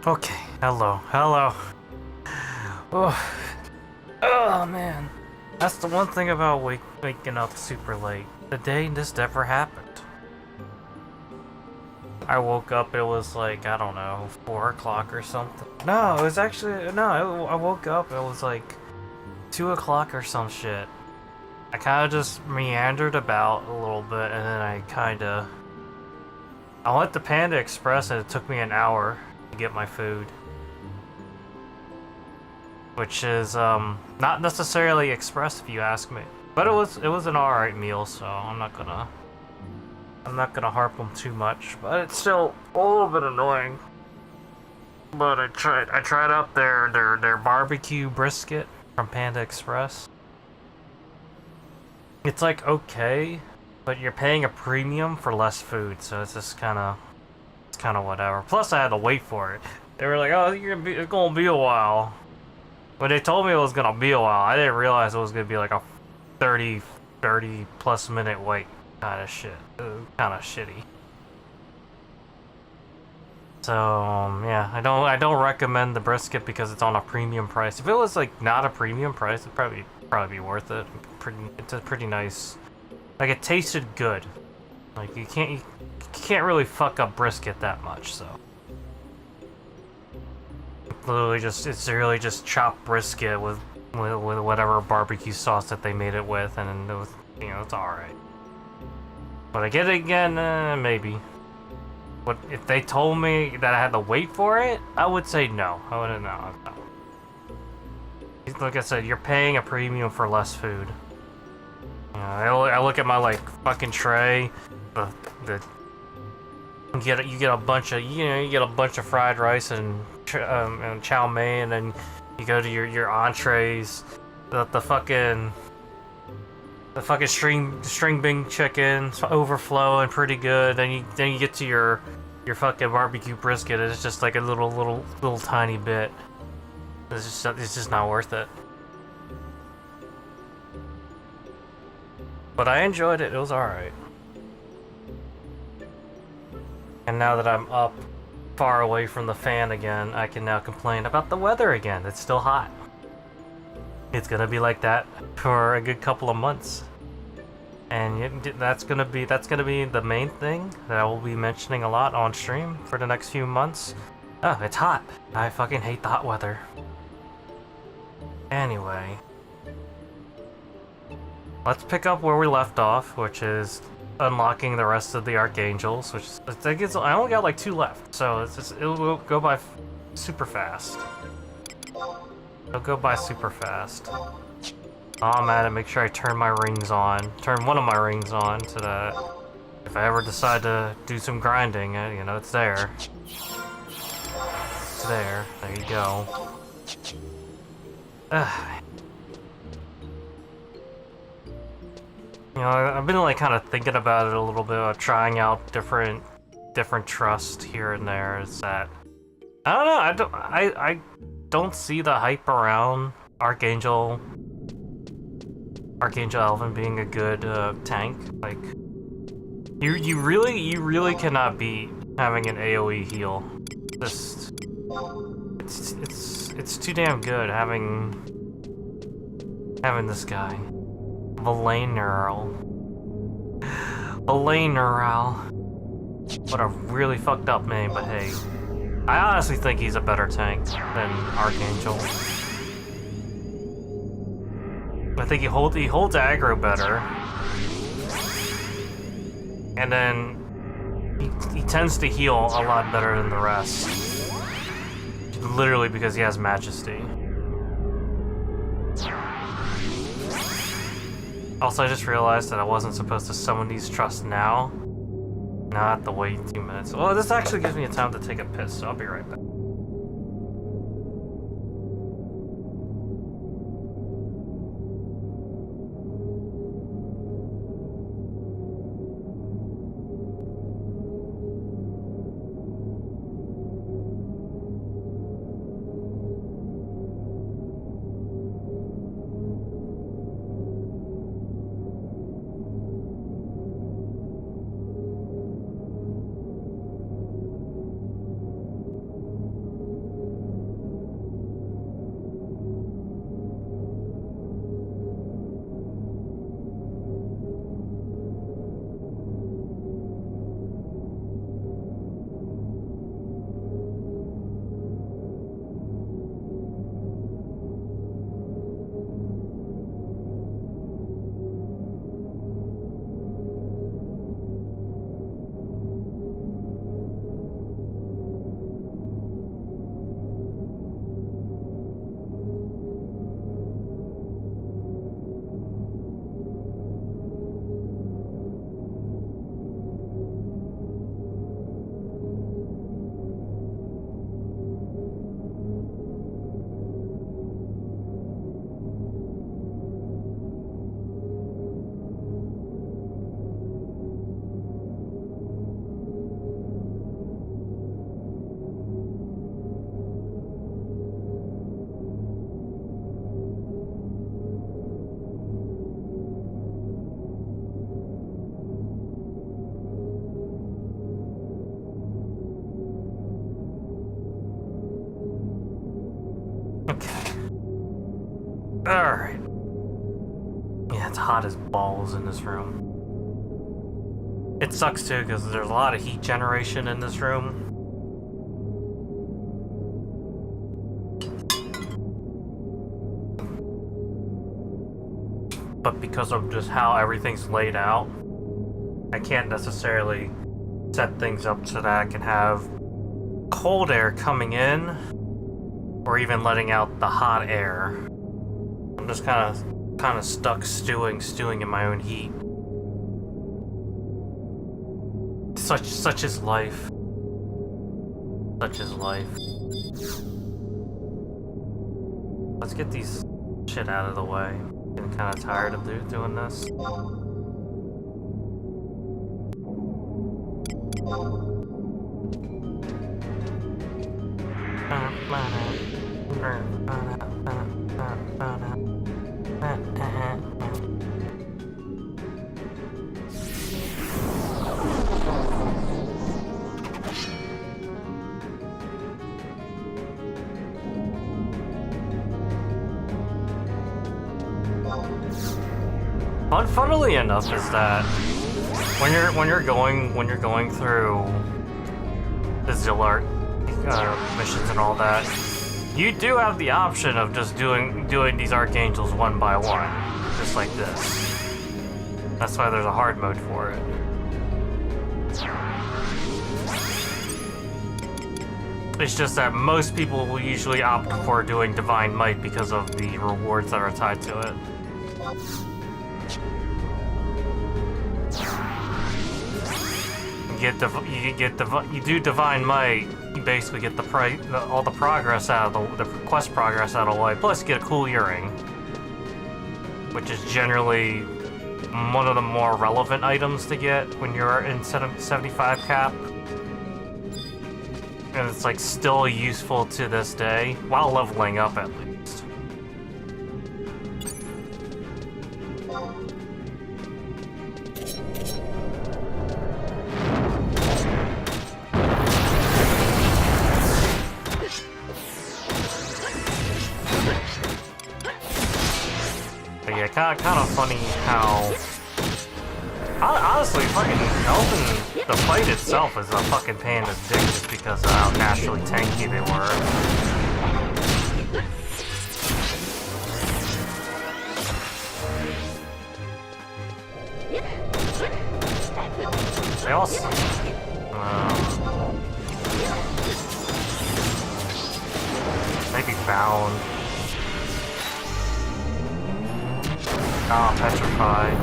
Okay, hello. Oh, oh man. That's the one thing about waking up super late. The day this never happened. I woke up, it was like, I don't know, 4 o'clock or something. No, it was actually, no, I woke up, it was like 2 o'clock or some shit. I kind of just meandered about a little bit, and then I went to Panda Express, and it took me an hour to get my food. Which is not necessarily express if you ask me, but it was an alright meal, so I'm not gonna harp them too much. But it's still a little bit annoying. But I tried out their barbecue brisket from Panda Express. It's like okay, but you're paying a premium for less food, so it's just kind of whatever. Plus, I had to wait for it. They were like, "Oh, it's gonna be a while." When they told me it was gonna be a while, I didn't realize it was gonna be like a 30 plus minute wait kind of shit. Kind of shitty. So yeah, I don't recommend the brisket because it's on a premium price. If it was like not a premium price, it'd probably be worth it. It's a pretty nice. Like it tasted good. Like you can't really fuck up brisket that much. So. It's really just chopped brisket with whatever barbecue sauce that they made it with, and it was, it's alright. But I get it again, maybe. But if they told me that I had to wait for it, I would say no. I wouldn't know. Like I said, you're paying a premium for less food. I look at my like fucking tray, the you get a bunch of fried rice and chow mein, and then you go to your entrees, the fucking string bean chicken's overflowing pretty good. Then you get to your fucking barbecue brisket. It's just like a little tiny bit. It's just not worth it. But I enjoyed it. It was alright. And now that I'm up far away from the fan again, I can now complain about the weather again. It's still hot. It's gonna be like that for a good couple of months. And that's gonna be the main thing that I will be mentioning a lot on stream for the next few months. Oh, it's hot. I fucking hate the hot weather. Anyway. Let's pick up where we left off, which is unlocking the rest of the Archangels, which I think I only got like 2 left, so it'll go by super fast. It'll go by super fast. Oh, I'm at it. Make sure I turn my rings on. Turn one of my rings on so that if I ever decide to do some grinding, it's there. It's there. There you go. I've been like kind of thinking about it a little bit, about trying out different trusts here and there. Is that I don't know. I don't see the hype around Archangel Elven being a good tank. Like you really cannot beat having an AOE heal. Just it's too damn good having this guy. Valaneral. What a really fucked up name, but hey. I honestly think he's a better tank than Archangel. I think he holds aggro better. And then he tends to heal a lot better than the rest. Literally because he has Majesty. Also, I just realized that I wasn't supposed to summon these trusts now. Now I have to wait 2 minutes. Well, this actually gives me a time to take a piss, so I'll be right back. Okay. Alright. Yeah, it's hot as balls in this room. It sucks too, because there's a lot of heat generation in this room. But because of just how everything's laid out, I can't necessarily set things up so that I can have cold air coming in, or even letting out the hot air. I'm just kind of stuck stewing in my own heat. Such is life. Such is life. Let's get these shit out of the way. Getting kind of tired of doing this. Funnily enough, is that when you're going through the Zillart missions and all that, you do have the option of just doing these Archangels one by one, just like this. That's why there's a hard mode for it. It's just that most people will usually opt for doing Divine Might because of the rewards that are tied to it. You do Divine Might, you basically get all the progress out of the quest progress out of the way. Plus, you get a cool earring, which is generally one of the more relevant items to get when you're in 75 cap, and it's like still useful to this day while leveling up at least. Kind of funny how, honestly, fucking Elven, the fight itself is a fucking pain in the dick just because of how naturally tanky they were. They also, maybe bound. Ah, petrified.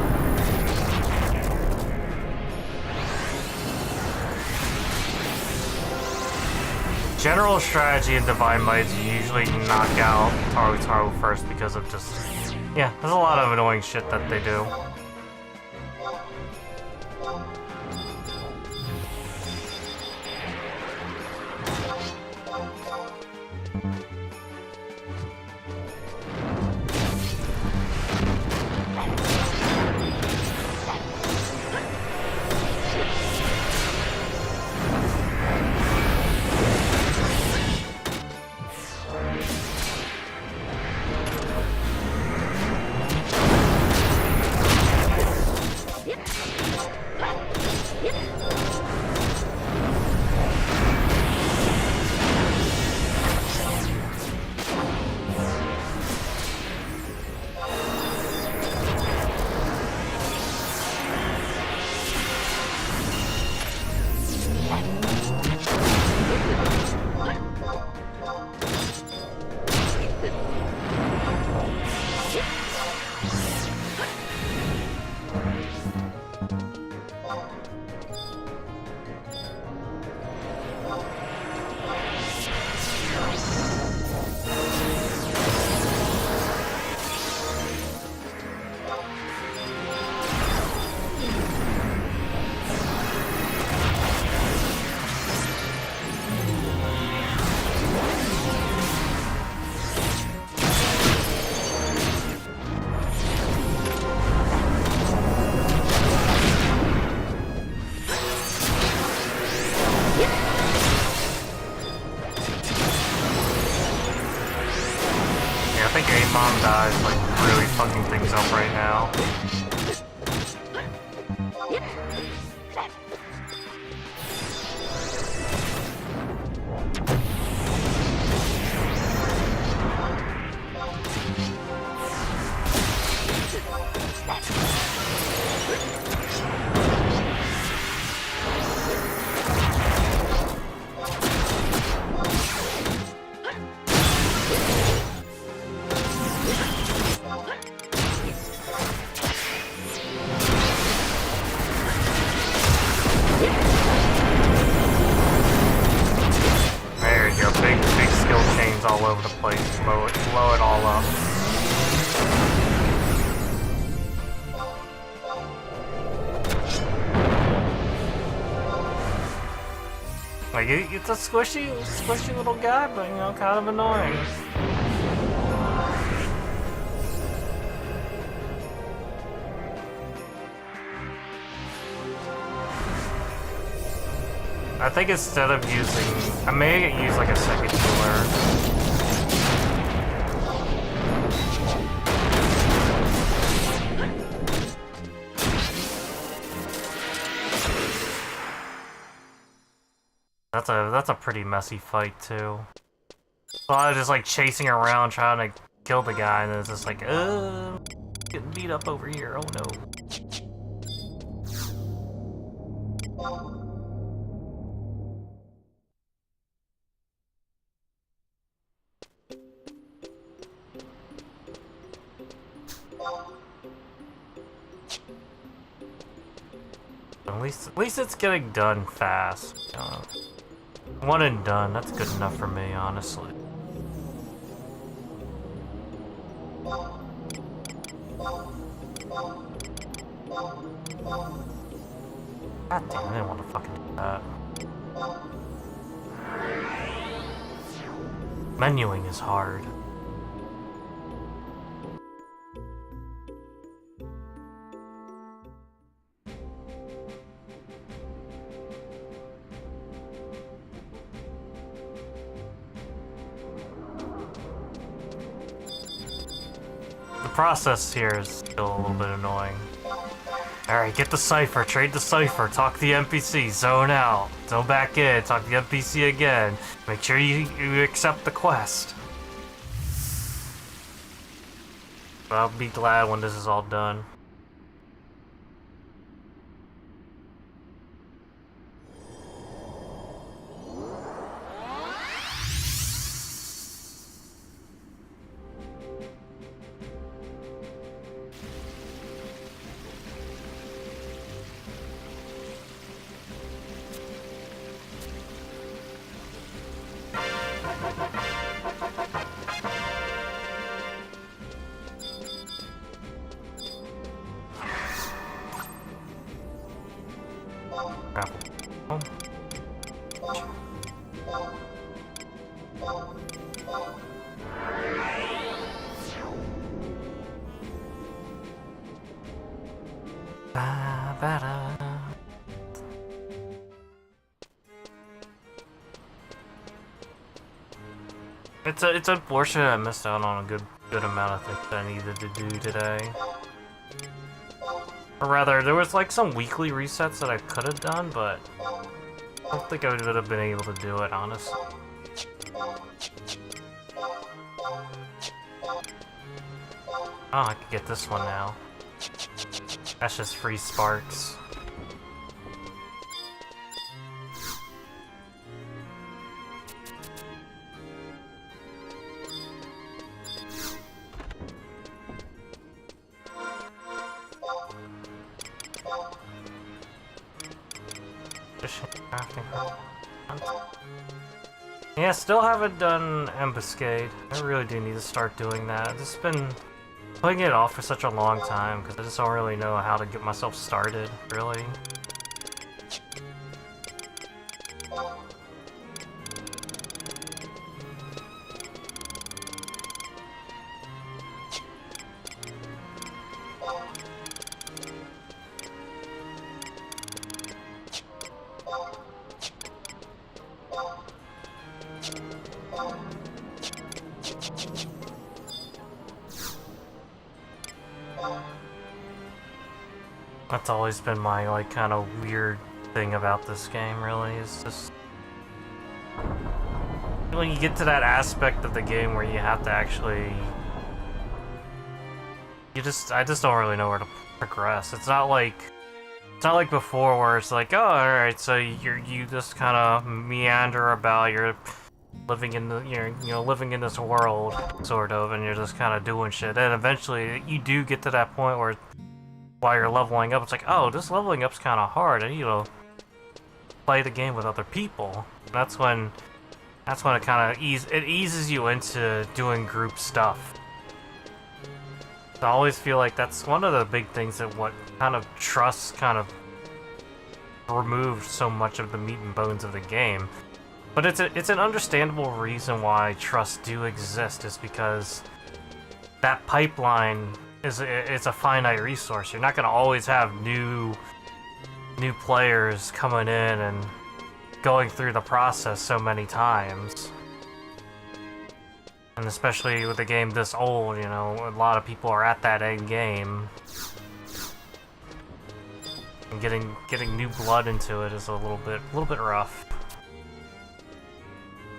General strategy in Divine Might is usually knock out Taru first because of just... Yeah, there's a lot of annoying shit that they do. think A-Mom dies, like, really fucking things up right now. All over the place, blow it all up. Like, it's a squishy little guy, but, you know, kind of annoying. I think instead of using, I may use like a second healer. That's a pretty messy fight too. A lot of just like chasing around trying to kill the guy, and it's just like, getting beat up over here. Oh no. At least it's getting done fast. One and done. That's good enough for me, honestly. God damn, I didn't want to fucking do that. Menuing is hard. The process here is still a little bit annoying. Alright, get the cipher, trade the cipher, talk to the NPC, zone out, go back in, talk to the NPC again. Make sure you accept the quest. But I'll be glad when this is all done. It's unfortunate I missed out on a good amount of things that I needed to do today. Or rather, there was like some weekly resets that I could have done, but I don't think I would have been able to do it, honestly. Oh, I could get this one now. That's just free sparks. Yeah, still haven't done Ambuscade. I really do need to start doing that. I've just been putting it off for such a long time because I just don't really know how to get myself started, really. That's always been my, like, kind of weird thing about this game, really, is just... when you get to that aspect of the game where you have to actually... I just don't really know where to progress. It's not like before where it's like, oh, alright, so you just kind of meander about, you're living in the, living in this world, sort of, and you're just kind of doing shit. And eventually, you do get to that point where, while you're leveling up, it's like, oh, this leveling up's kind of hard. I need to play the game with other people. That's when it kind of eases you into doing group stuff. I always feel like that's one of the big things that what kind of trust kind of removed so much of the meat and bones of the game. But it's an understandable reason why trusts do exist, is because that pipeline it's a finite resource. You're not going to always have new players coming in and going through the process so many times. And especially with a game this old, a lot of people are at that end game. And getting new blood into it is a little bit rough.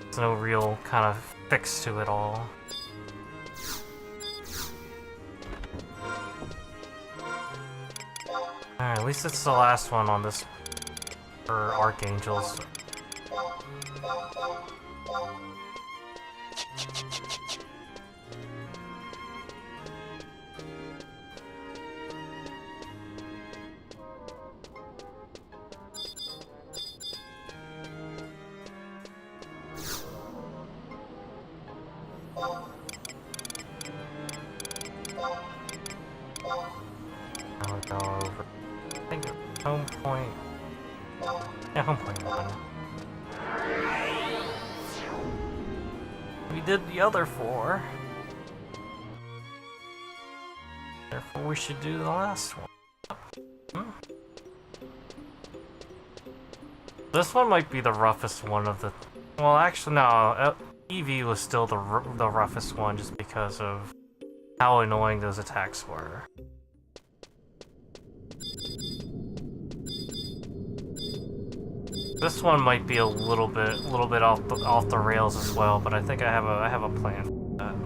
There's no real kind of fix to it all. Alright, at least it's the last one on this for Archangels. I'll go over. I think home point. Yeah, home point 1. We did the other 4. Therefore, we should do the last one. This one might be the roughest one of the... Well, actually, no. EV was still the roughest one just because of how annoying those attacks were. This one might be a little bit off the rails as well, but I think I have a plan for that.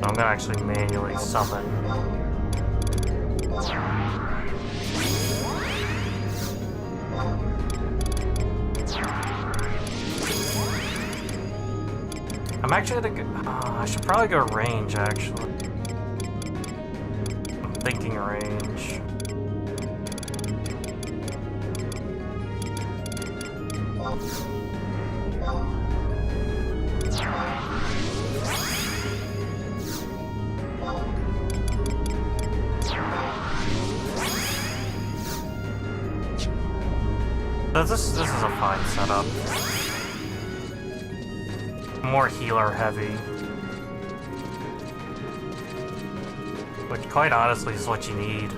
I'm gonna actually manually summon. I'm actually gonna go... I should probably go range, actually. I'm thinking range. This is a fine setup. More healer heavy. Which quite honestly is what you need.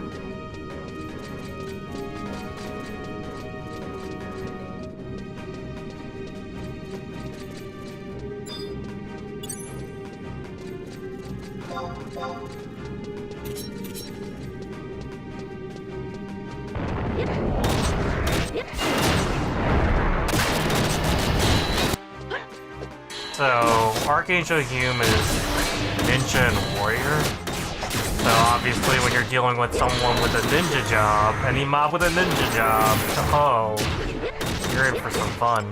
So, Archangel Hume is ninja and warrior. So obviously when you're dealing with someone with a ninja job, any mob with a ninja job, oh, you're in for some fun.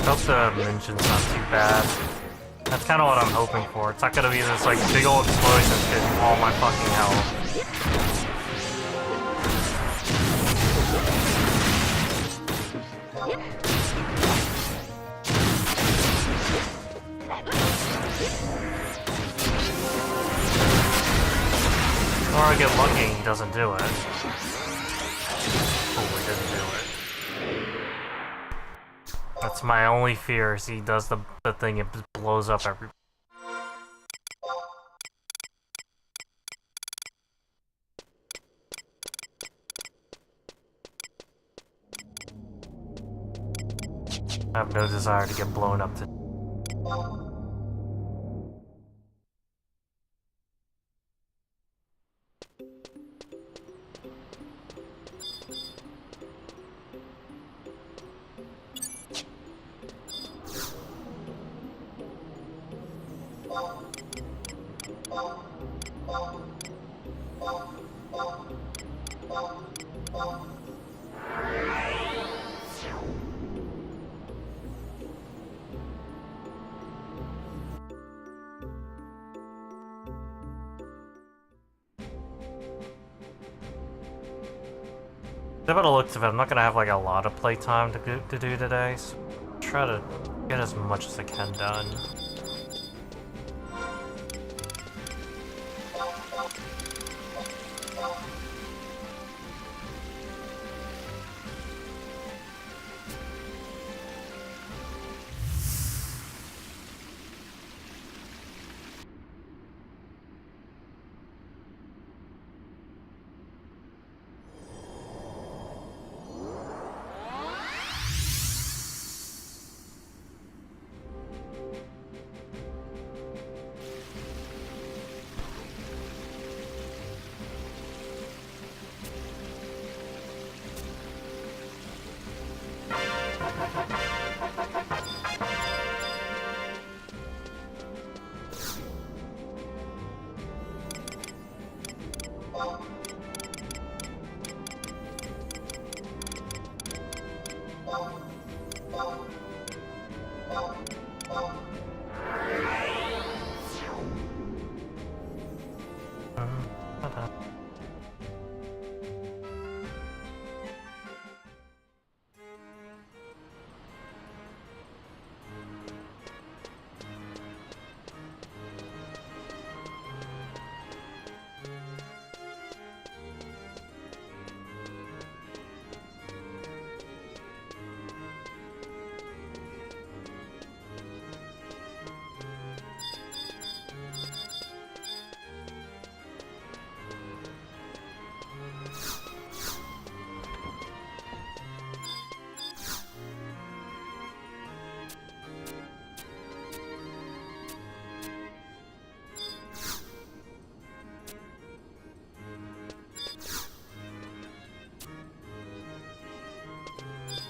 Hope the engine's not too bad. That's kind of what I'm hoping for. It's not gonna be this like big old explosion that's getting all my fucking health. Or I get lucky and he doesn't do it. Oh, he didn't do it. That's my only fear, is he does the thing, it just blows up every... I have no desire to get blown up to... By the looks of it, I'm not gonna have like a lot of playtime to do today, so I'll try to get as much as I can done.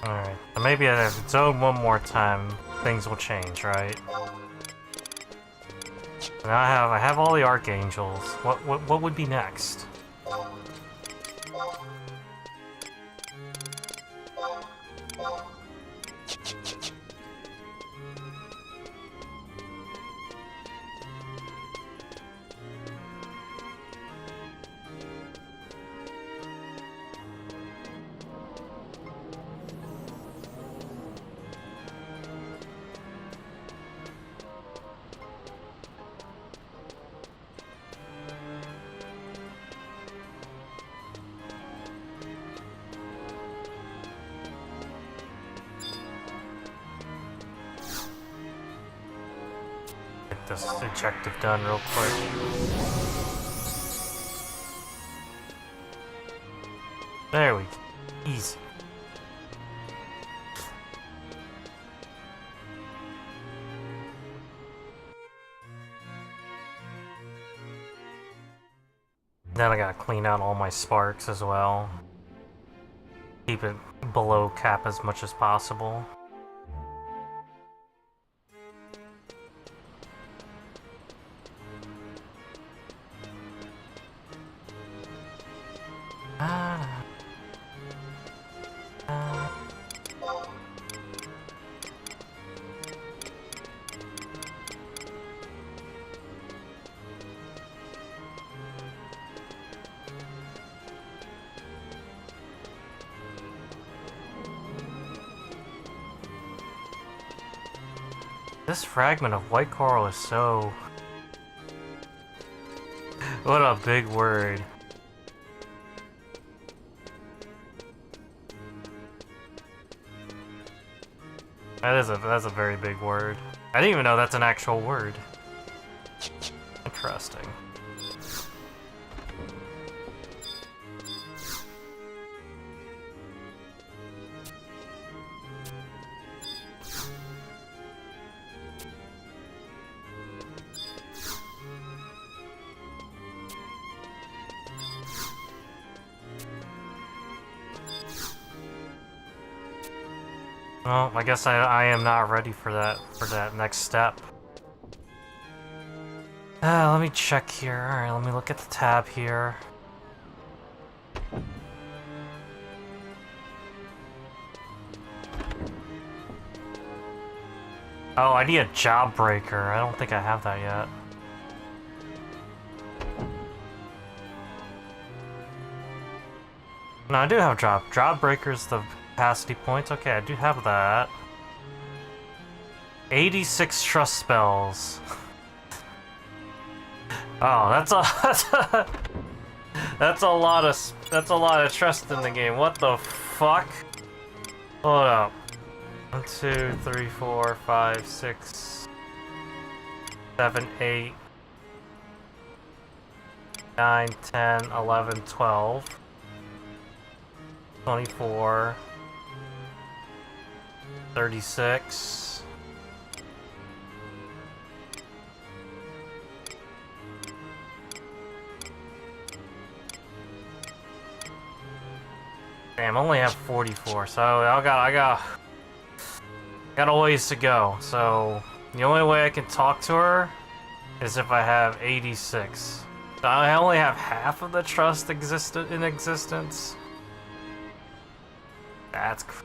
Alright, so maybe if it's zone one more time, things will change, right? Now I have all the archangels. What would be next? This objective done real quick. There we go. Easy. Then I gotta clean out all my sparks as well. Keep it below cap as much as possible. This fragment of white coral is so... What a big word. That's a very big word. I didn't even know that's an actual word. Interesting. Well, I guess I am not ready for that next step. Let me check here. Alright, let me look at the tab here. Oh, I need a job breaker. I don't think I have that yet. No, I do have job breakers, the capacity points. Okay, I do have that. 86 trust spells. Oh, that's a lot of trust in the game. What the fuck? Hold up. 1, 2, 3, 4, 5, 6, 7, 8, 9, 10, 11, 12, 24, 36. Damn, I only have 44, so I got a ways to go. So the only way I can talk to her is if I have 86. So I only have half of the trust in existence. That's crazy.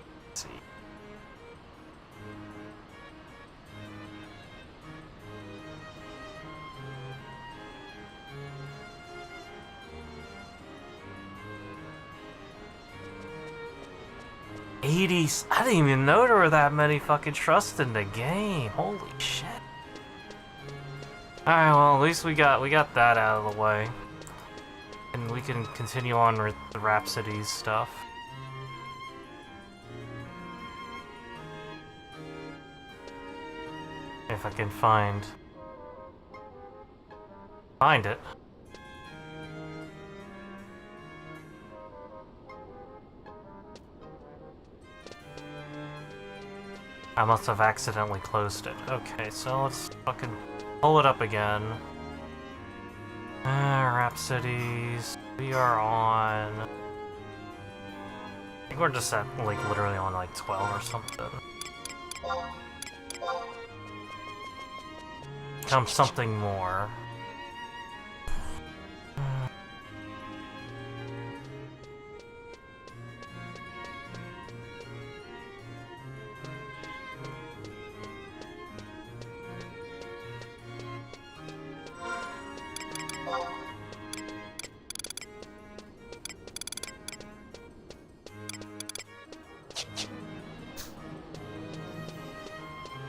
80s. I didn't even know there were that many fucking trusts in the game. Holy shit. Alright, well, at least we got that out of the way. And we can continue on with the Rhapsodies stuff. If I can find it. I must have accidentally closed it. Okay, so let's fucking pull it up again. Rhapsodies. We are on... I think we're just at, like, literally on, like, 12 or something. Something more.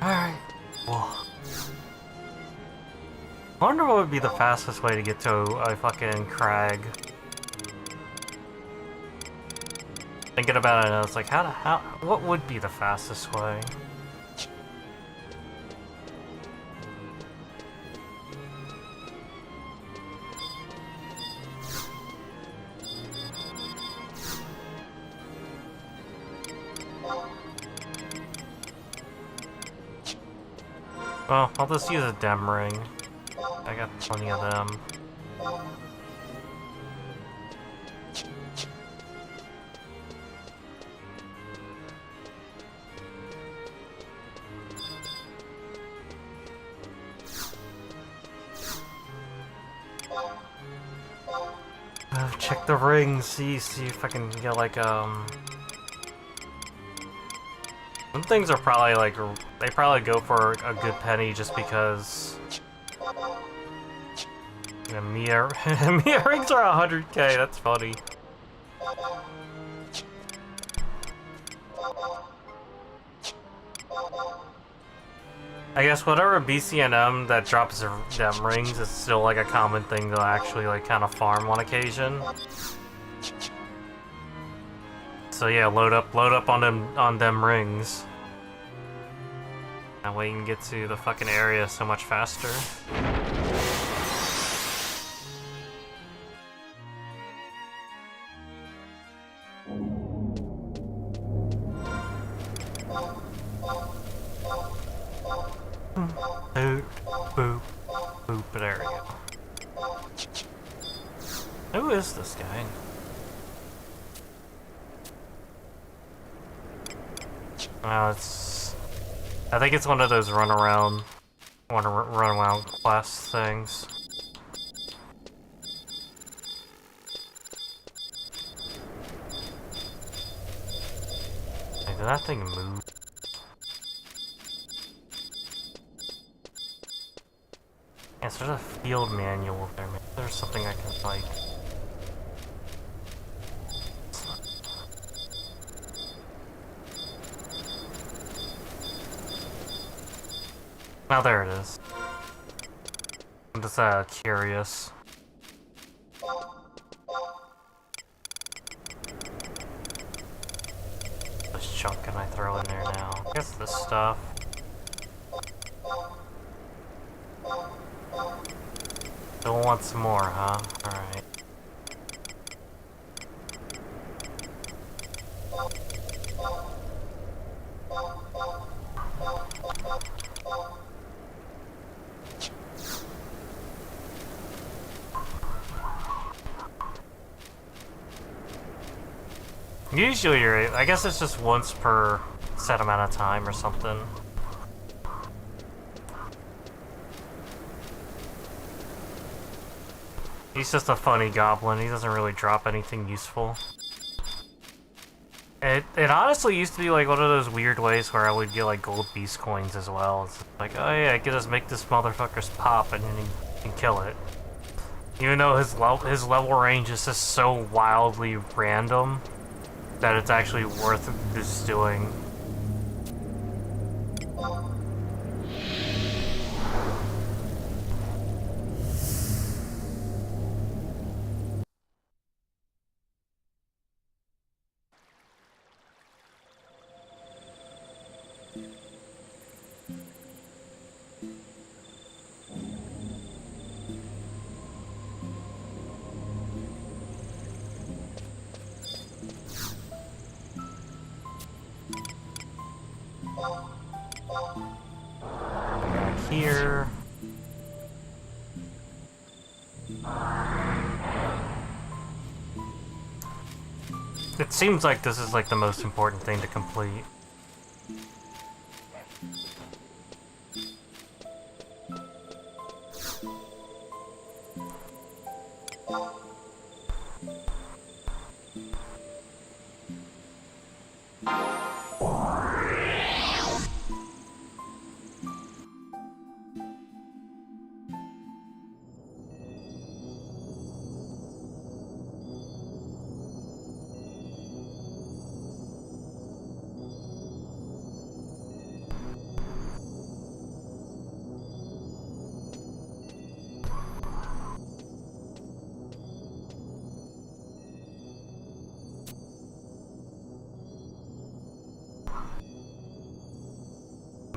Alright. Whoa. I wonder what would be the fastest way to get to a fucking crag. Thinking about it, I was like, what would be the fastest way? Well, I'll just use a dem ring. I got plenty of them. Check the ring, see if I can get like some things are probably like, they probably go for a good penny just because Mia rings are 100k, that's funny. I guess whatever BCNM that drops them rings is still like a common thing to actually like kind of farm on occasion. So yeah, load up on them rings. That way you can get to the fucking area so much faster. Boop, boop, boop, there we go. Who is this guy? Oh, I think it's one of those run around quest things. Hey, did that thing move? Yes, there's a field manual there. Maybe there's something I can like. Oh, there it is. I'm just curious. This chunk can I throw in there now? I guess this stuff. Still want some more, huh? Alright. Usually I guess it's just once per set amount of time or something. He's just a funny goblin, he doesn't really drop anything useful. It honestly used to be like one of those weird ways where I would get like gold beast coins as well. It's like, oh yeah, I can just make this motherfucker's pop and then you can kill it. Even though his level range is just so wildly random that it's actually worth just doing. Here. It seems like this is like the most important thing to complete.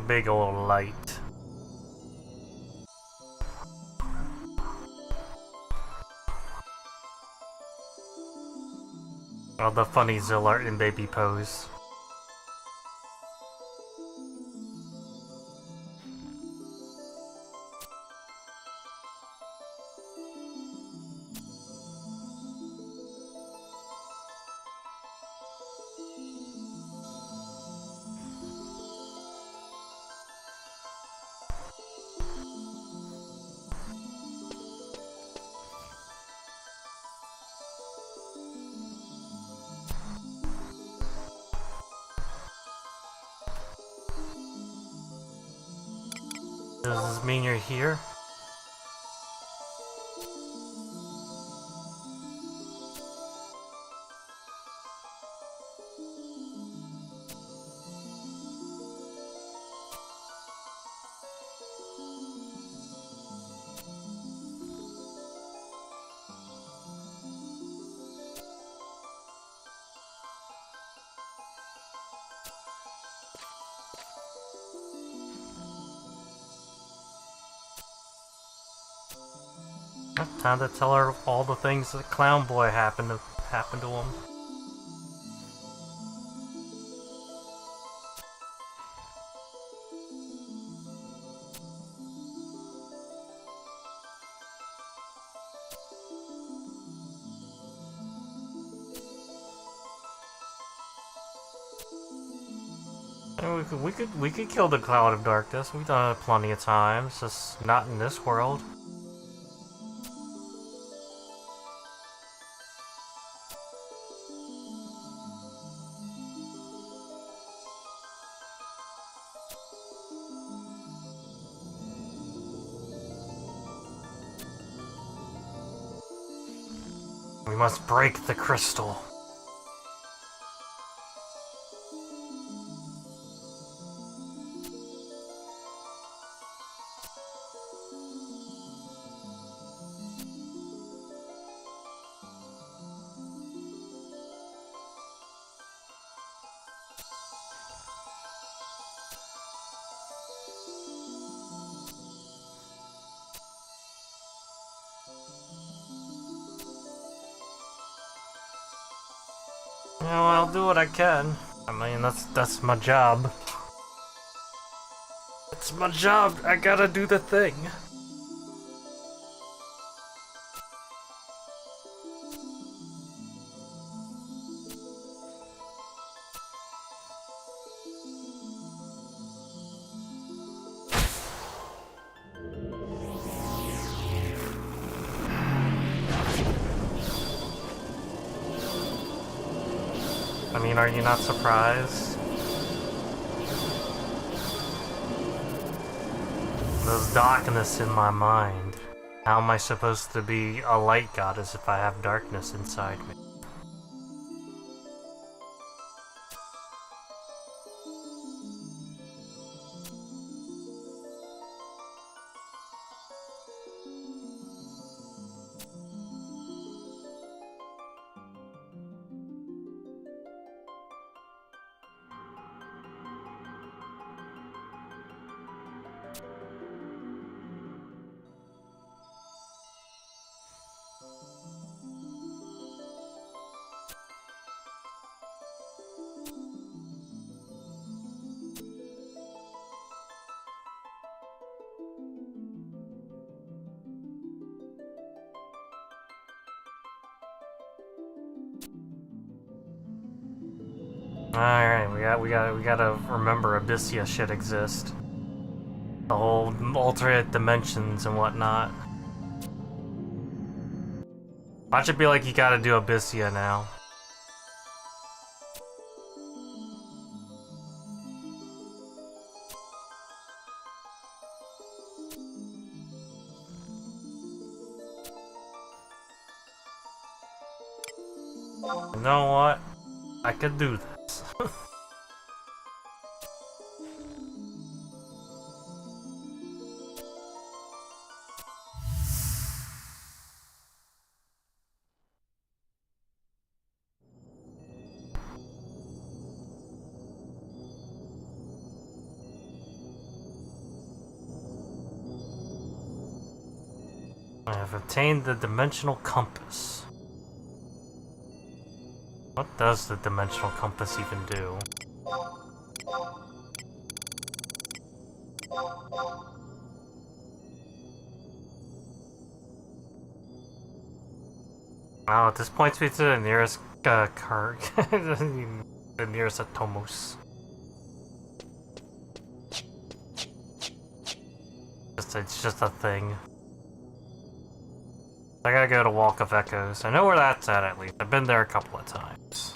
Big old light. Oh, the funny Zillart and baby pose. Does this mean you're here? Time to tell her all the things that Clown Boy happened to him. We could kill the Cloud of Darkness. We've done it plenty of times, just not in this world. We must break the crystal. Yeah, well, I'll do what I can. I mean, that's my job. It's my job. I gotta do the thing. I mean, are you not surprised? There's darkness in my mind. How am I supposed to be a light goddess if I have darkness inside me? Alright, we gotta remember Abyssia shit exists. The whole alternate dimensions and whatnot. Watch it be like you gotta do Abyssia now. You know what? I could do this. I have obtained the dimensional compass. What does the dimensional compass even do? Wow, this points me to the nearest car. The nearest Atomos. It's just a thing. I gotta go to Walk of Echoes. I know where that's at least. I've been there a couple of times.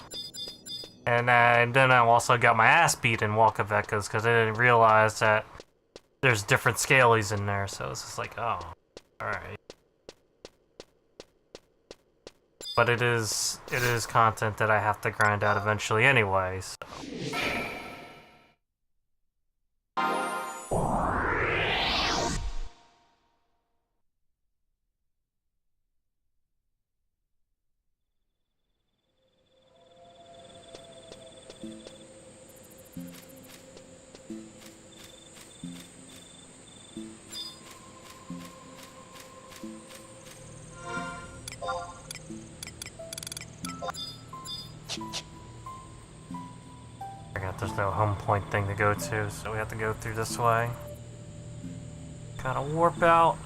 And then I also got my ass beat in Walk of Echoes because I didn't realize that there's different scalies in there, so it's just like, oh, alright. But it is content that I have to grind out eventually anyway, so. no home point thing to go to, so we have to go through this way. Gotta warp out.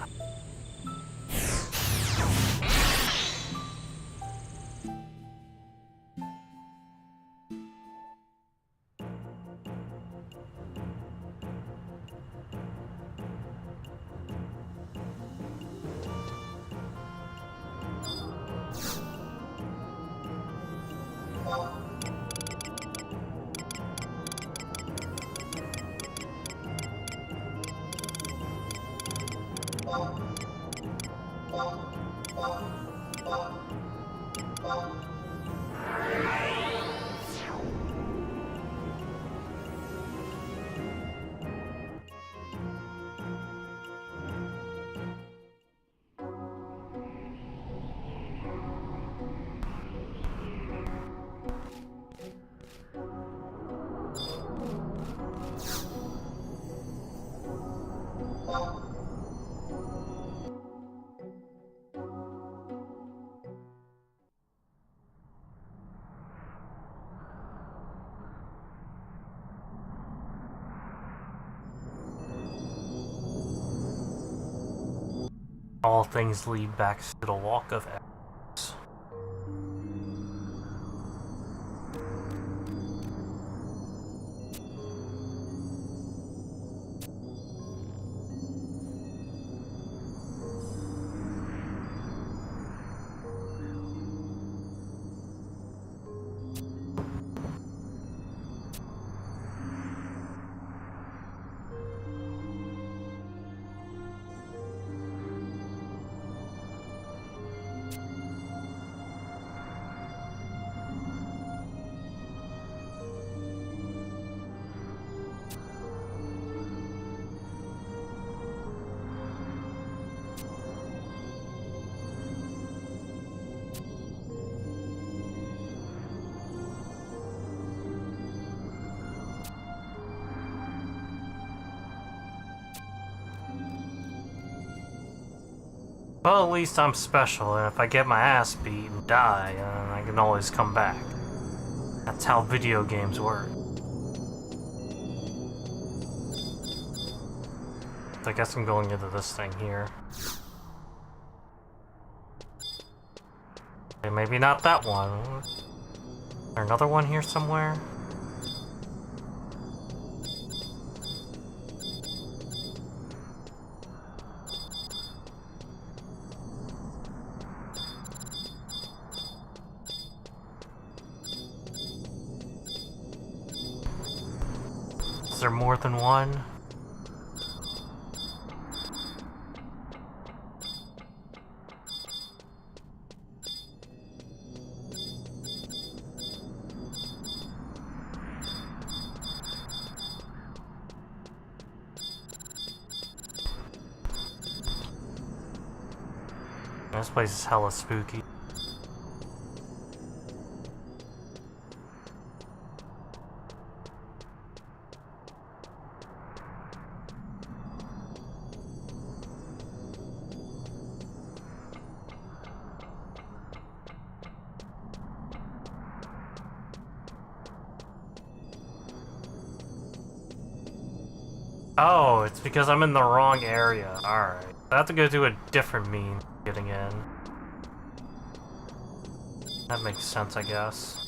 All things lead back to the Walk of X. Well, at least I'm special, and if I get my ass beat and die, I can always come back. That's how video games work. So I guess I'm going into this thing here. Okay, maybe not that one. Is there another one here somewhere? Is there more than one? This place is hella spooky. Oh, it's because I'm in the wrong area. Alright. I have to go do a different means of getting in. That makes sense, I guess.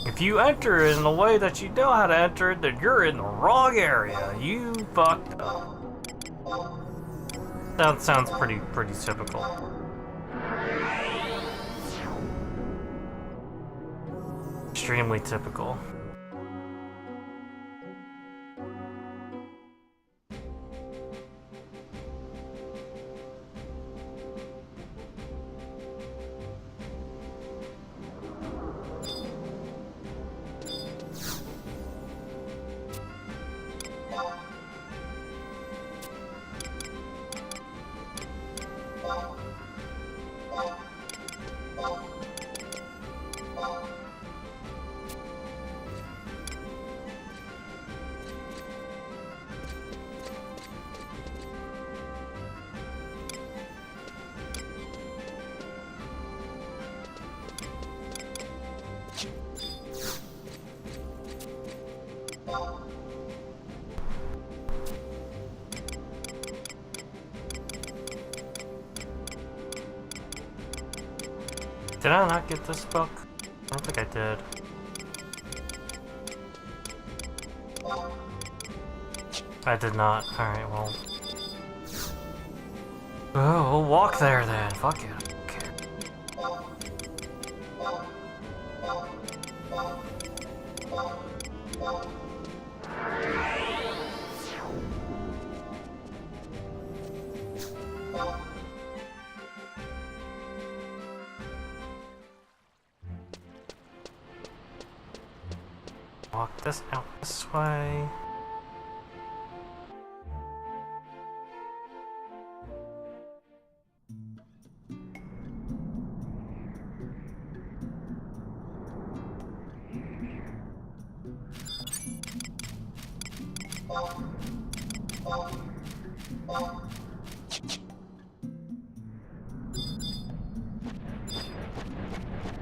If you enter it in the way that you know how to enter it, then you're in the wrong area. You fucked up. That sounds pretty typical. Extremely typical. Did I not get this book? I don't think I did. I did not. Alright, well. Oh, we'll walk there then. Fuck it. Okay. Walk this out this way.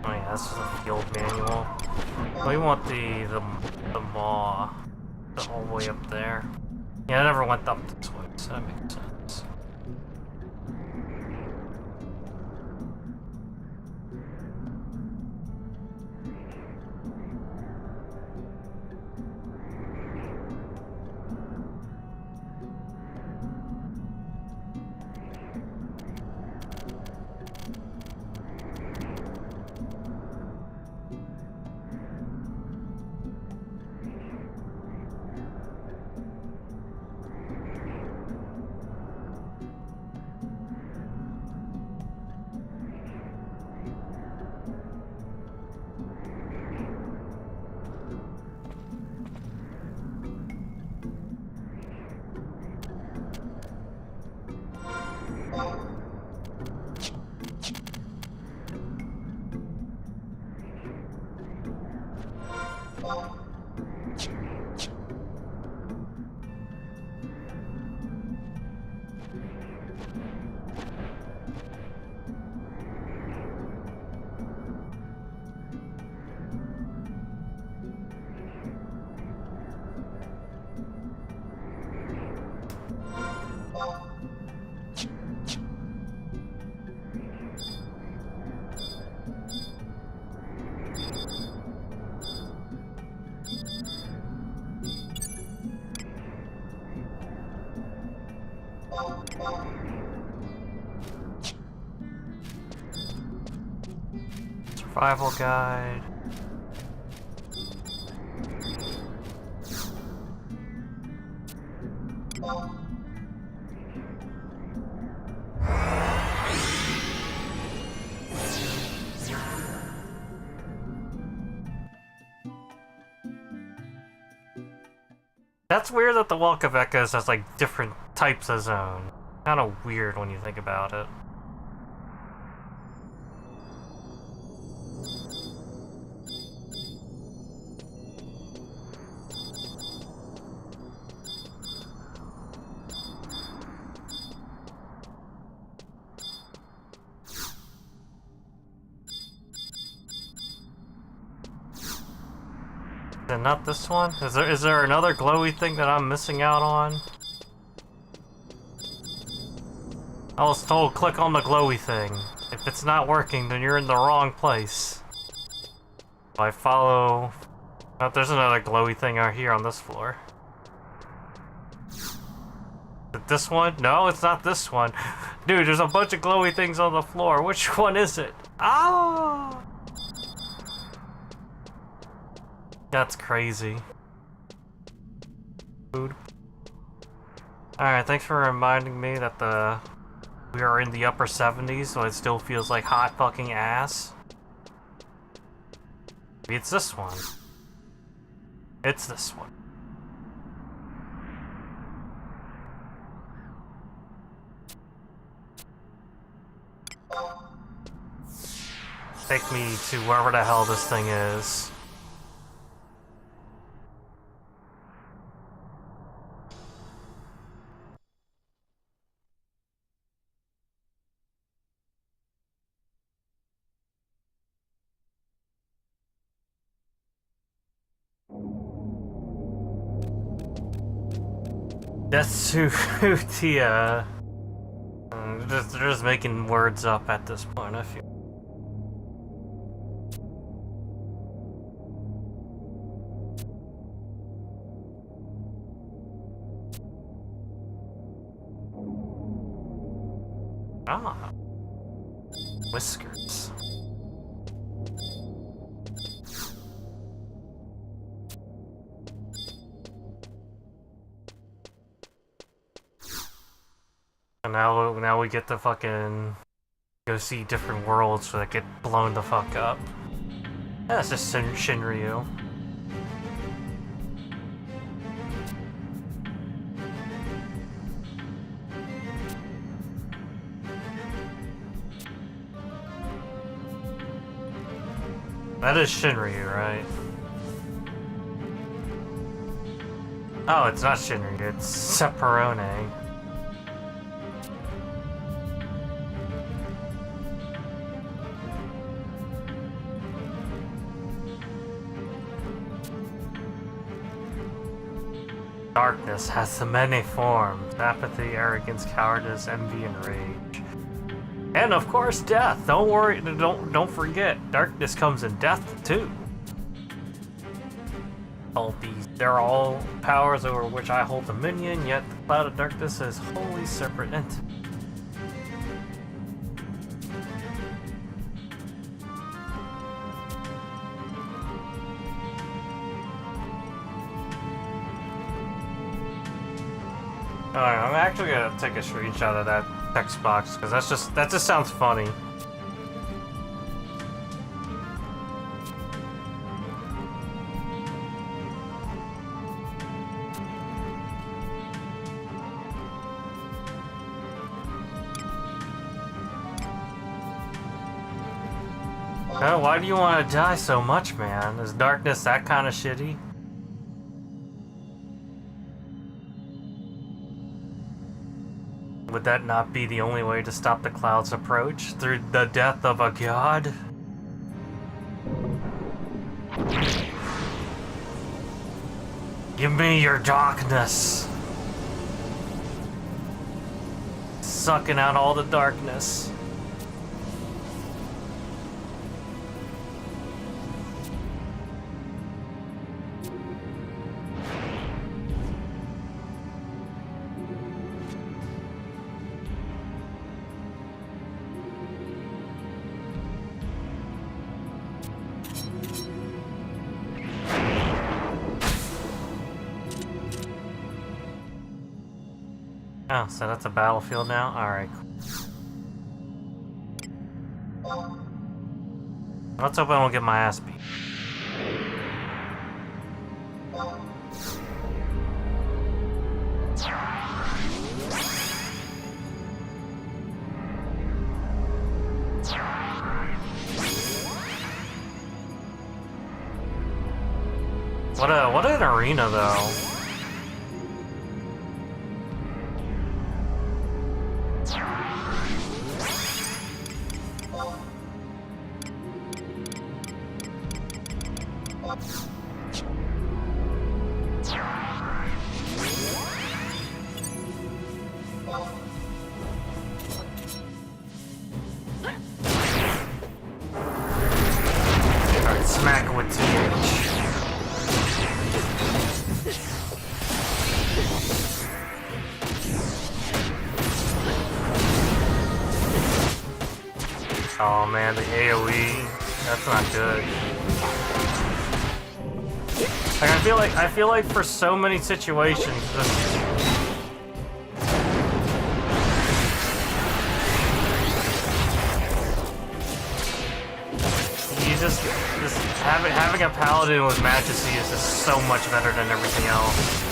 Oh yeah, this is a field manual. We want the maw all the way up there. Yeah, I never went up this way, so that makes sense. Survival guide. That's weird that the Walk of Echoes has like different types of zone. Kind of weird when you think about it. And not this one? Is there another glowy thing that I'm missing out on? I was told click on the glowy thing. If it's not working, then you're in the wrong place. If I follow... Oh, there's another glowy thing out here on this floor. Is it this one? No, it's not this one. Dude, there's a bunch of glowy things on the floor. Which one is it? Ah! That's crazy. Food. Alright, thanks for reminding me that we are in the upper 70s, so it still feels like hot fucking ass. Maybe it's this one. It's this one. Take me to wherever the hell this thing is. Desutia. They're just making words up at this point, I feel. Ah. Whiskers. And now we get to fucking go see different worlds that get blown the fuck up. Yeah, it's just Shinryu. That is Shinryu, right? Oh, it's not Shinryu, it's Separone. Darkness has so many forms: apathy, arrogance, cowardice, envy, and rage. And of course, death. Don't worry, don't forget. Darkness comes in death too. All these, they're all powers over which I hold dominion. Yet the cloud of darkness is wholly separate entity. Alright, I'm actually gonna take a screenshot of that text box because that just sounds funny. Oh, why do you want to die so much, man? Is darkness that kind of shitty? Would that not be the only way to stop the cloud's approach? Through the death of a god? Give me your darkness! Sucking out all the darkness. Oh, so that's a battlefield now? Alright. Let's hope I don't get my ass beat. What an arena though. Alright, smack it with TH. Oh man, the AoE, that's not good. Like, I feel like for so many situations, just having a paladin with majesty is just so much better than everything else.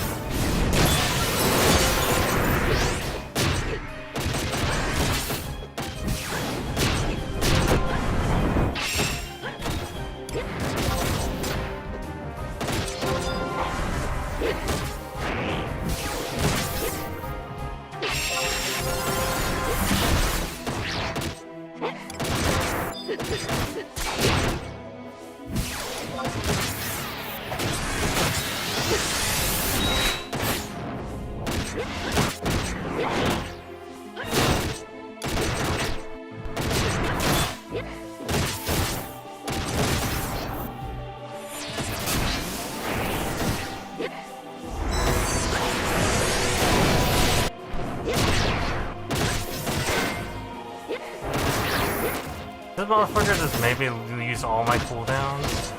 motherfucker just maybe use all my cooldowns?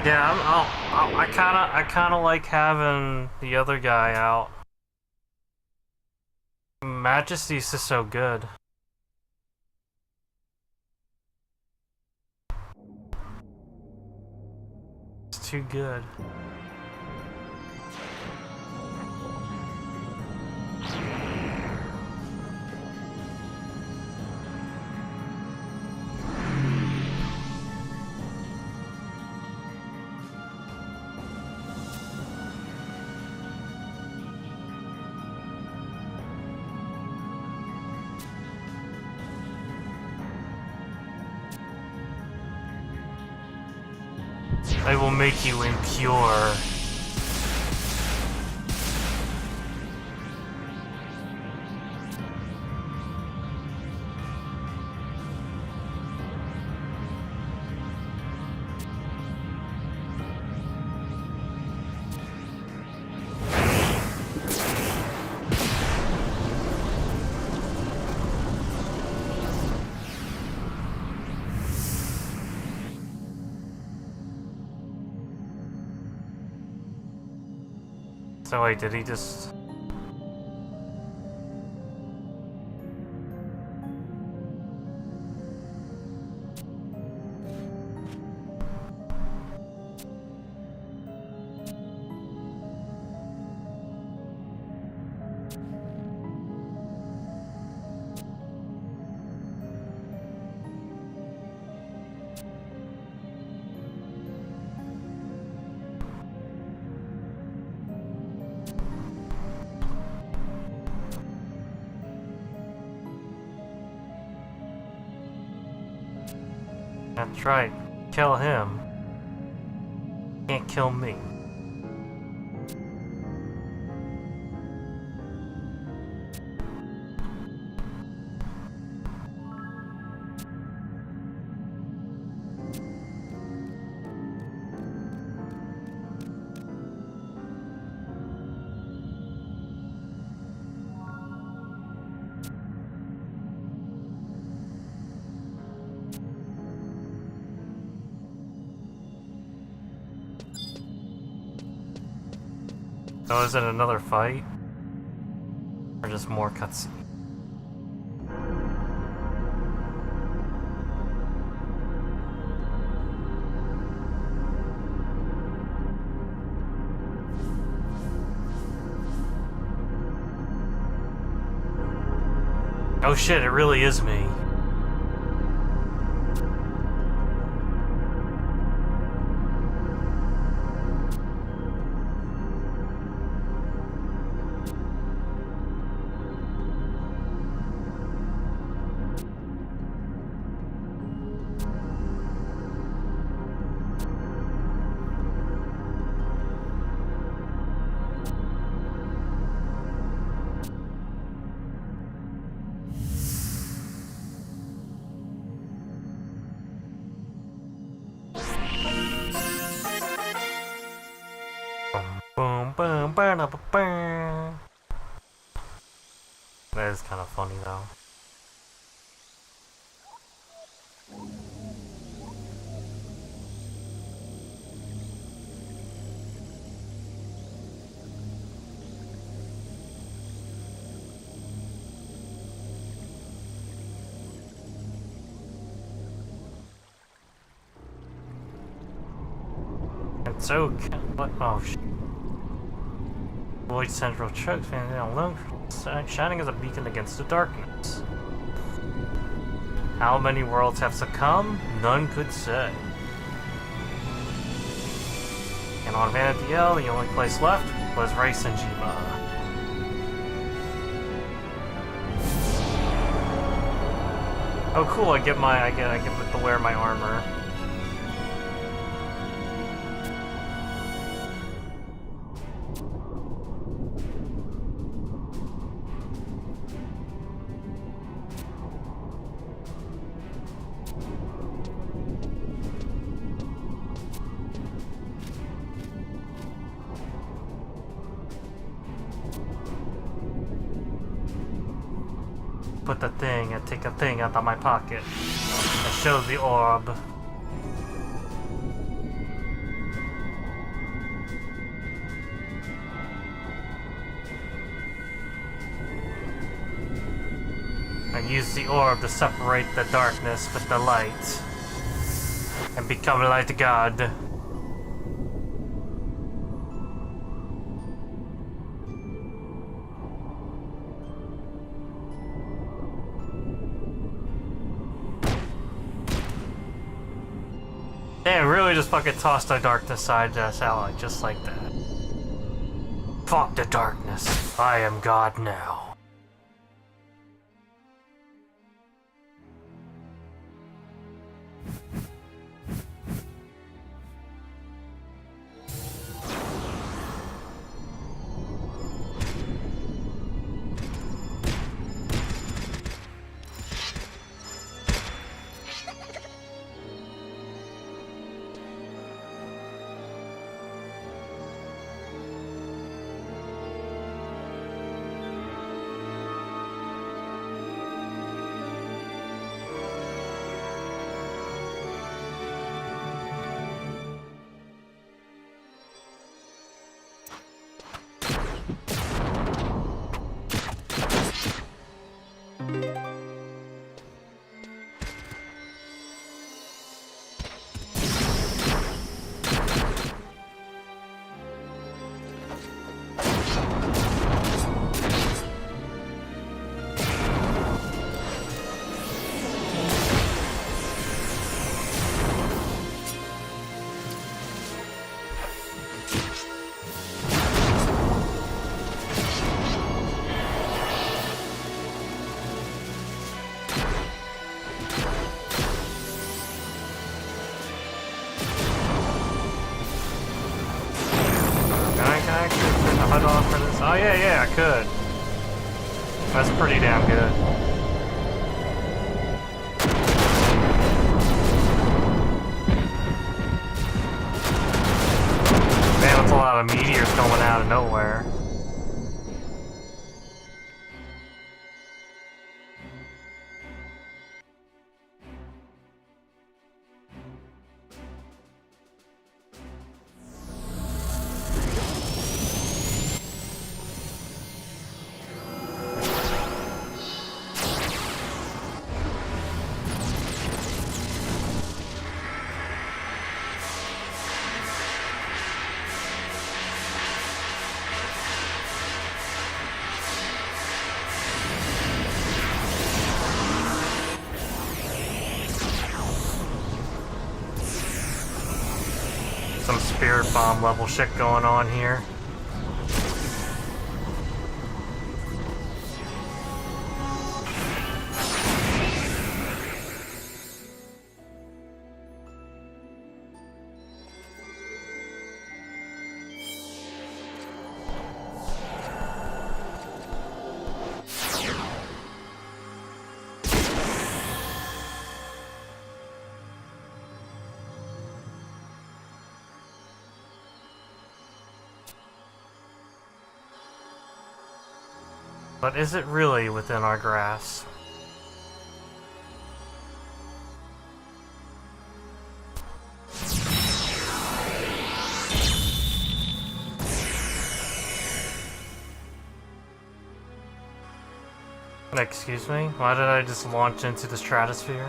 Yeah, I kinda like having the other guy out. Majesty's just so good. It's too good. I will make you impure. So wait, did he just... That's right. Kill him. Can't kill me. So is it another fight? Or just more cutscene? Oh shit, it really is me. That is kind of funny though. And so, what? Oh shit. Void Central chokes, man, alone, shining as a beacon against the darkness. How many worlds have succumbed? None could say. And on Vanity L, the only place left was Raisenjima. Oh cool, I get to wear my armor. put the thing and take a thing out of my pocket. I show the orb. And use the orb to separate the darkness with the light. And become light god. Damn, really just fucking tossed the darkness side to us ally, just like that. Fuck the darkness. I am God now. Oh yeah, I could. That's pretty damn good. Man, that's a lot of meteors coming out of nowhere. Some spirit bomb level shit going on here. But is it really within our grasp? Excuse me? Why did I just launch into the stratosphere?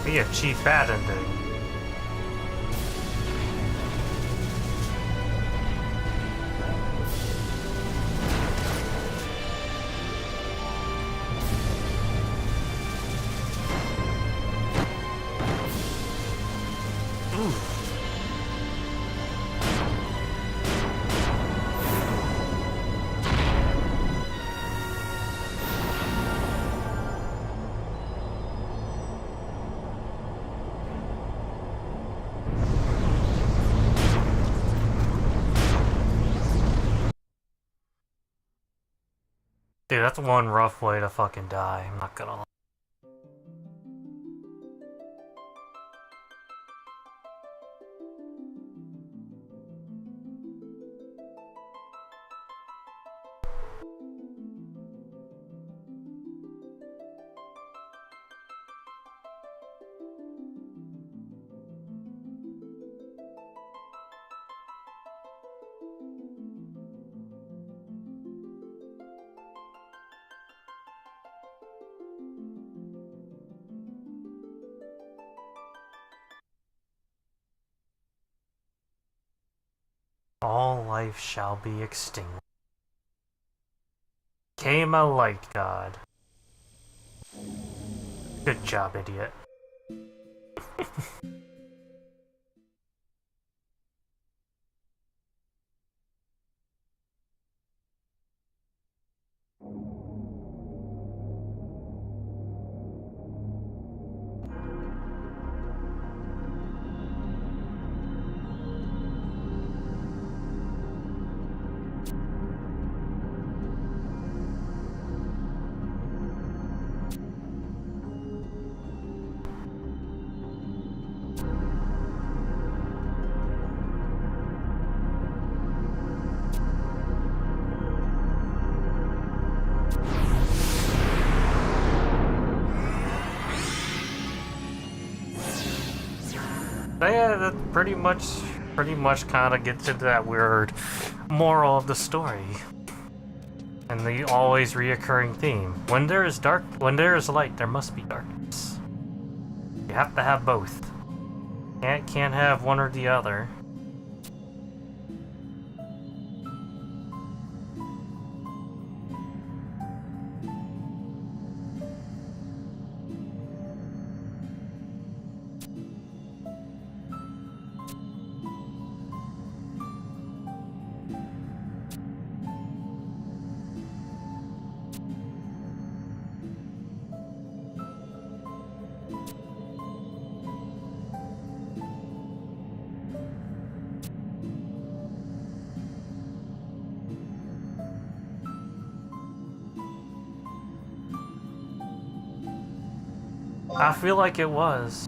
Be a cheap bad ending. Ooh. Dude, that's one rough way to fucking die, I'm not gonna lie. All life shall be extinct. Came a light god. Good job, idiot. Yeah, that pretty much kind of gets into that weird moral of the story. And the always reoccurring theme. When there is light, there must be darkness. You have to have both. Can't have one or the other. I feel like it was.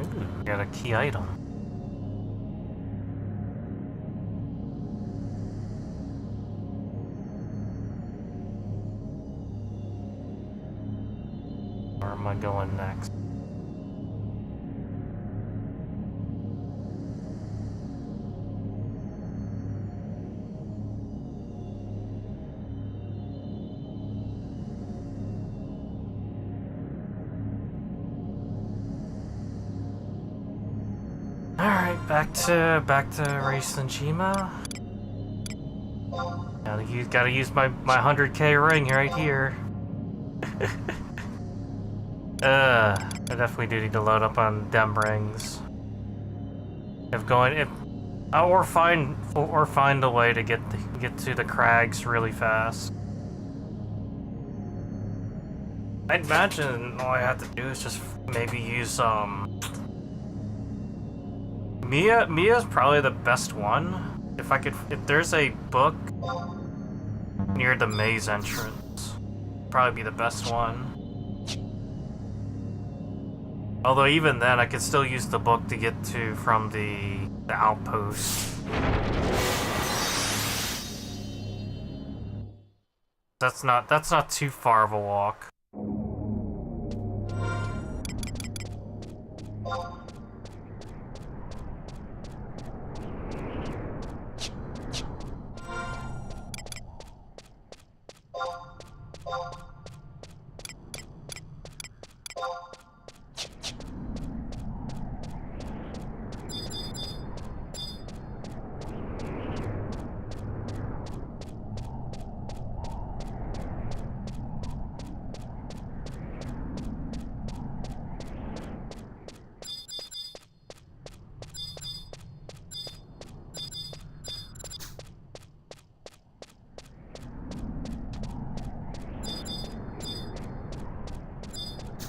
Ooh, got a key item. Where am I going next? Alright, back to Race and Chima. Gotta use my 100k ring right here. I definitely do need to load up on dem rings. Or find a way to get to the crags really fast. I'd imagine all I have to do is just maybe use Mia's probably the best one. If there's a book near the maze entrance, probably be the best one. Although even then, I could still use the book to get to from the outpost. That's not too far of a walk.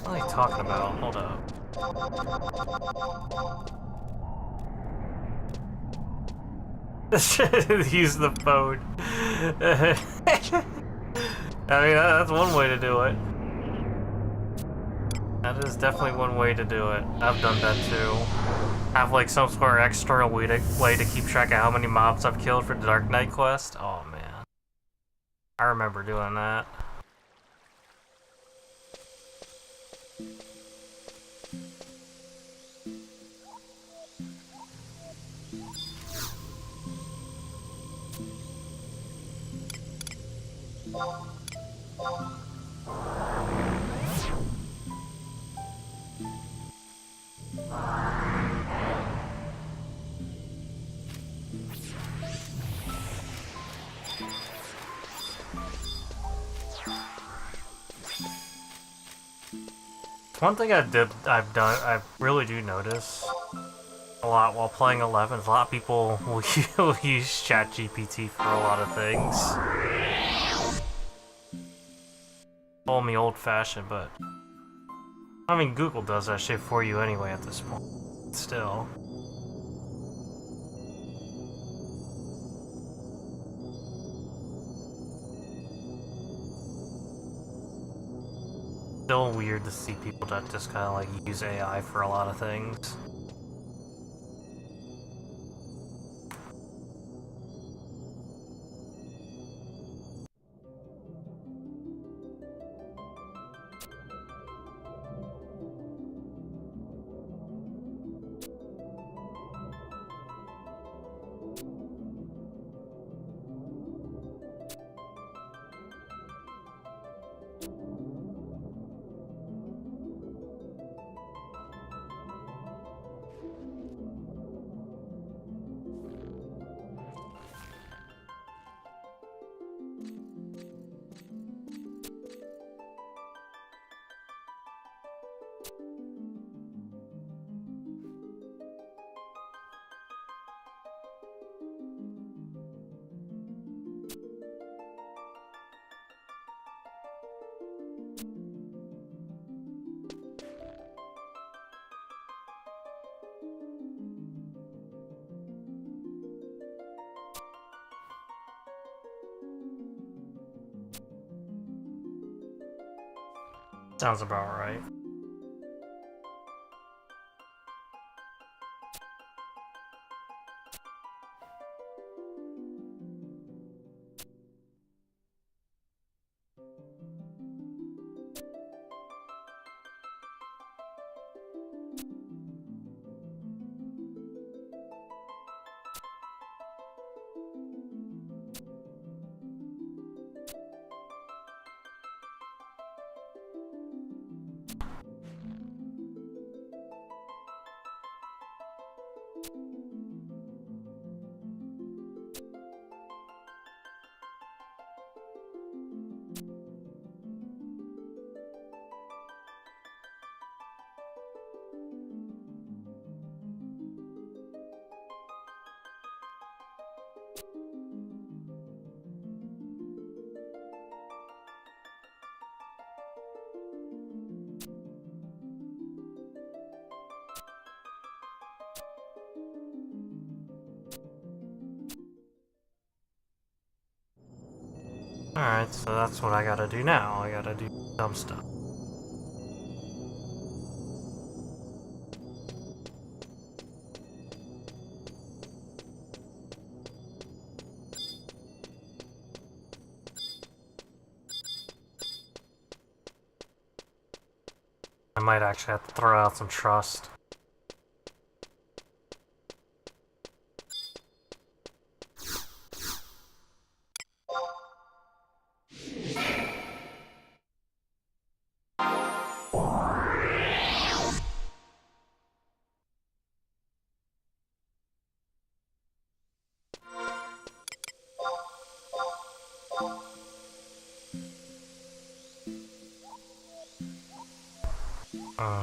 What are you talking about? Hold up. Use the phone. I mean, that's one way to do it. That is definitely one way to do it. I've done that too. Have like some sort of external way to keep track of how many mobs I've killed for the Dark Knight quest. Oh man. I remember doing that. One thing I really do notice a lot while playing 11 is a lot of people will use ChatGPT for a lot of things. Call me old-fashioned, but I mean Google does that shit for you anyway at this point. Still. Still weird to see people that just kind of like use AI for a lot of things. Sounds about right. Alright, so that's what I gotta do now. I gotta do dumb stuff. might actually have to throw out some trust.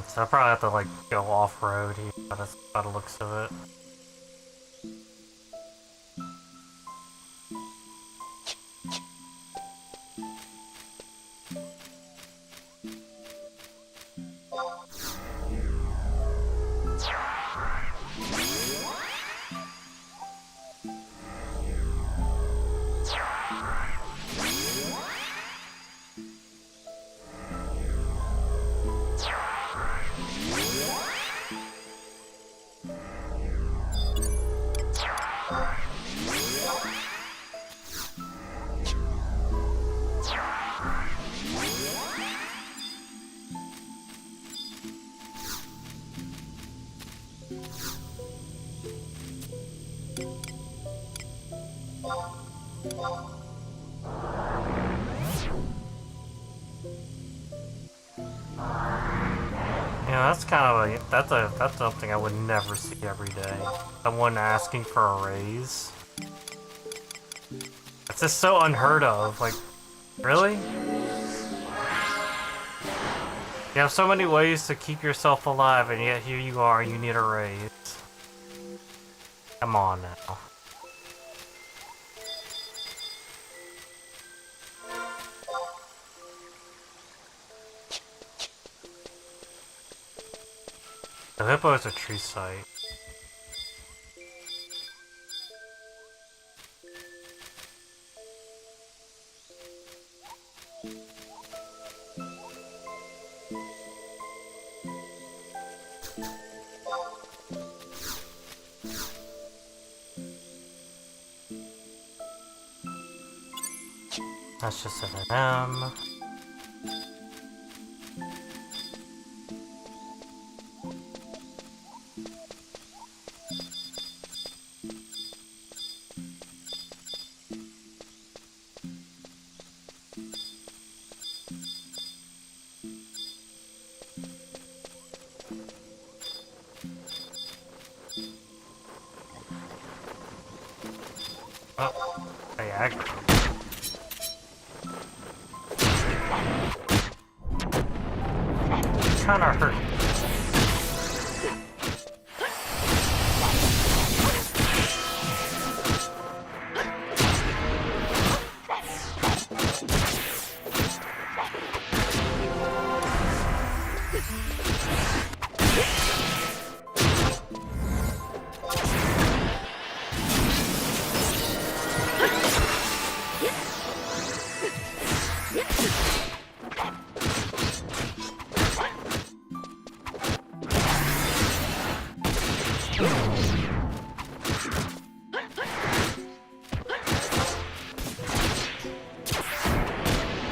So I probably have to like go off-road here by the looks of it. Yeah, that's kind of that's something I would never see every day. Someone asking for a raise. It's just so unheard of. Like, really? You have so many ways to keep yourself alive, and yet here you are, you need a raise. Come on now. The hippo is a tree site. That's just an M. Oh, hey, kinda hurt.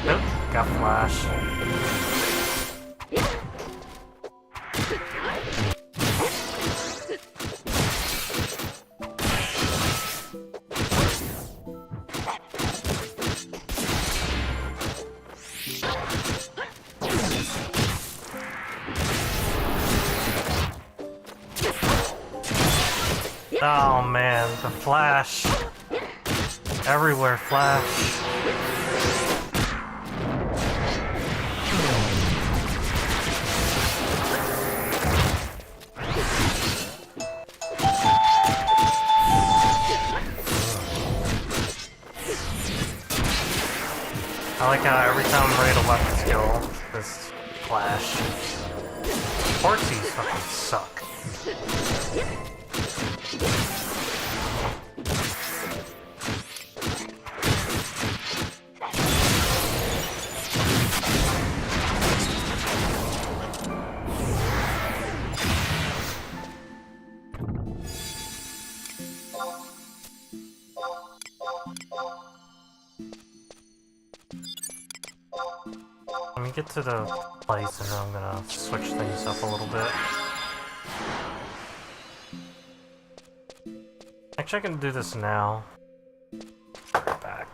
Nope, got flash. Oh man, the flash. Everywhere flash. I like how every time I'm ready to weapon skill, this flash. Portsies fucking suck. Let me get to the place, and then I'm gonna switch things up a little bit. Actually, I can do this now. Right back.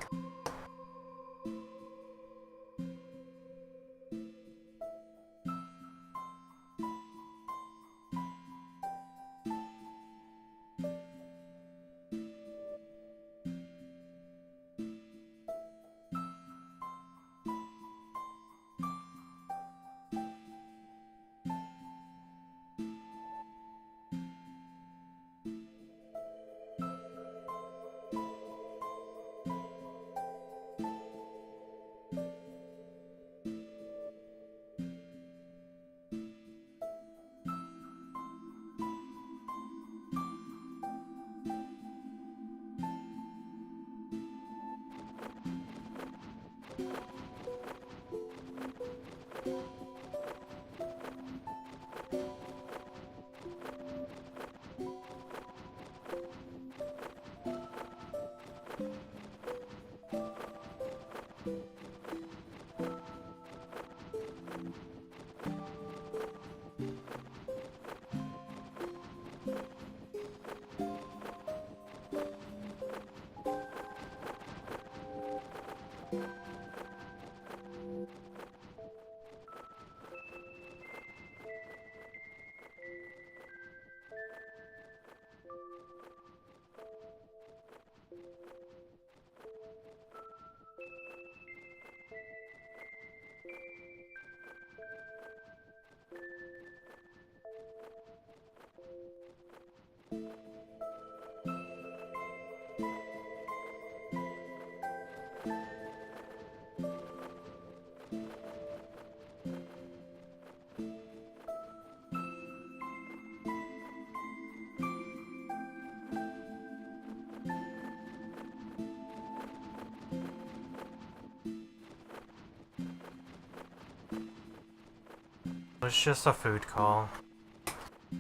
It's just a food call.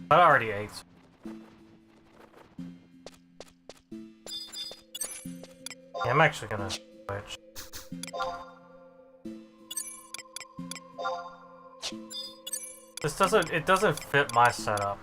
I already ate. Yeah, I'm actually gonna switch. It doesn't fit my setup.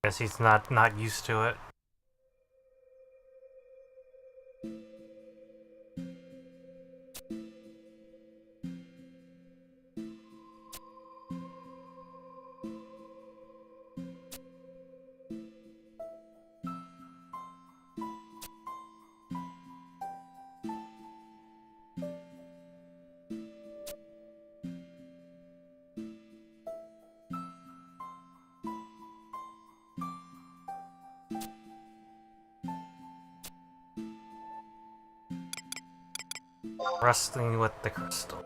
Guess he's not used to it. Resting with the crystal.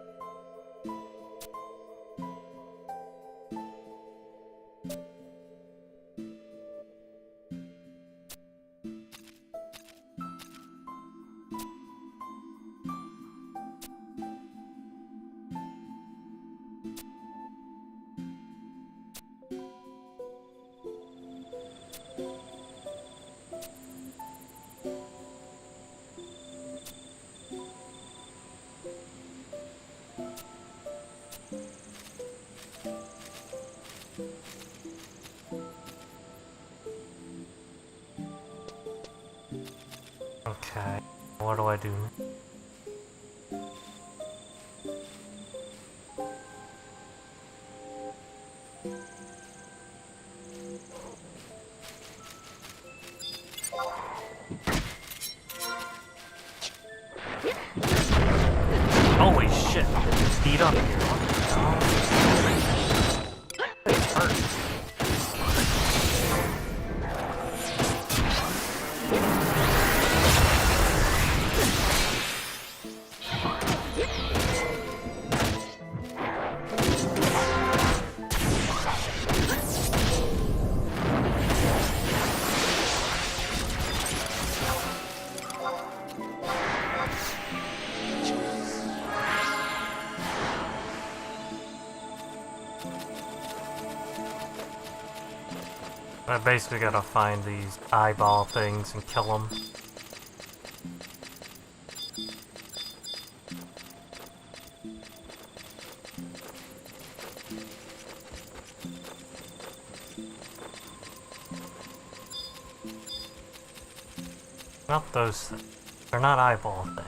Okay, what do I do? Holy shit! Speed up here. It hurts. I basically gotta find these eyeball things and kill them. Not those things. They're not eyeball things.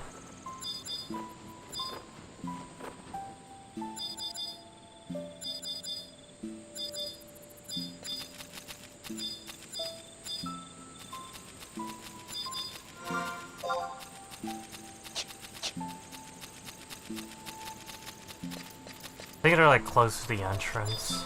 I think they're like close to the entrance.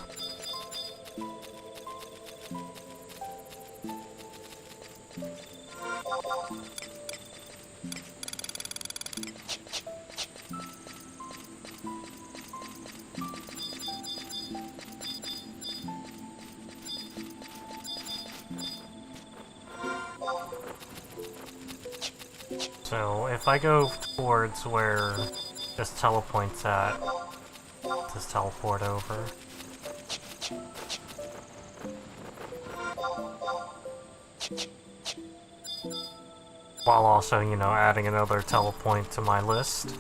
So if I go towards where this telepoint's at, just teleport over. While also, you know, adding another telepoint to my list.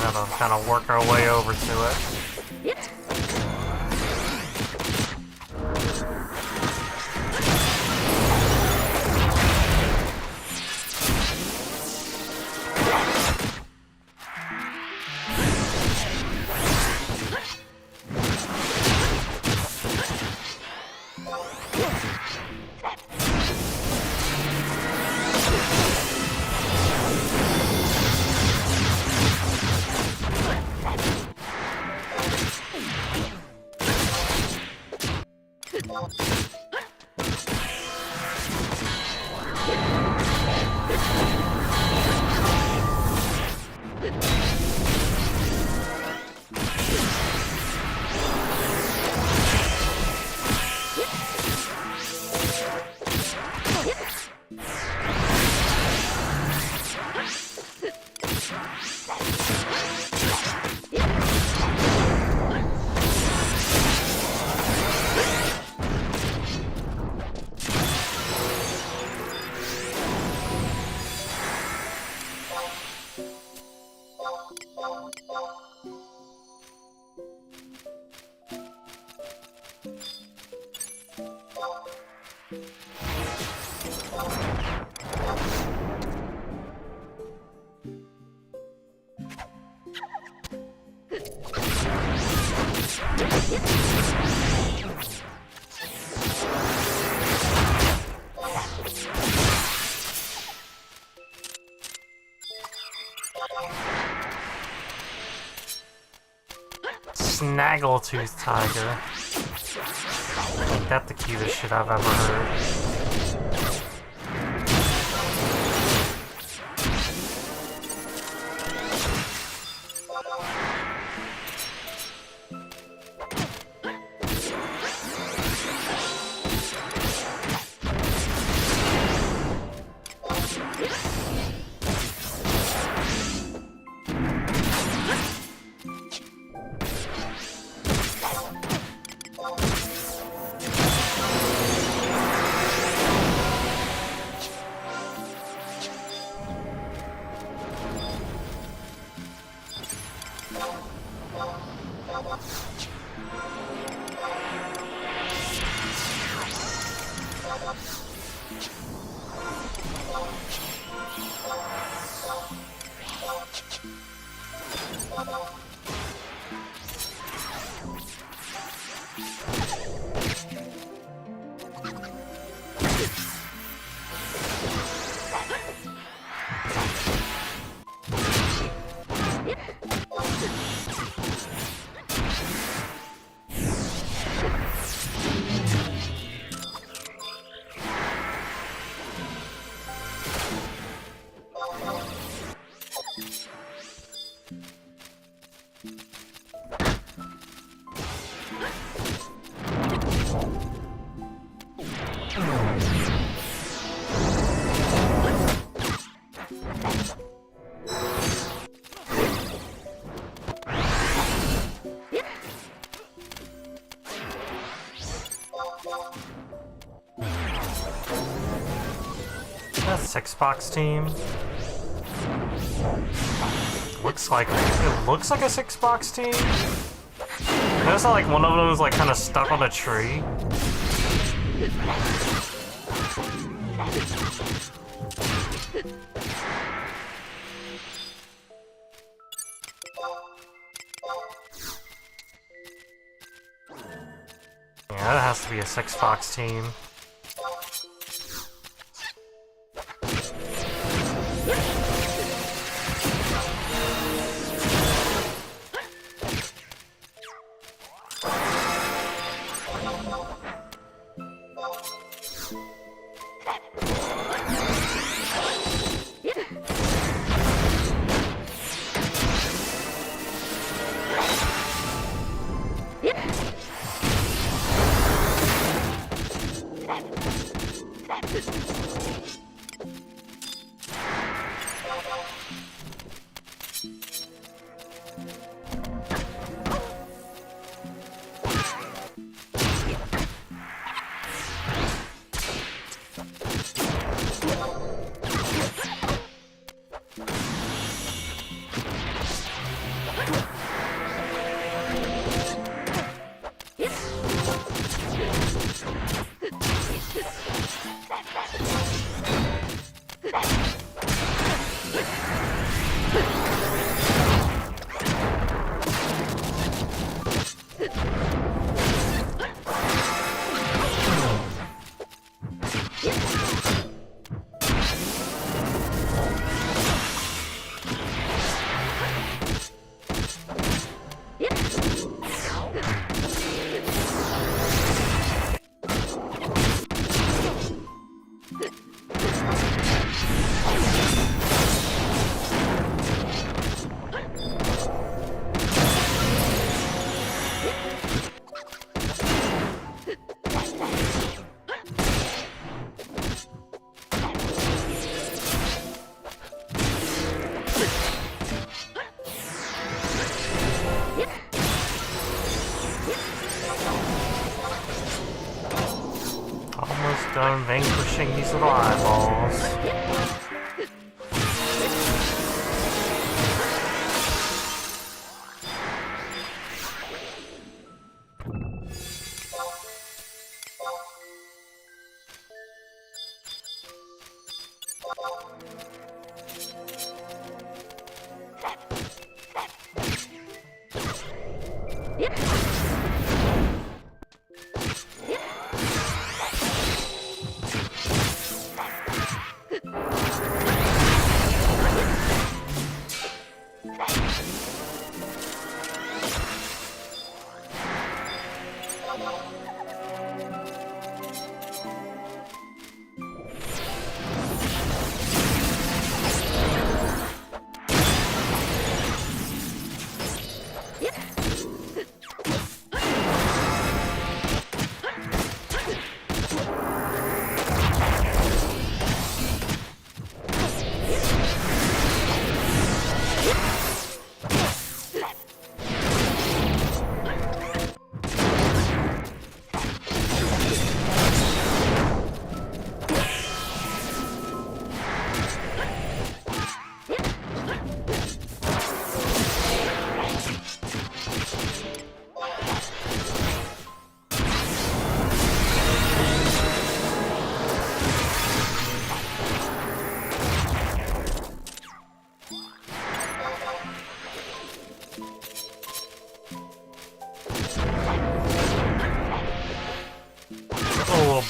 Gotta kind of work our way over to it. Snaggletooth tiger. Ain't that the cutest shit I've ever heard? Six-box team. It looks like a six-box team. Notice how like one of them is like kind of stuck on a tree. Yeah, that has to be a six-box team. Done vanquishing these little eyeballs.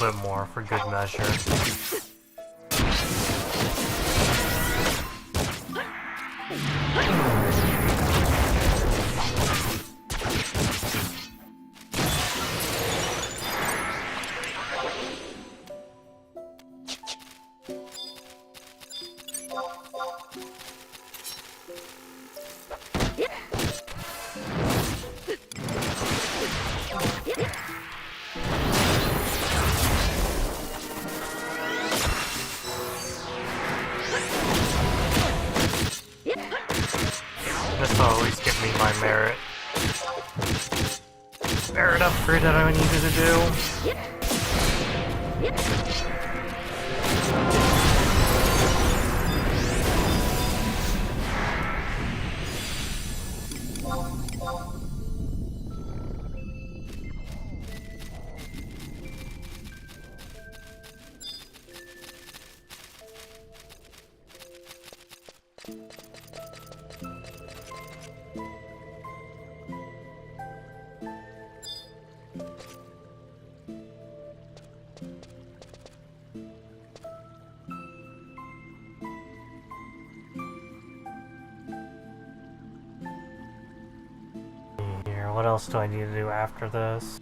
bit more for good measure. This will at least give me my merit. Merit upgrade that I needed to do. Here, what else do I need to do after this?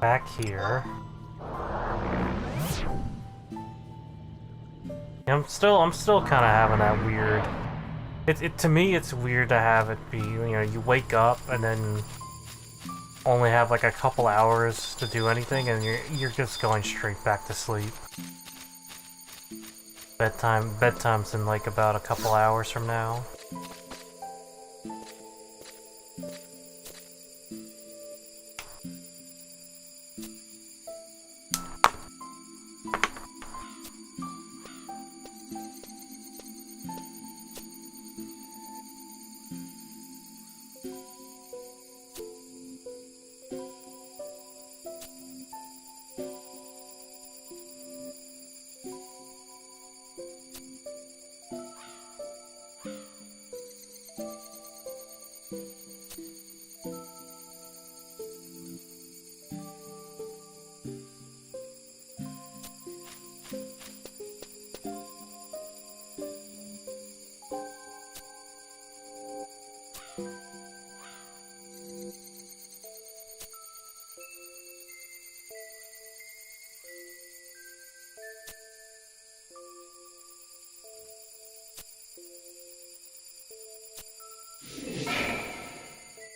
Back here. I'm still kind of having that weird. To me, it's weird to have it be, you know, you wake up and then only have like a couple hours to do anything, and you're just going straight back to sleep. Bedtime's in like about a couple hours from now.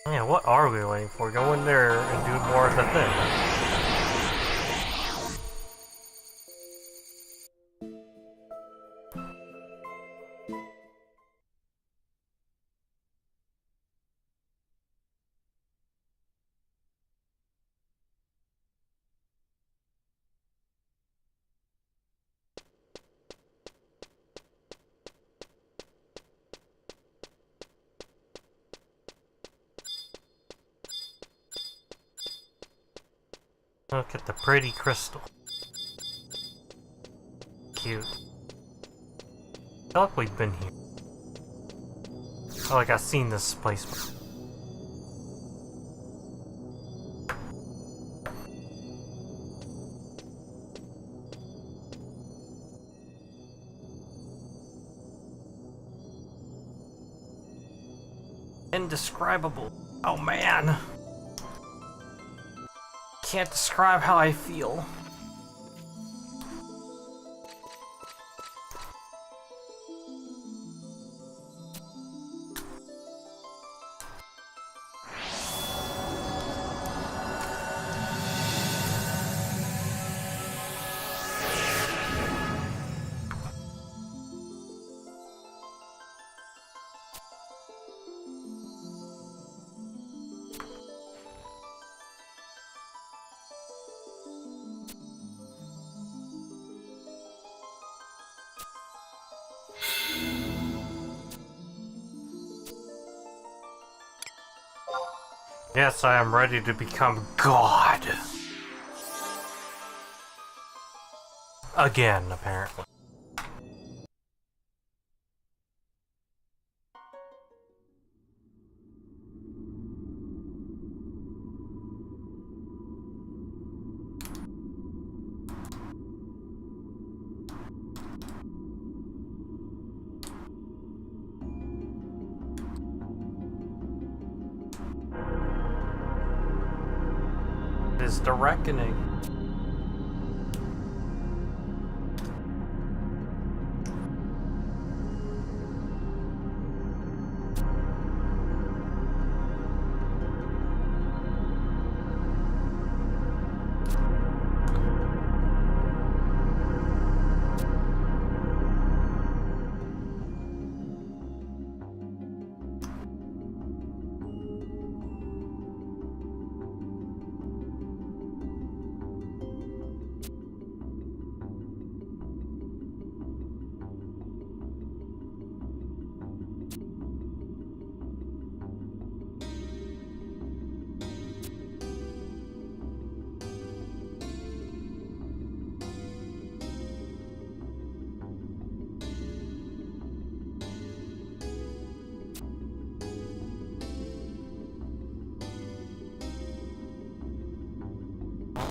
Yeah, what are we waiting for? Go in there and do more of the thing. Look at the pretty crystal. Cute. I feel like we've been here. I feel like I've seen this place before. Indescribable. Oh man. Can't describe how I feel. Yes, I am ready to become God. Again, apparently. It is the reckoning.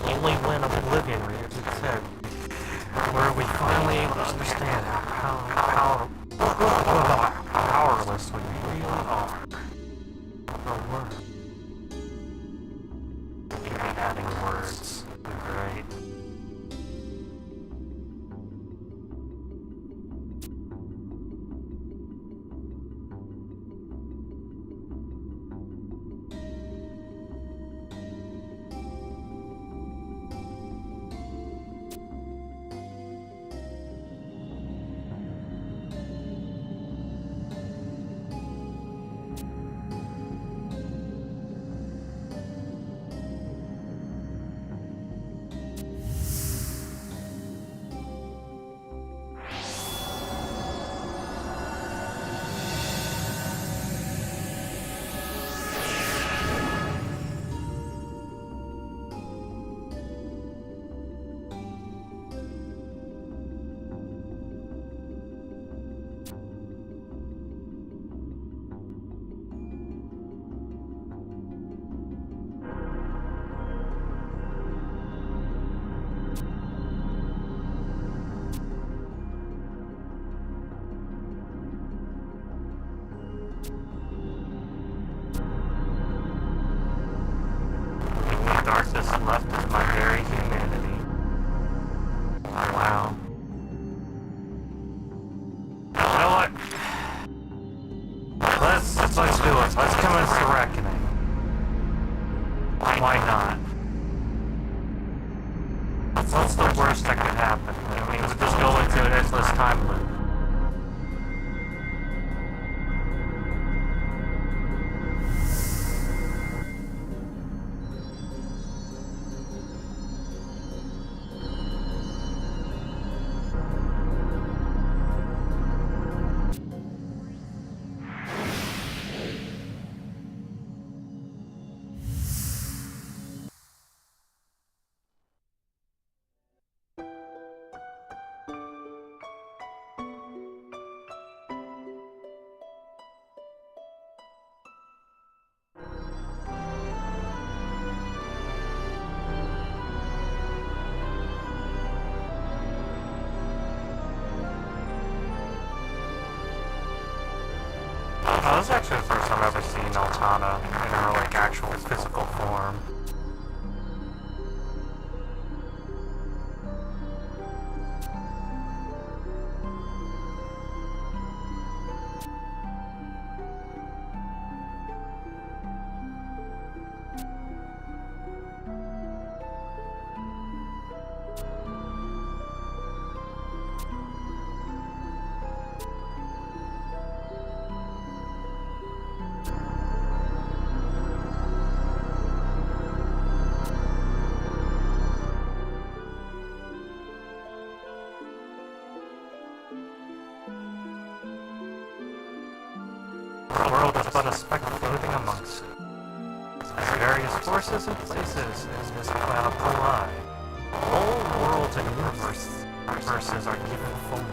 Only when Oblivion said, where we finally understand how powerless we really are. Or were. Even adding words would be great. Darkness left is my very humanity. Wow. You know what? Let's do it. Let's commence the reckoning. Why not? What's the worst that could happen? I mean, we'll just go into an endless time loop. Oh, this is actually the first time I've ever seen Altana in her, like, actual physical form. The world is but a speck floating amongst it. various forces and places in this ffxi. Whole worlds and universes are given form.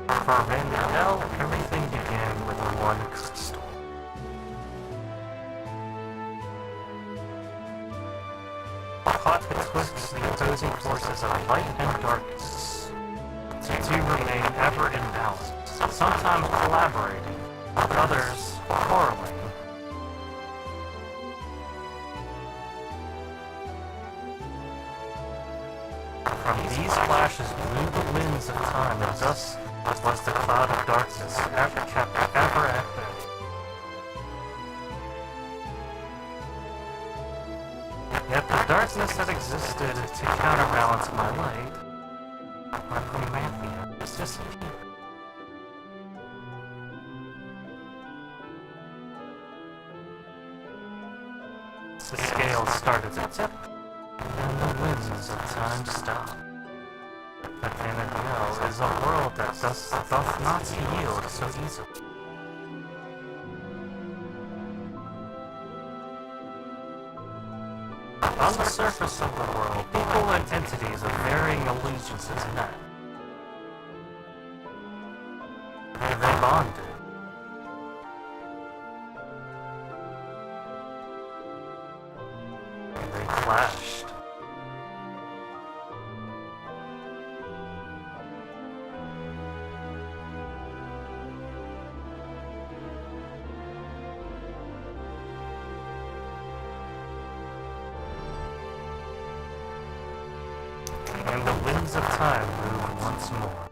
For Vandal, everything began with one crystal. Caught betwixt the opposing forces of light and darkness, the two remain ever in balance, sometimes collaborating, others quarreling. From these flashes blew the winds of time, and thus was the cloud of darkness ever kept ever at bay. Yet the darkness that existed to counterbalance my light, my Prometheus, has disappeared. The scales started to tip, and the winds of time stopped. But Vanadil is a world that doth not yield so easily. On the surface of the world, people and entities of varying allegiances met. They bonded. They clashed. And the winds of time moved once more.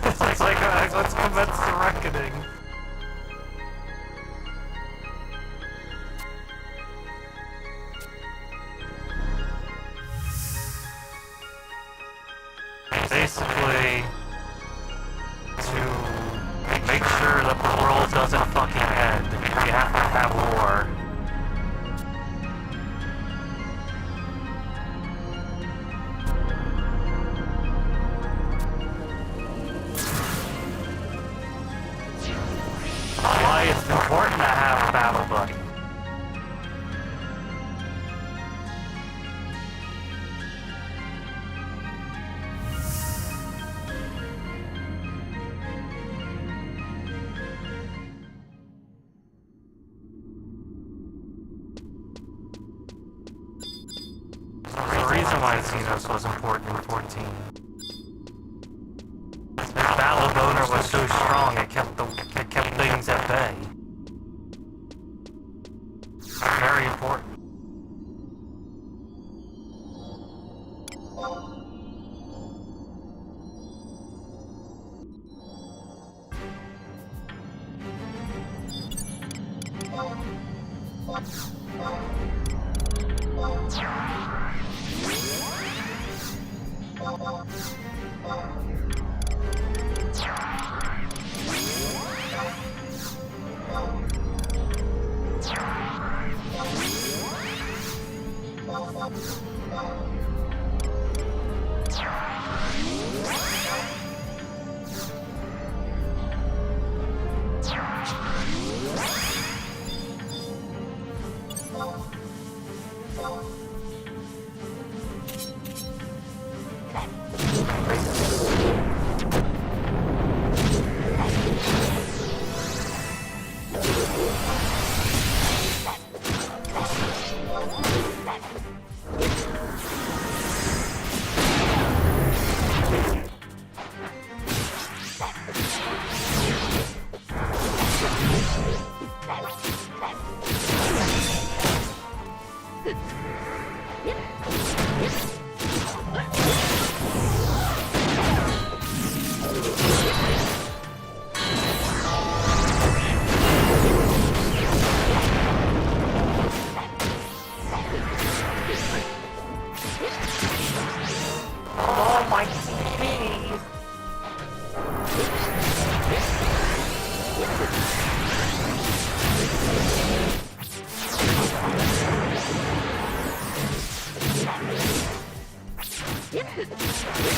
It's like, let's commence the reckoning. Basically, to make sure that the world doesn't fucking end, we have to have war. Why it's important to have a battle buddy. The reason why Xenos was important in 14. The battle boner was so strong it kept things at bay. Very important. Good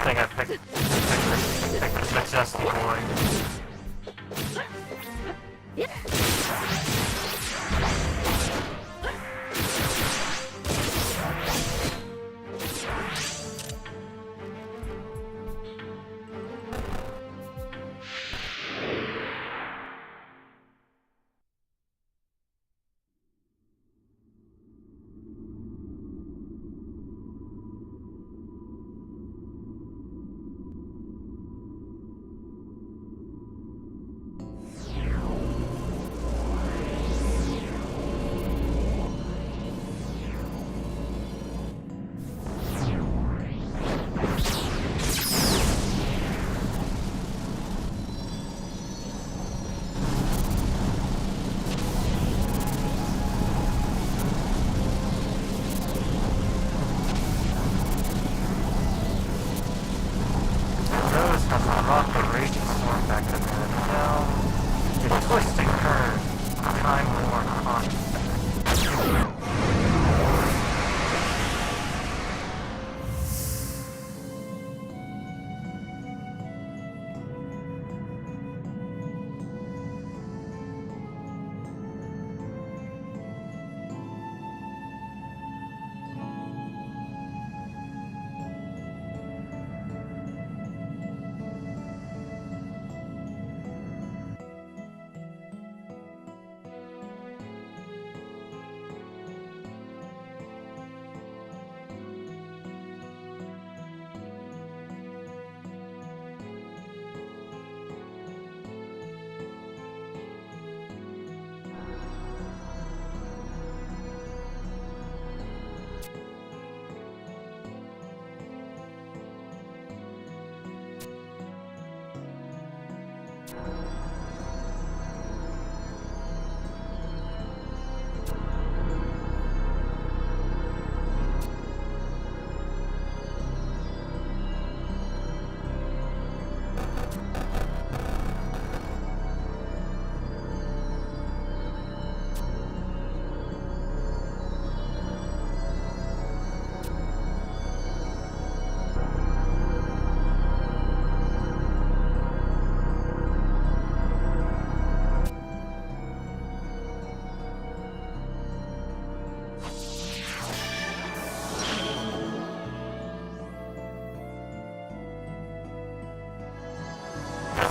thing I picked the Majesty Boy. Notice how the rock the raging storm back to the now. It twists and turns, time-worn conflict.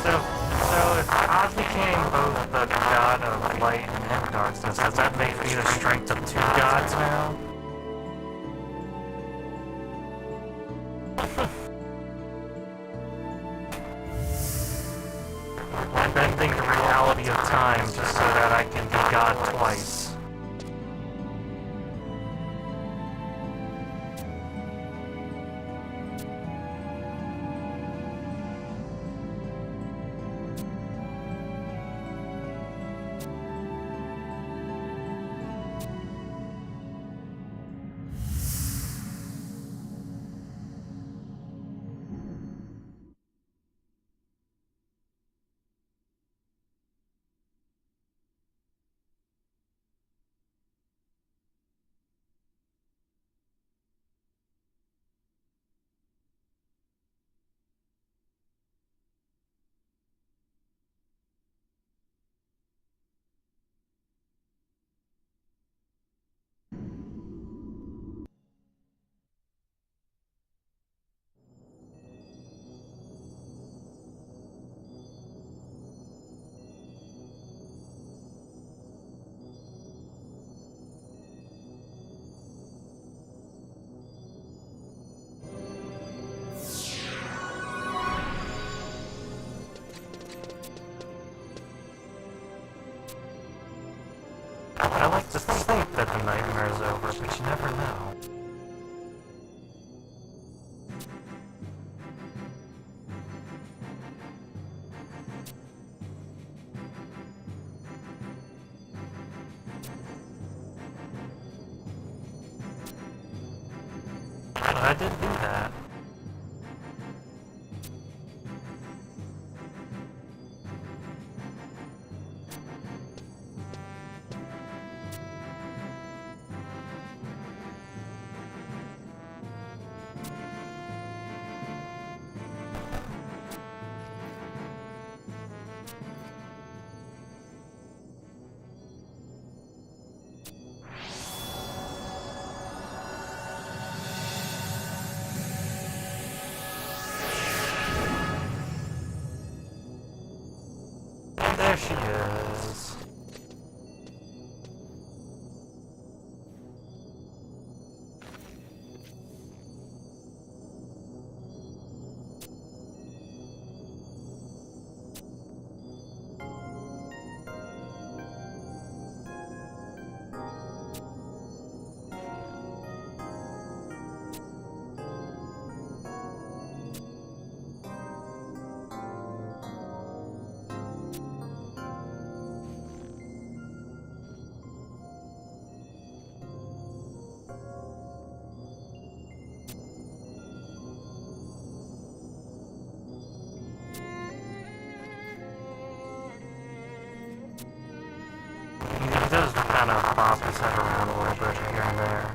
So if God became both the god of light and darkness, has that made me the strength of two gods now? I'm bending the reality of time just so that I can be God twice. I like to think that the nightmare is over, but you never know. But I did do that. And there she is. He does kind of bop his head around a little bit here and there.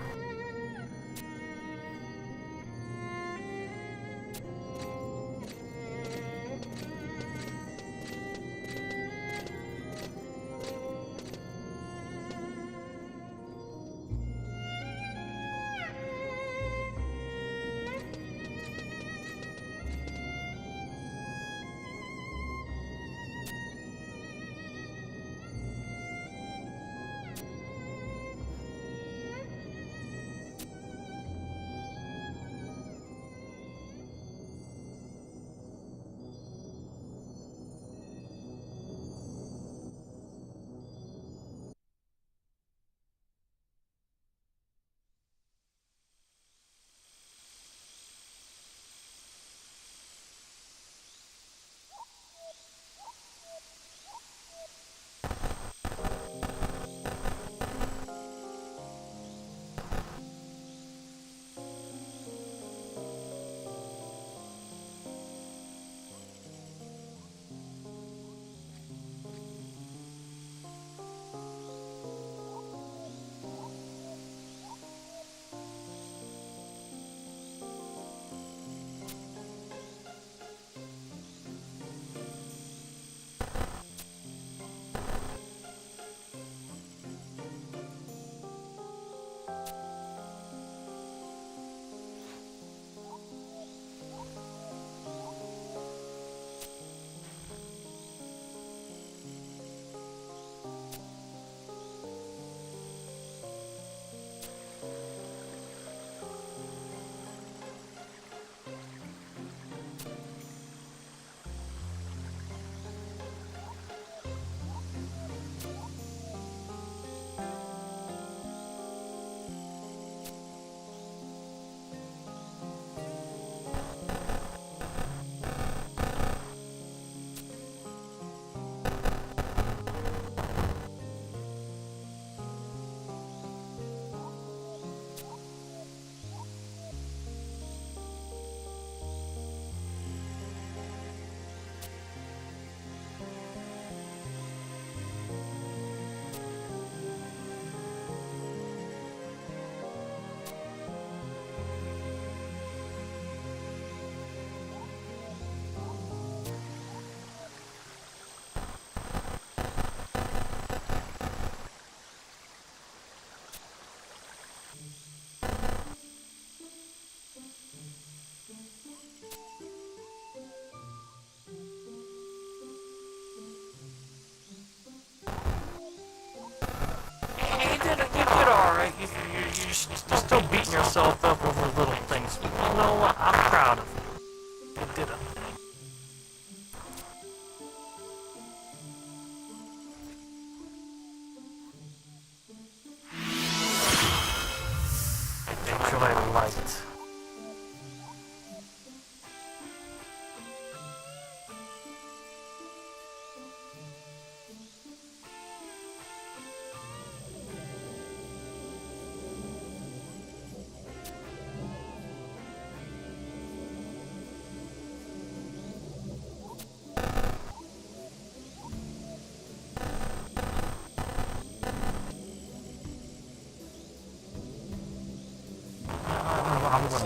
You're still beating yourself up over little things. You know what? I'm proud of you. You did it.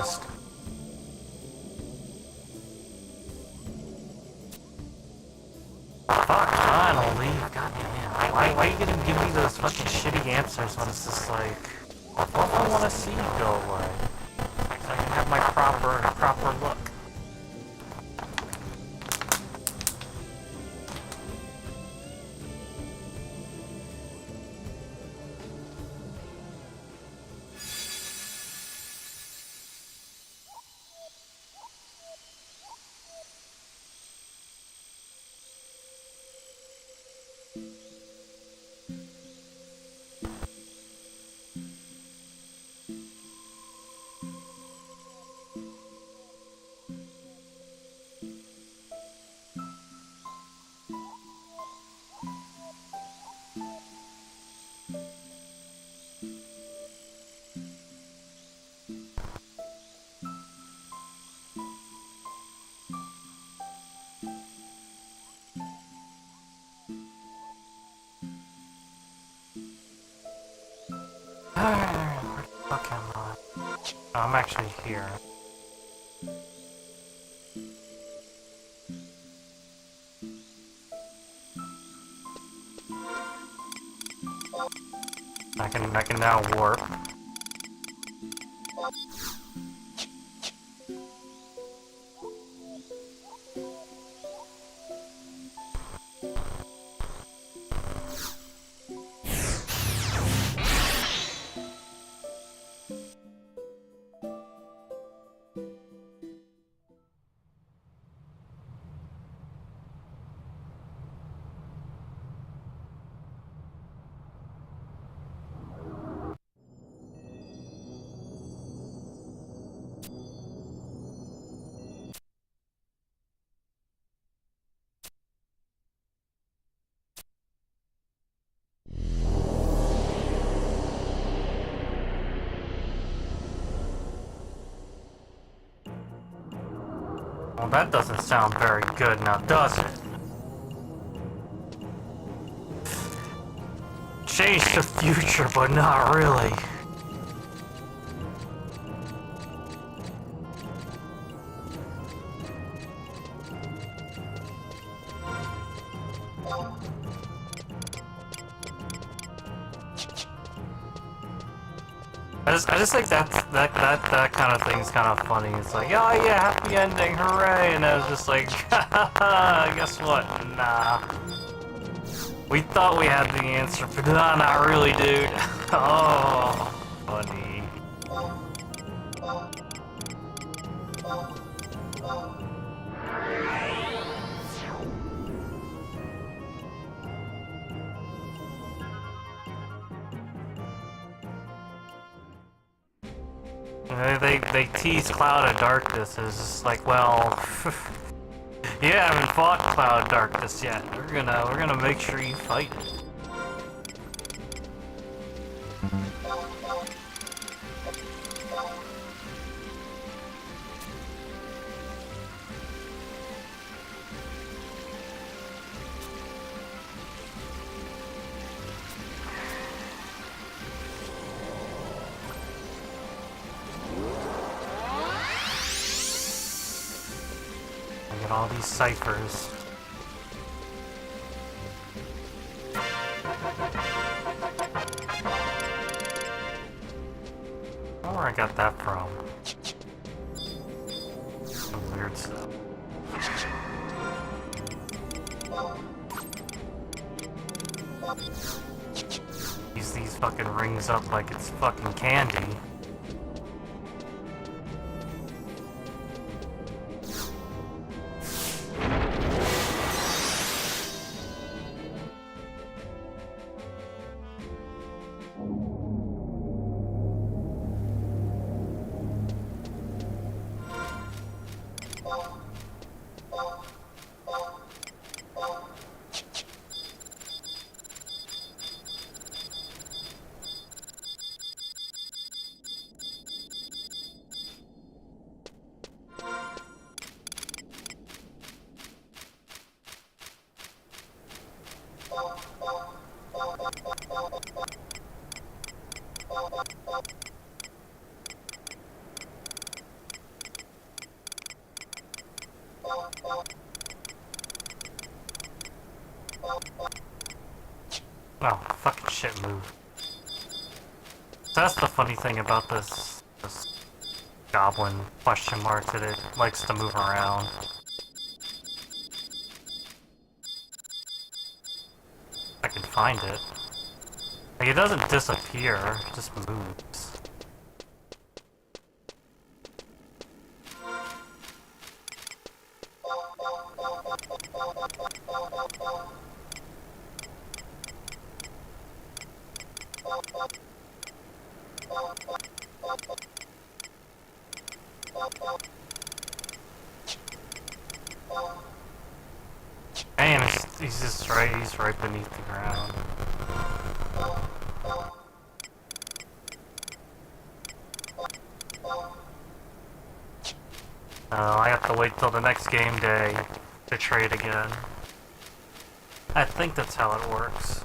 closest. Fuck, finally. God damn. Why are you gonna give me those fucking shitty answers when it's just like, what do I want to see go away? So I can have my proper look. Where the fuck am I? Oh, I'm actually here. I can now warp. Well, that doesn't sound very good now, does it? Change the future, but not really. I just think that kind of thing is kind of funny. It's like, oh yeah, happy ending, hooray! And I was just like, guess what? Nah. We thought we had the answer, but nah, not really, dude. Oh, funny. They tease Cloud of Darkness as just like, well, you haven't fought Cloud of Darkness yet. We're gonna make sure you fight it. All these ciphers. I don't know where I got that from. Some weird stuff. Use these fucking rings up like it's fucking candy. Oh, fucking shit move. That's the funny thing about this goblin question mark, that it likes to move around. I can find it. Like, it doesn't disappear, it just moves. Man, he's right beneath the ground. I have to wait till the next game day to trade again. I think that's how it works.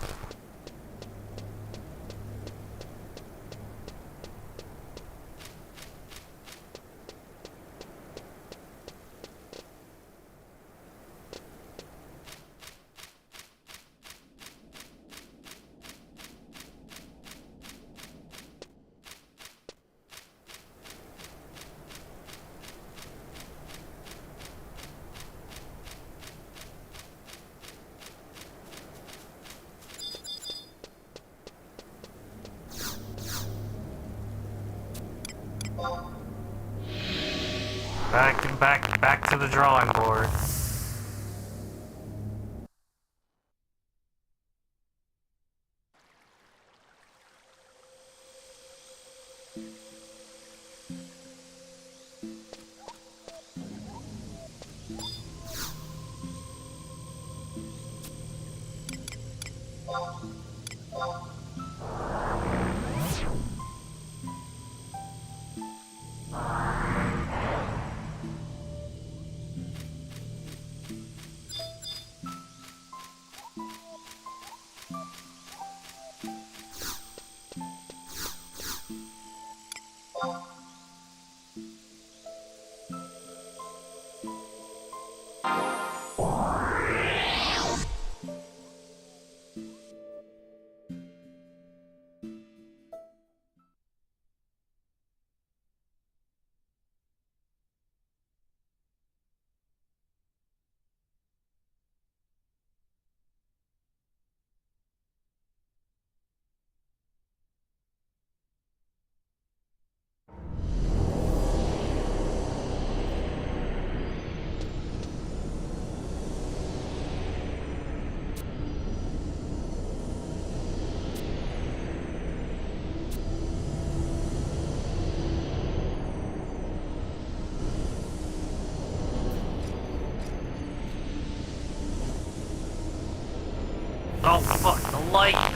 Back to the drawing board. Oh fuck, the light!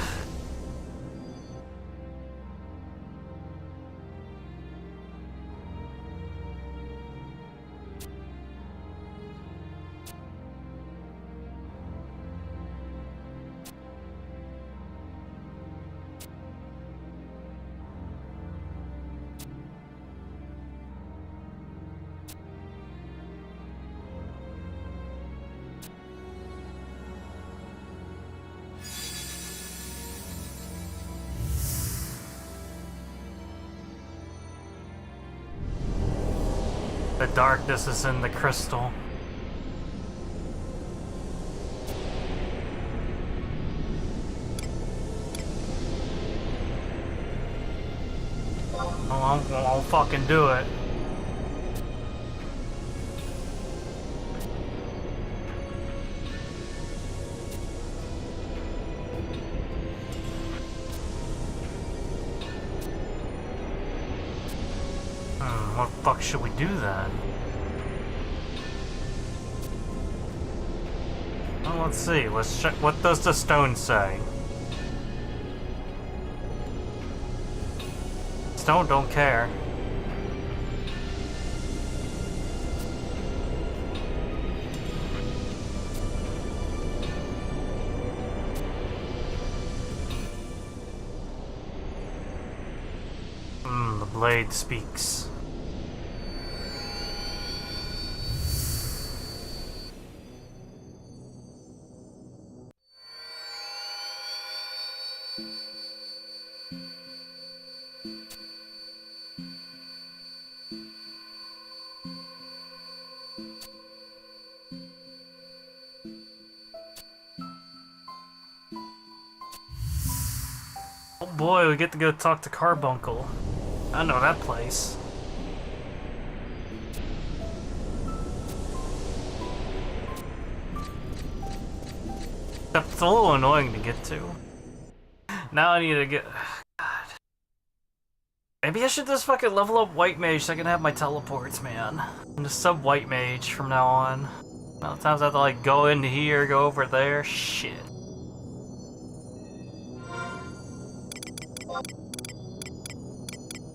The darkness is in the crystal. Oh, I'll fucking do it. What the fuck should we do then? Well, let's see. Let's check. What does the stone say? Stone don't care. The blade speaks. boy, we get to go talk to Carbuncle. I know that place. Except it's a little annoying to get to. Now I need to get... God. Maybe I should just fucking level up White Mage so I can have my teleports, man. I'm just sub White Mage from now on. Sometimes I have to like go into here, go over there. Shit.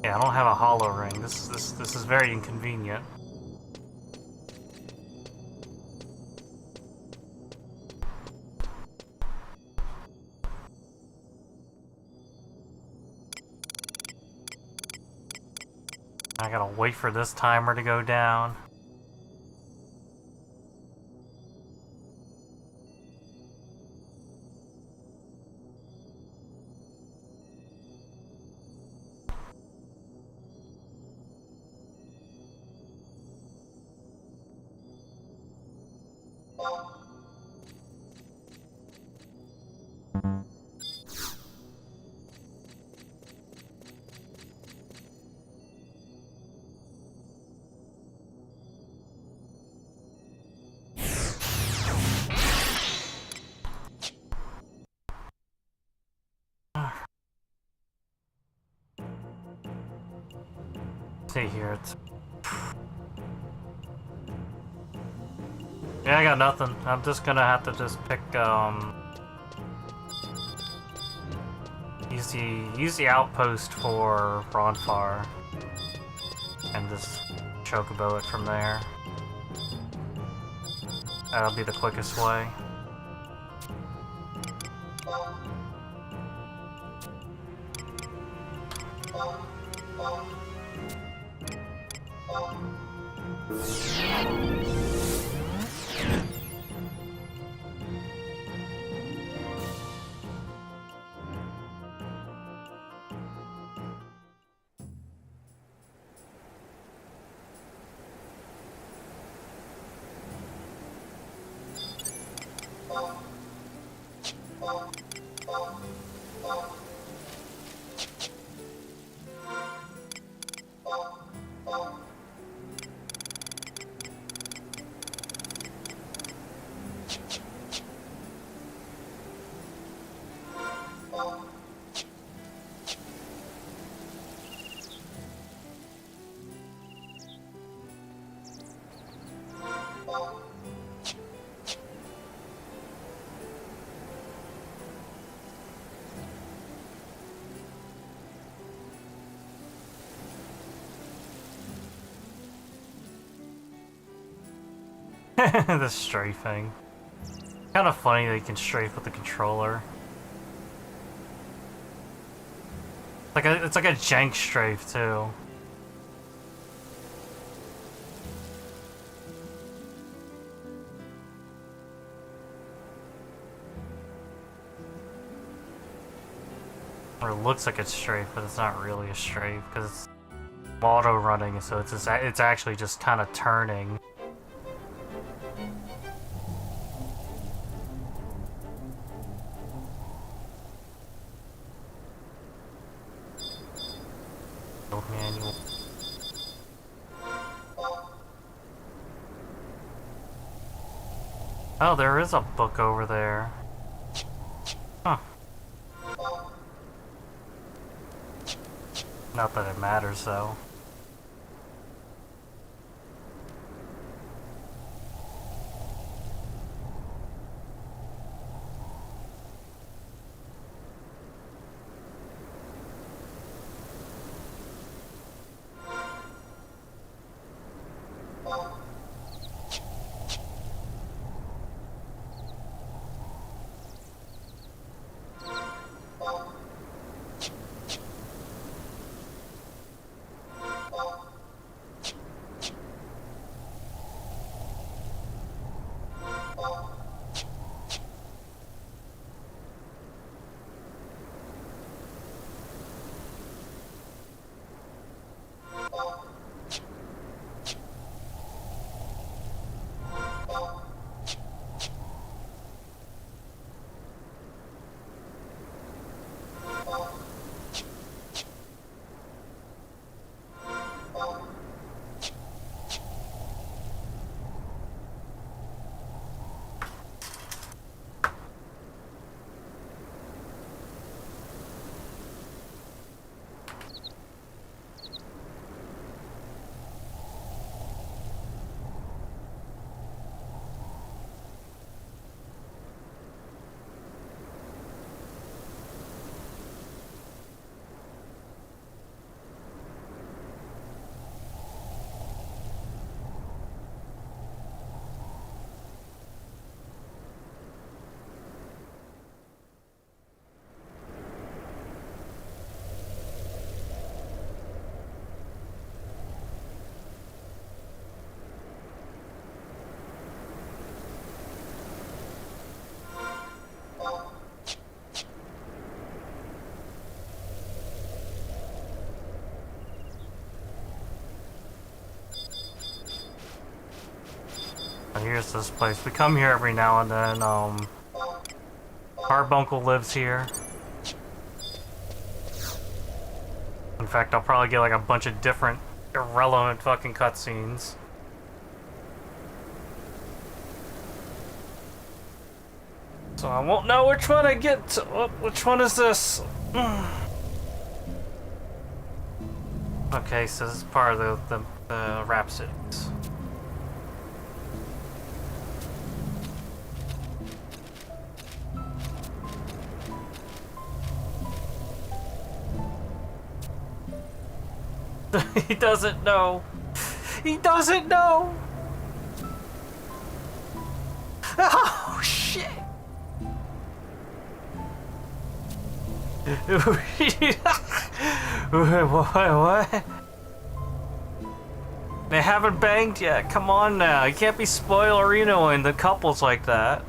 Yeah, I don't have a hollow ring. This is very inconvenient. I gotta wait for this timer to go down. See here, it's... Yeah, I got nothing. I'm just gonna have to just pick, use the outpost for Ronfar. And just chocobo it from there. That'll be the quickest way. The strafing. Kind of funny that you can strafe with the controller. It's like a jank strafe too. Or it looks like it's strafe, but it's not really a strafe because it's auto running, so it's actually just kind of turning. Manual. Oh, there is a book over there. Huh. Not that it matters, though. here's this place. We come here every now and then. Carbuncle lives here. In fact, I'll probably get like a bunch of different irrelevant fucking cutscenes. So I won't know which one I get to. Which one is this? Okay, so this is part of the Rhapsodies. He doesn't know. He doesn't know. Oh shit. What? They haven't banged yet. Come on now. You can't be spoilerino in the couples like that.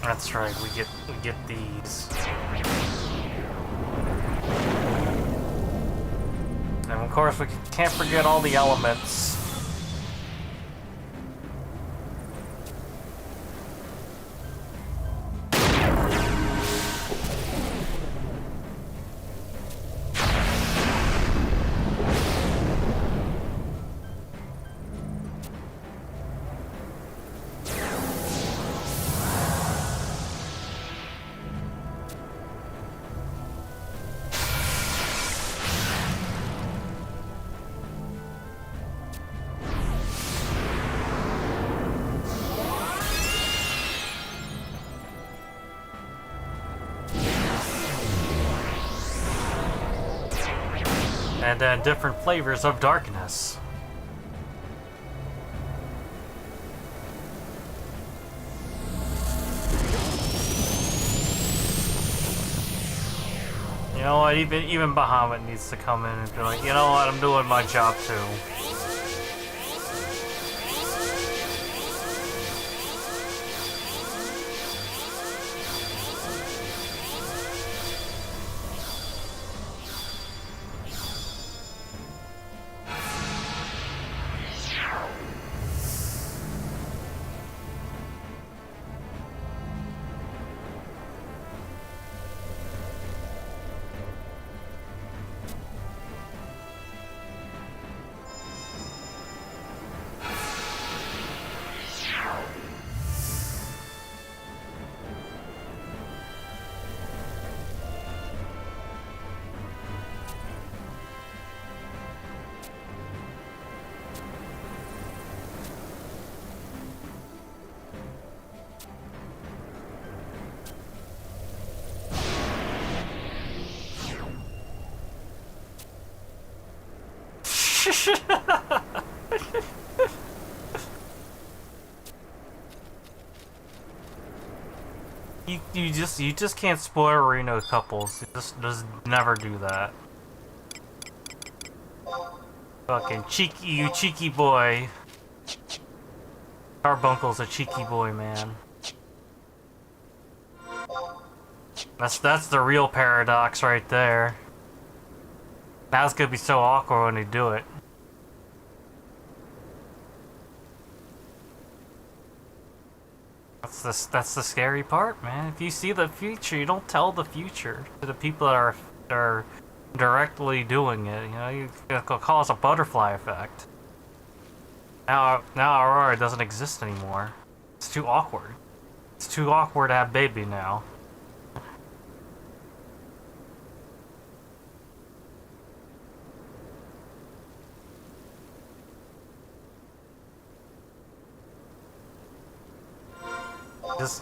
That's right, we get these. And of course we can't forget all the elements. And then different flavors of darkness. You know what, even Bahamut needs to come in and be like, you know what, I'm doing my job too. You just can't spoil Reno couples. Just never do that. Fucking cheeky, you cheeky boy. Carbuncle's a cheeky boy, man. That's the real paradox right there. Now it's gonna be so awkward when they do it. That's the scary part, man. If you see the future, you don't tell the future to the people that are directly doing it. You know, it could cause a butterfly effect. Now Aurora doesn't exist anymore. It's too awkward. It's too awkward to have baby now.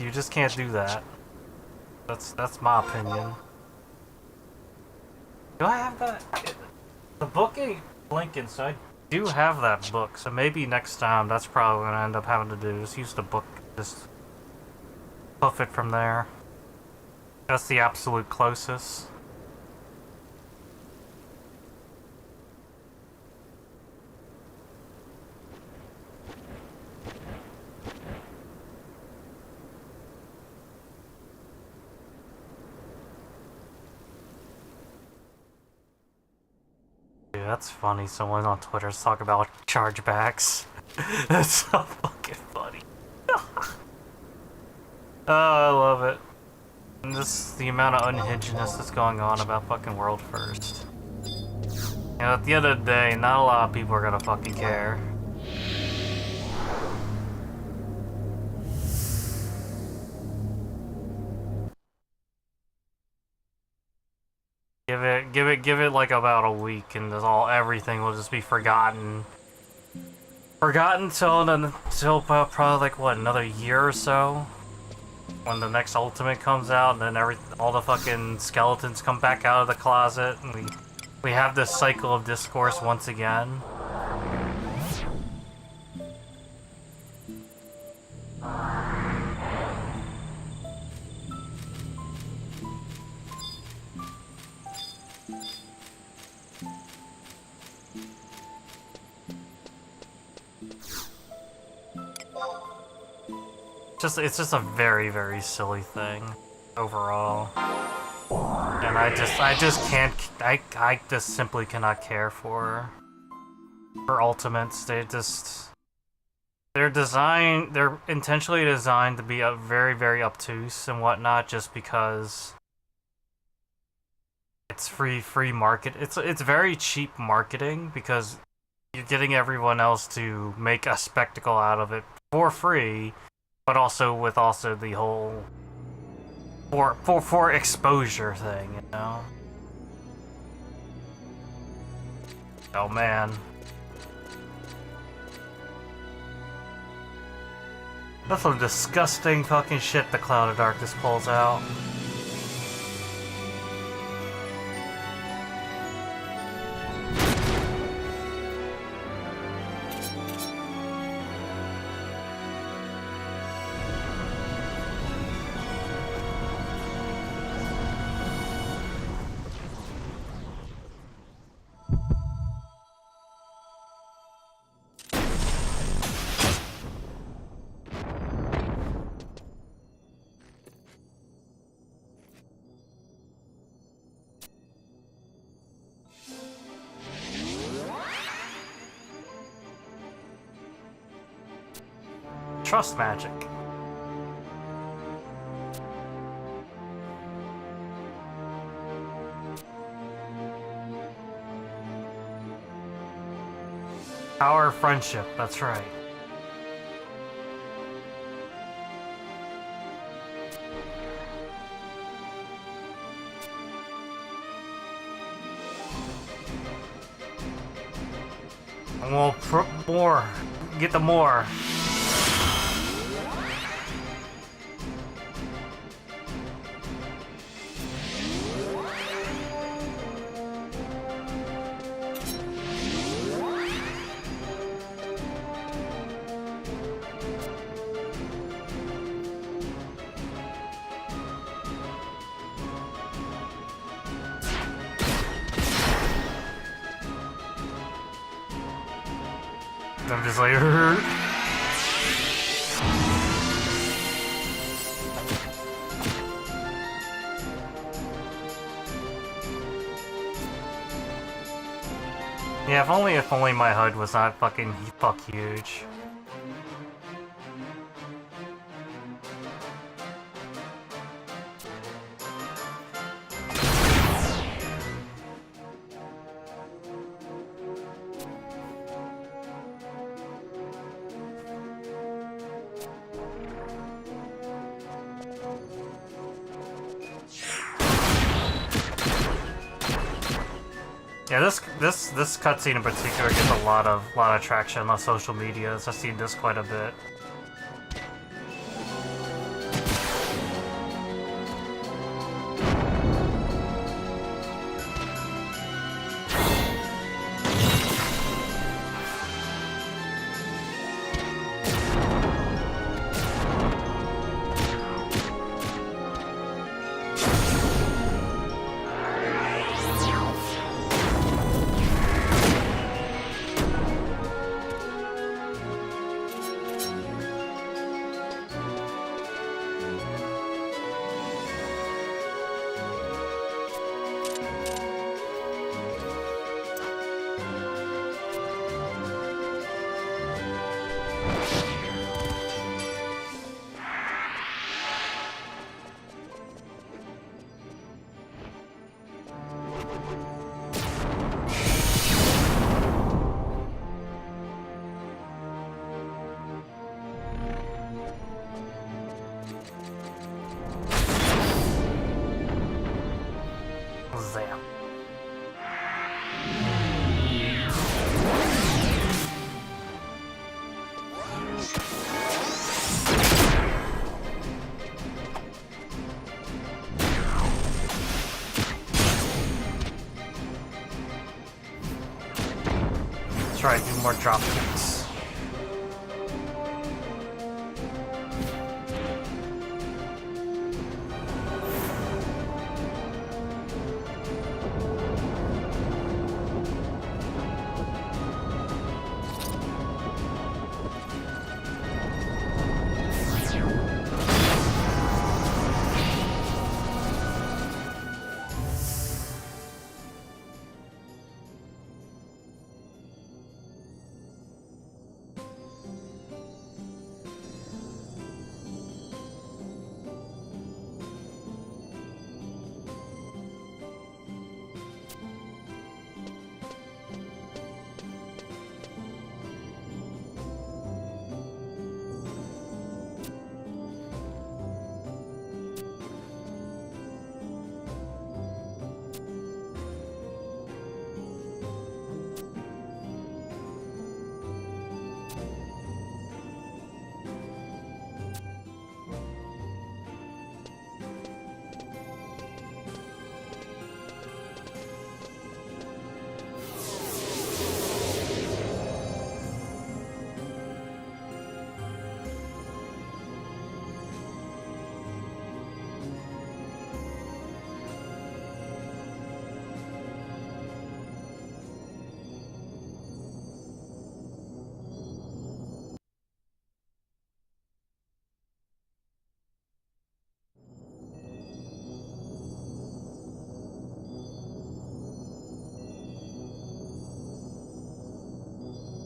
You just can't do that. That's my opinion. Do I have that? The book ain't blinking, so I do have that book. So maybe next time that's probably what I end up having to do. Just use the book, just puff it from there. That's the absolute closest. Dude, that's funny. Someone on Twitter's talking about chargebacks. That's so fucking funny. Oh, I love it. And just the amount of unhingedness that's going on about fucking World First. And at the end of the day, not a lot of people are gonna fucking care. Give it like about a week, and everything will just be forgotten. Forgotten till probably like what, another year or so, when the next Ultimate comes out, and then all the fucking skeletons come back out of the closet, and we have this cycle of discourse once again. It's just a very, very silly thing overall, and I just simply cannot care for Ultimates. They're intentionally designed to be a very, very obtuse and whatnot, just because it's free market. It's very cheap marketing, because you're getting everyone else to make a spectacle out of it for free. But also with the whole for exposure thing, you know? Oh man. That's some disgusting fucking shit the Cloud of Darkness pulls out. Trust magic. Power of friendship, that's right. And we'll put more. Get the more. I'm just like, yeah, if only my HUD was not fucking huge. Yeah, this cutscene in particular gets a lot of traction on social media. I've seen this quite a bit. That's right, do more drop kicks.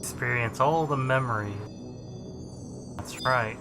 Experience all the memories. That's right.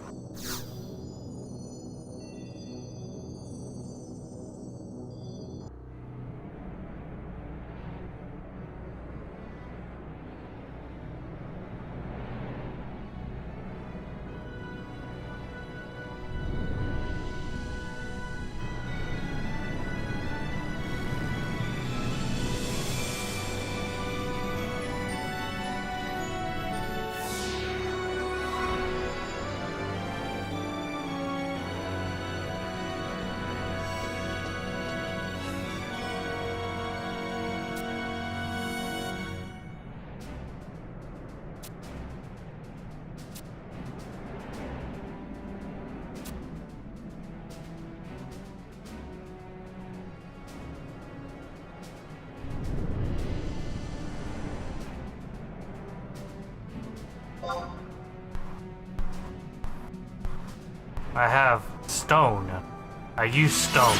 I have stone. I use stone.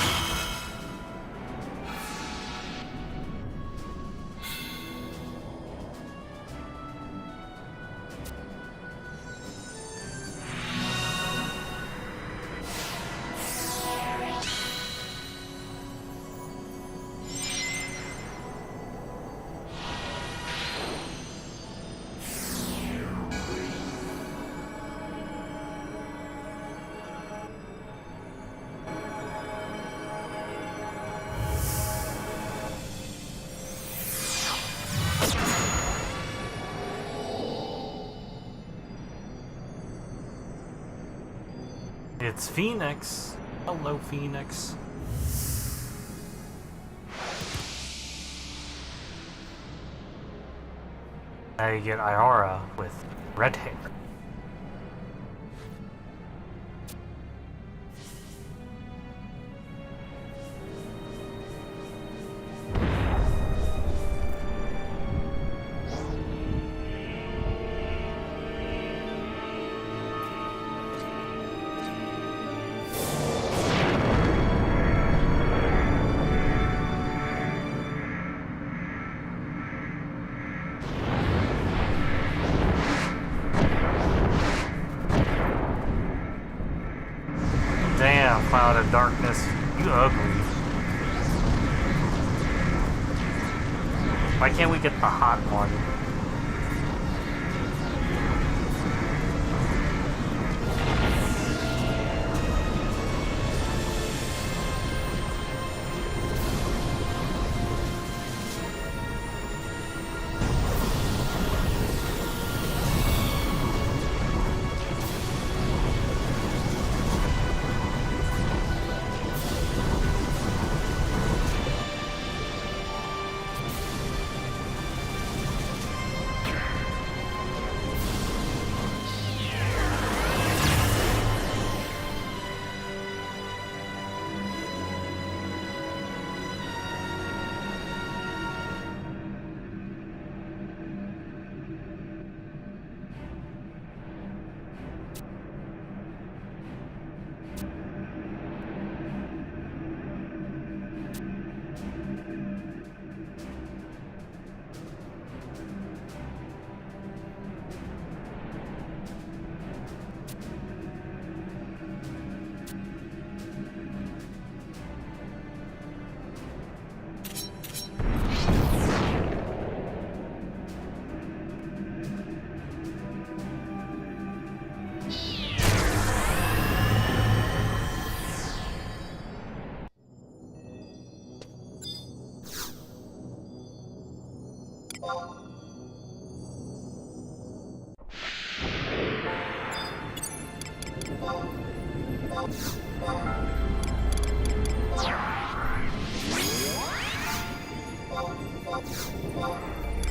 It's Phoenix. Hello, Phoenix. Now you get Iora with red hair. Cloud of darkness, you ugly. Why can't we get the hot one? I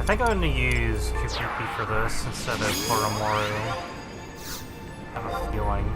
think I'm going to use QPP for this instead of Koromoru. I have a feeling.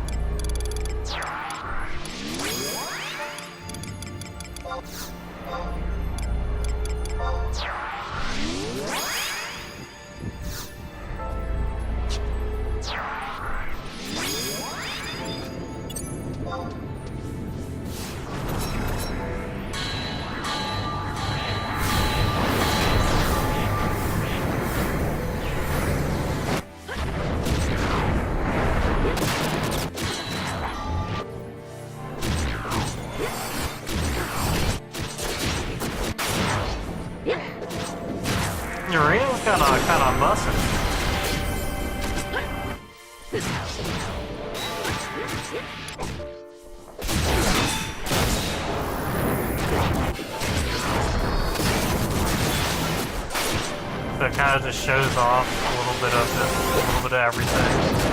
Urina's kinda bussin'. So it kinda just shows off a little bit of everything.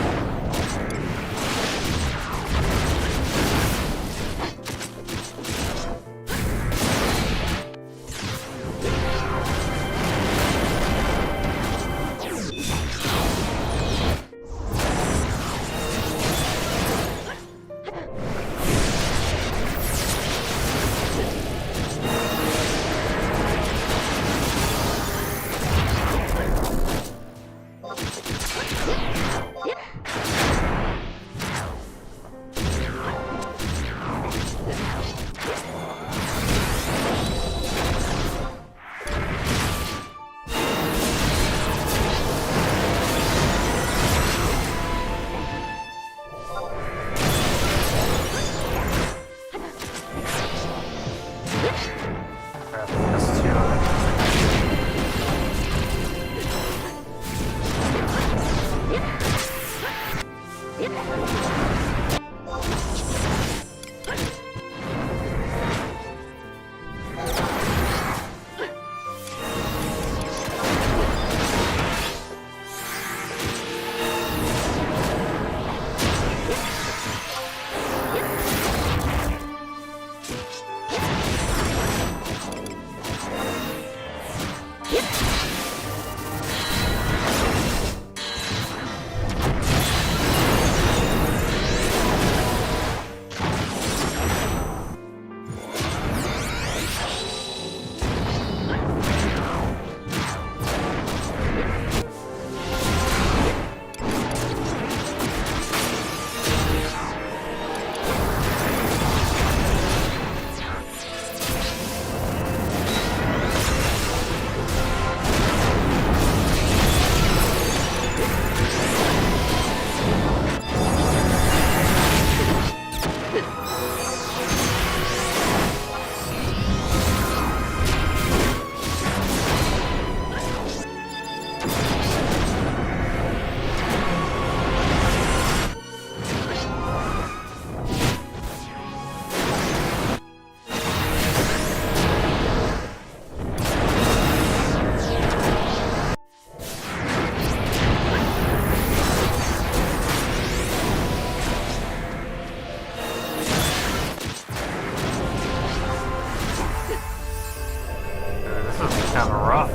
Kind of rough.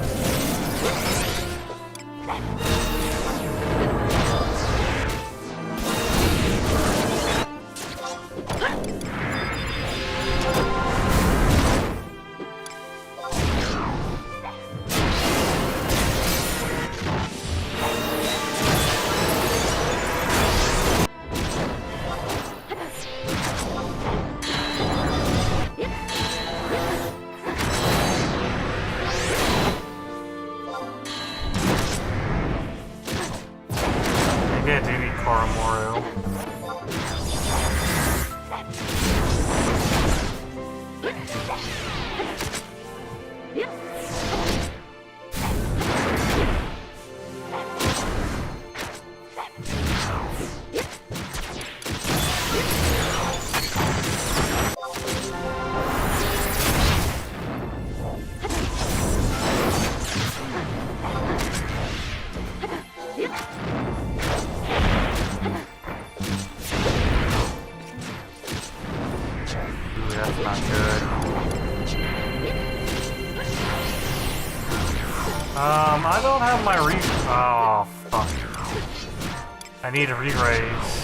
Maybe I do need Koromoru. I don't have my re- Oh, fuck. I need a re-raise.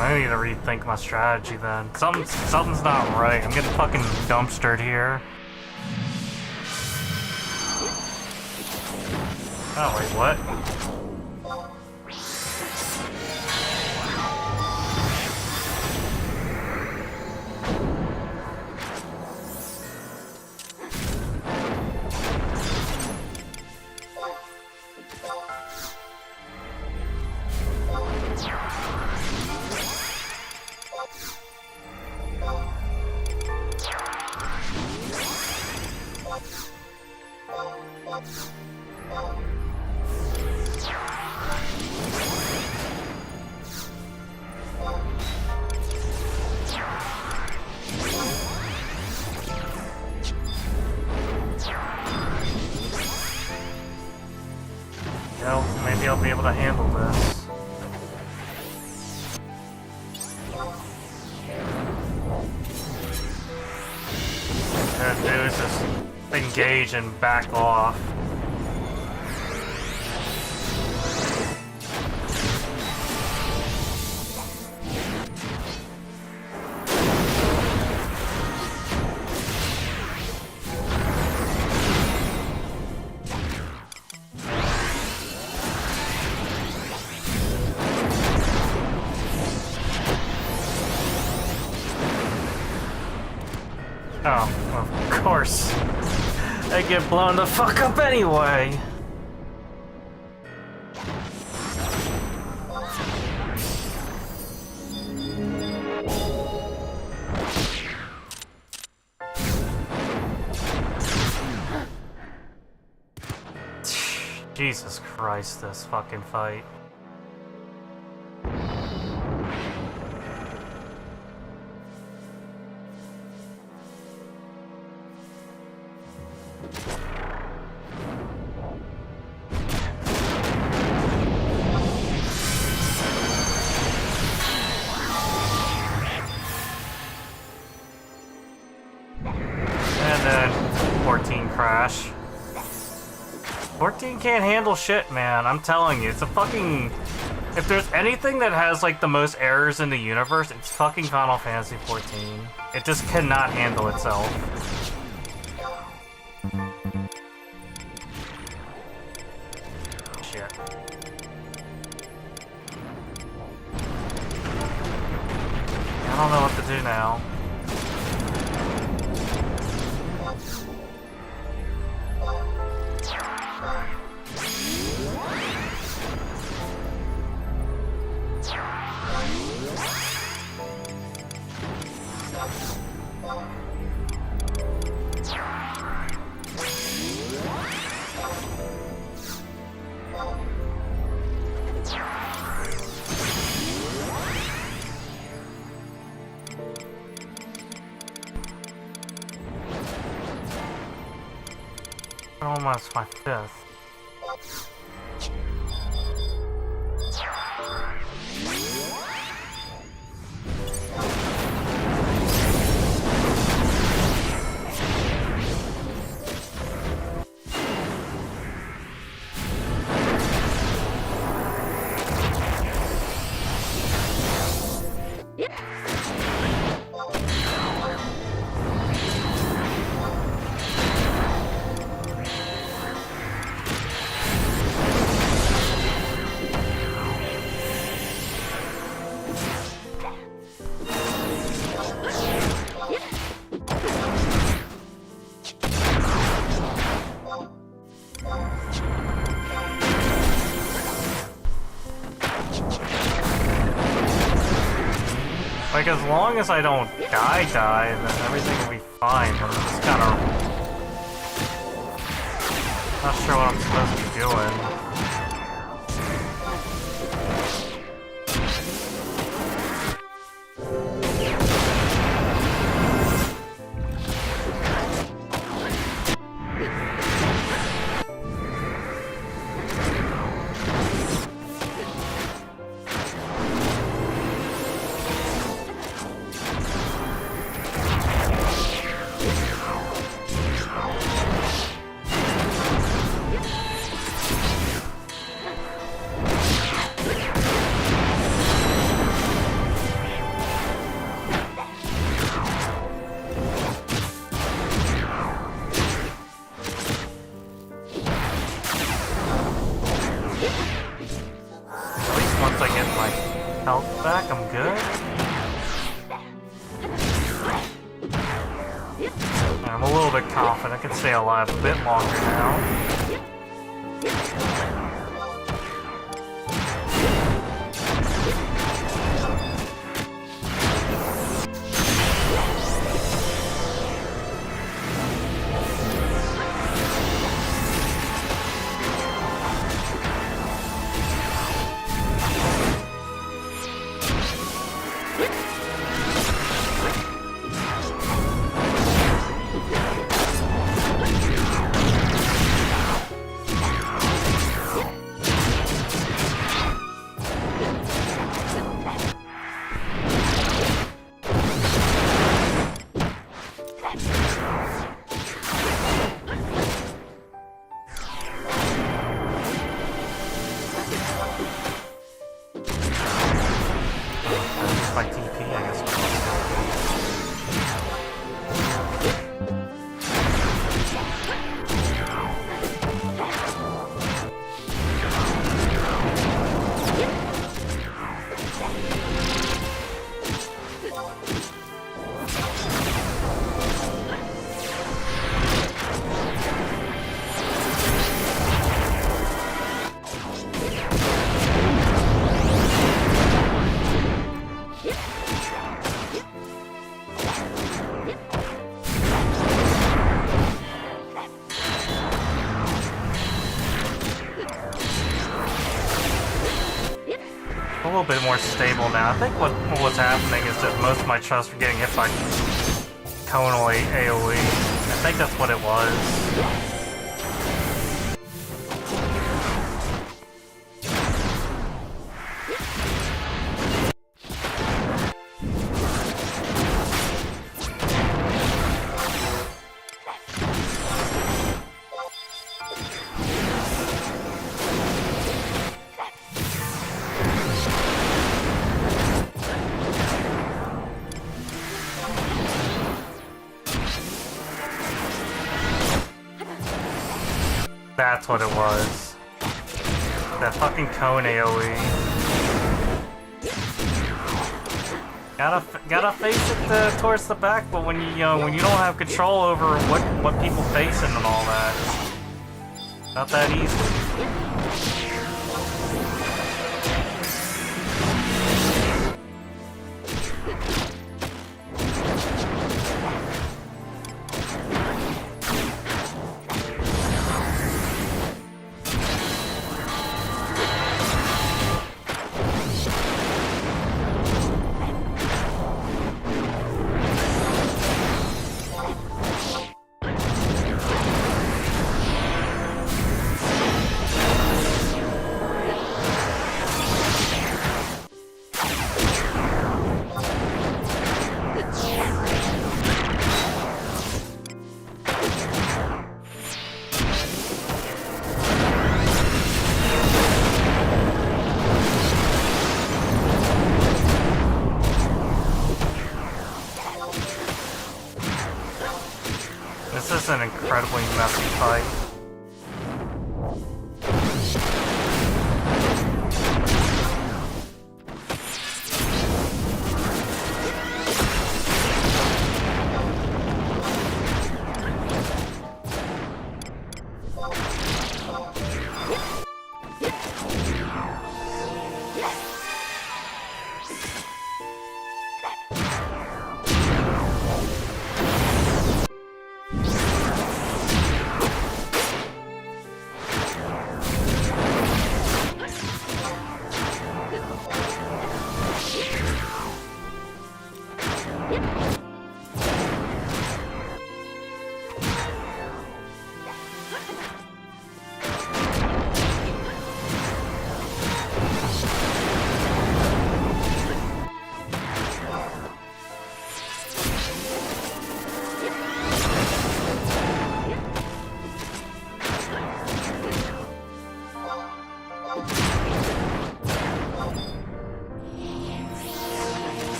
I need to rethink my strategy then. Something's not right. I'm getting fucking dumpstered here. Oh, wait, what? Well, maybe I'll be able to handle this. What I'm gonna do is just engage and back off. Oh, of course. I get blown the fuck up anyway. Jesus Christ, this fucking fight. And then 14 crash. 14 can't handle shit, man. I'm telling you, it's a fucking... If there's anything that has, like, the most errors in the universe, it's fucking Final Fantasy 14. It just cannot handle itself. Shit. I don't know what to do now. Almost my fifth. Like, as long as I don't die, then everything will be fine. I'm just kind of not sure what I'm supposed to be doing. Back, I'm good. I'm a little bit confident I can stay alive a bit longer now. A little bit more stable now. I think what's happening is that most of my chests are getting hit by conal AoE. I think that's what it was. That's what it was. That fucking cone AoE. Gotta face it towards the back, but when you when you don't have control over what people facing and all that, it's not that easy. This is an incredibly messy fight.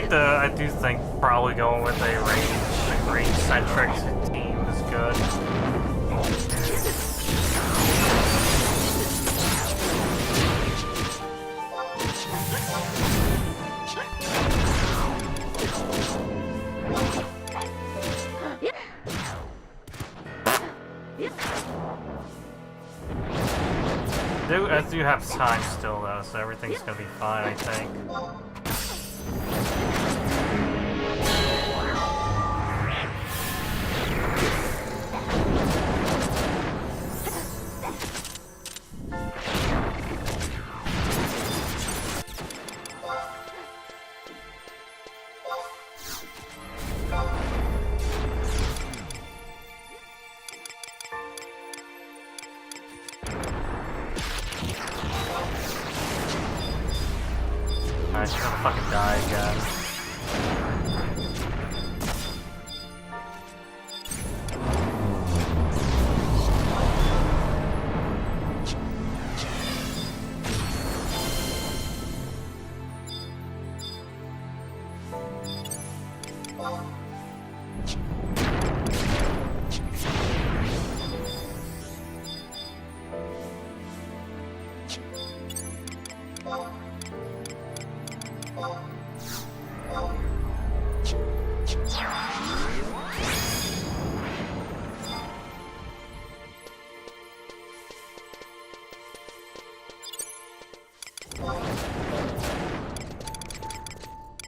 I do think probably going with a range-centric team is good. I do have time still though, so everything's gonna be fine, I think. Alright, she's gonna fucking die again.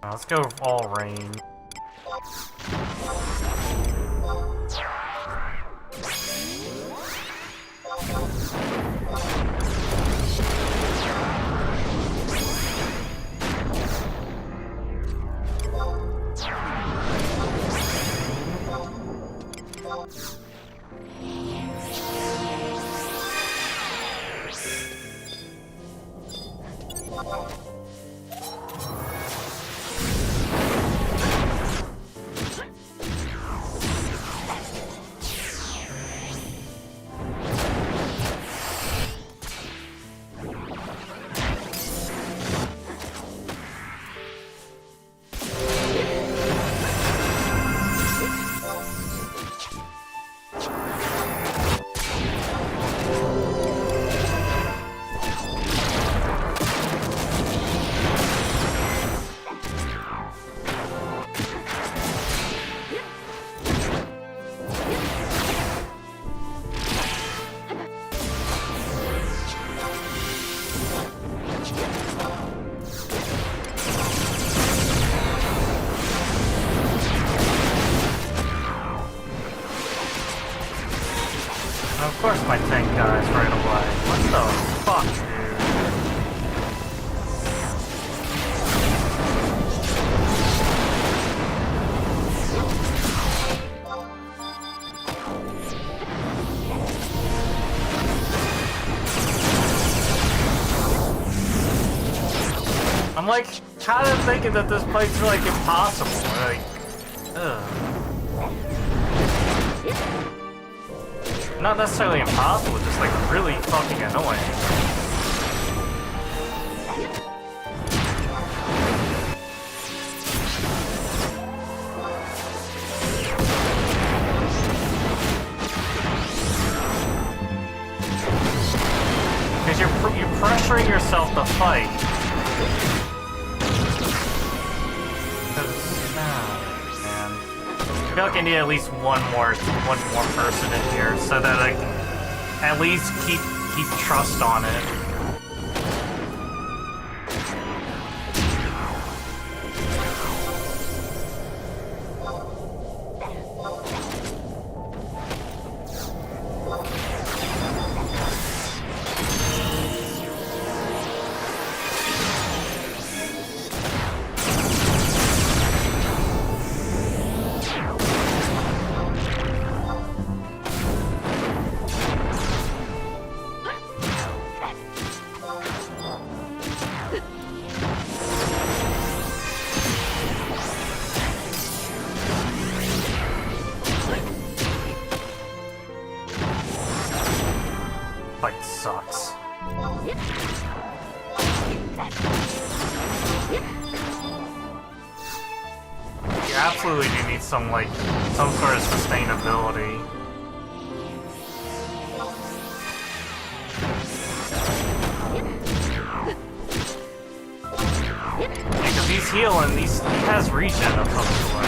Let's go all range. Of course my tank dies right away. What the fuck, dude? I'm like, kind of thinking that this fight's like impossible. Like, ugh. Not necessarily impossible, just like really fucking annoying. Because you're pressuring yourself to fight. I feel like I need at least one more person in here so that I can at least keep trust on it. You absolutely do need some, like, some sort of sustainability. Because he's healing, he has regen of some sort.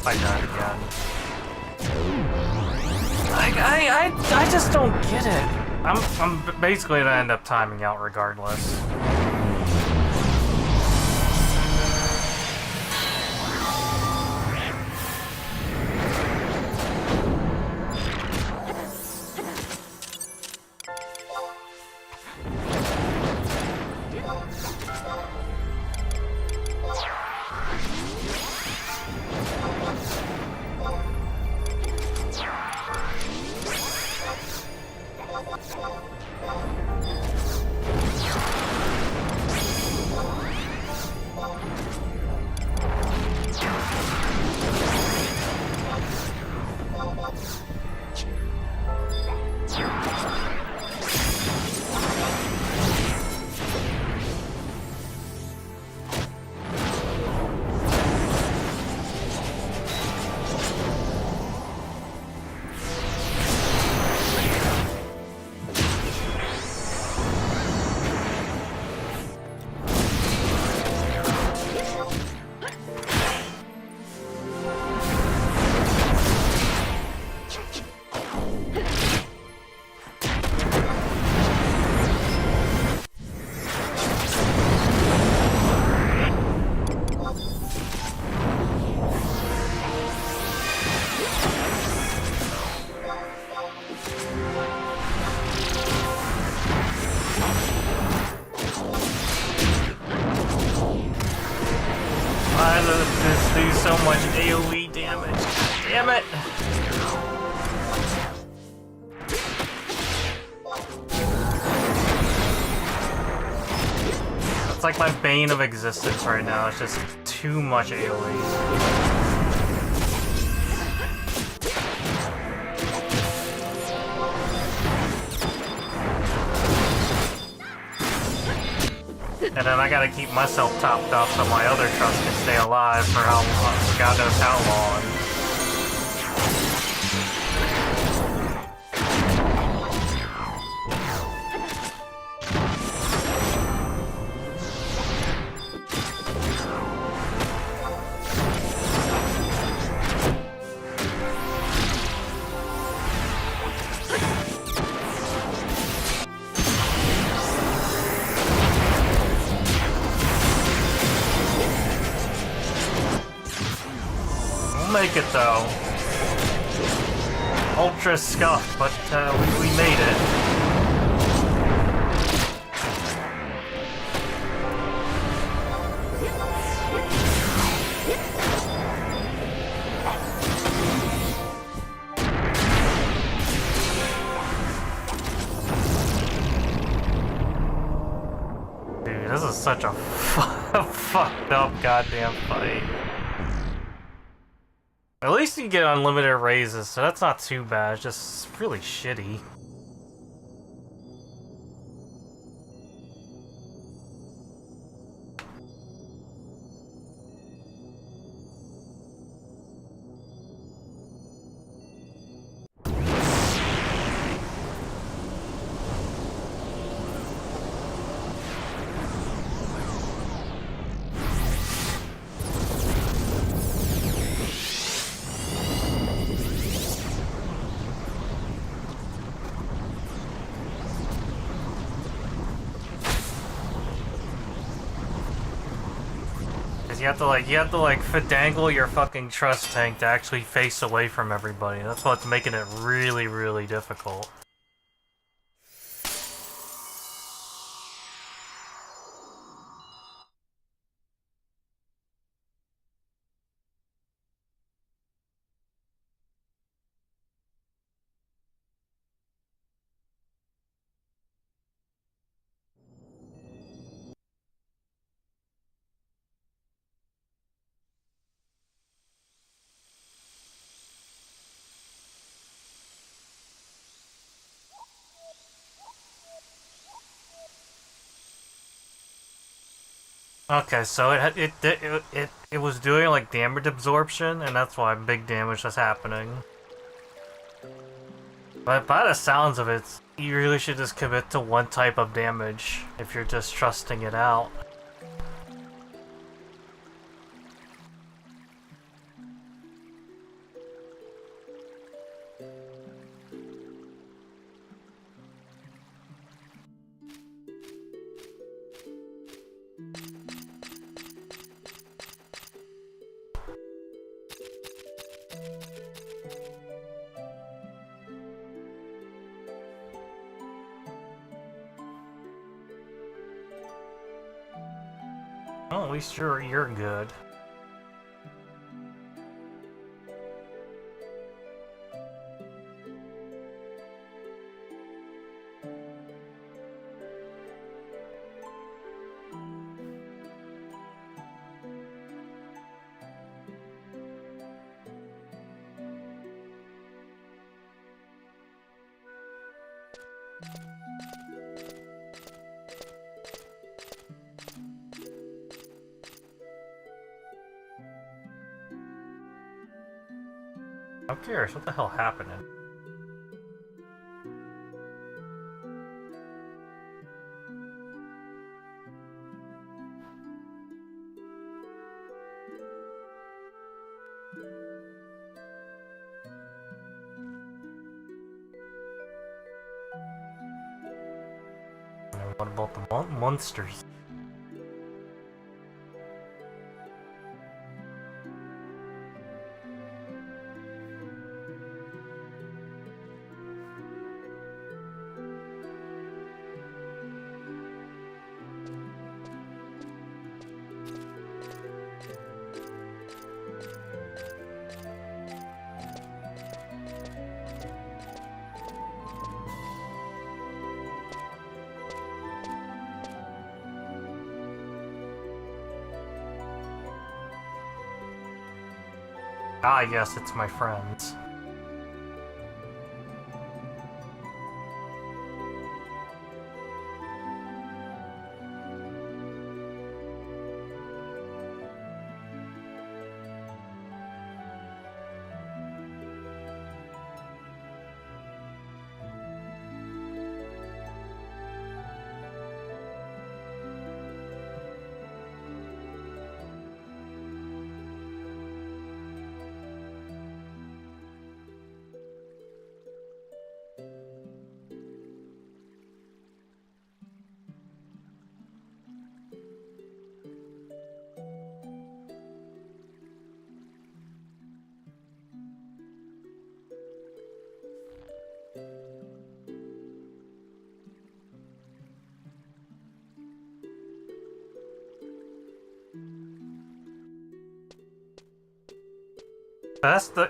I died again. Like, I just don't get it. I'm basically gonna end up timing out regardless. Why does this do so much AoE damage? Damn it! It's like my bane of existence right now. It's just too much AoE. And then I gotta keep myself topped up so my other trust can stay alive for how long, for God knows how long. Make it though. Ultra scuffed, but we made it. Dude, this is such a fucked up goddamn fight. At least you get unlimited raises, so that's not too bad. It's just really shitty. You have to like finagle your fucking trust tank to actually face away from everybody. That's what's making it really, really difficult. Okay, so it was doing like damage absorption, and that's why big damage was happening. But by the sounds of it, you really should just commit to one type of damage if you're just trusting it out. Well, at least you're good. I'm curious, what the hell happened? What about the monsters? Ah, yes, it's my friends.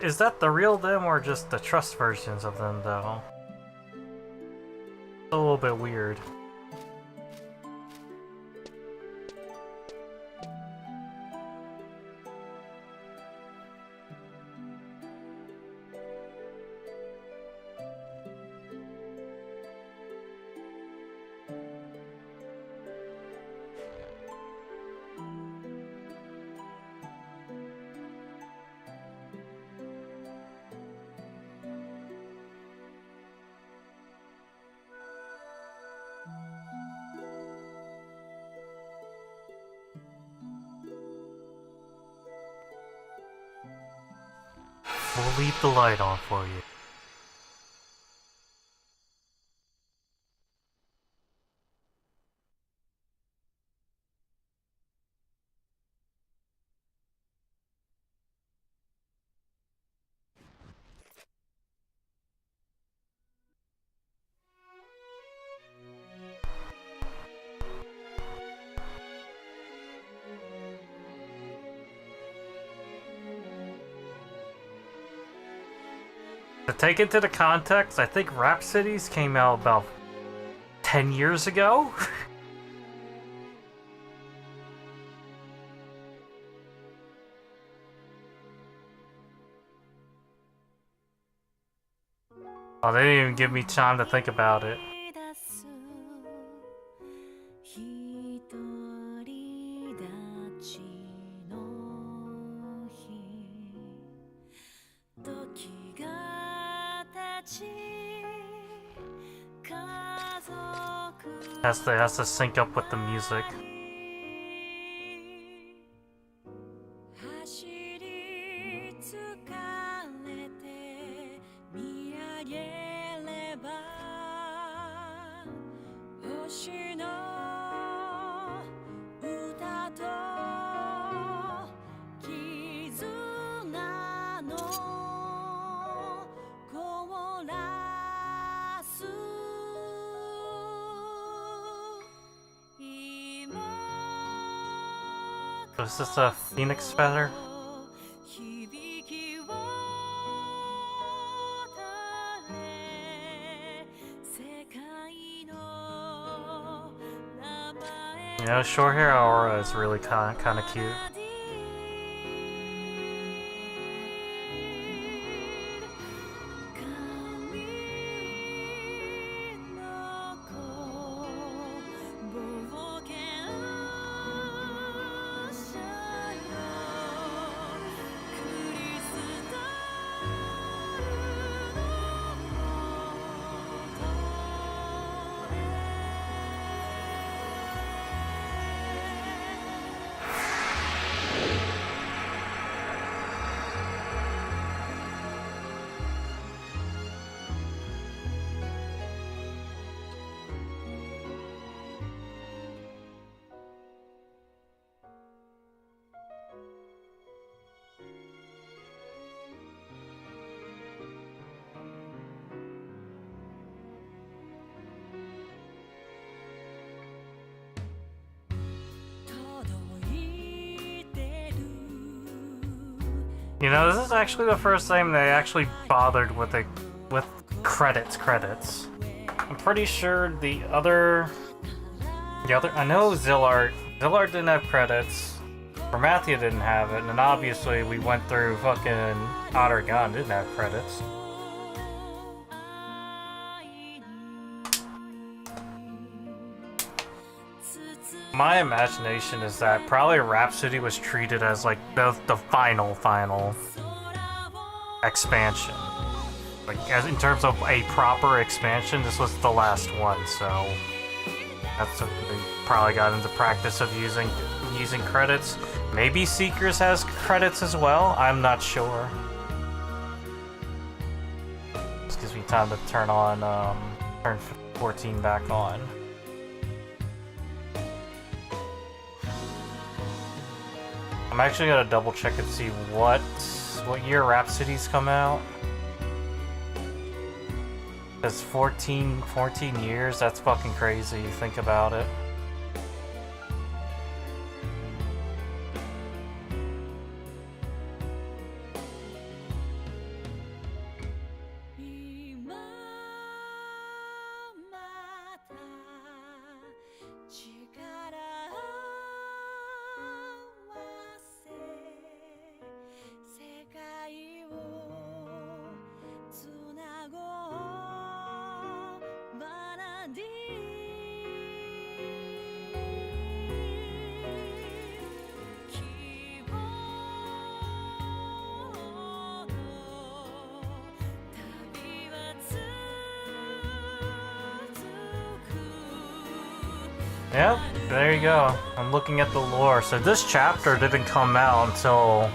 Is that the real them or just the trust versions of them though? A little bit weird. We'll leave the light on for you. To take into the context, I think Rhapsodies came out about 10 years ago? Oh, they didn't even give me time to think about it. Has to sync up with the music. Was this a phoenix feather? You know, short hair aura is really kind of cute. You know, this is actually the first time they actually bothered with credits. I'm pretty sure the other, I know Zillart didn't have credits. Formathia didn't have it, and obviously we went through fucking Otter Gun, didn't have credits. My imagination is that probably Rhapsody was treated as like the final expansion. Like as in terms of a proper expansion, this was the last one, so that's what they probably got into practice of using credits. Maybe Seekers has credits as well, I'm not sure. This gives me time to turn 14 back on. I'm actually gonna double check and see what year Rhapsodies come out. It's 14 years, that's fucking crazy, you think about it. Yep, there you go. I'm looking at the lore. So this chapter didn't come out until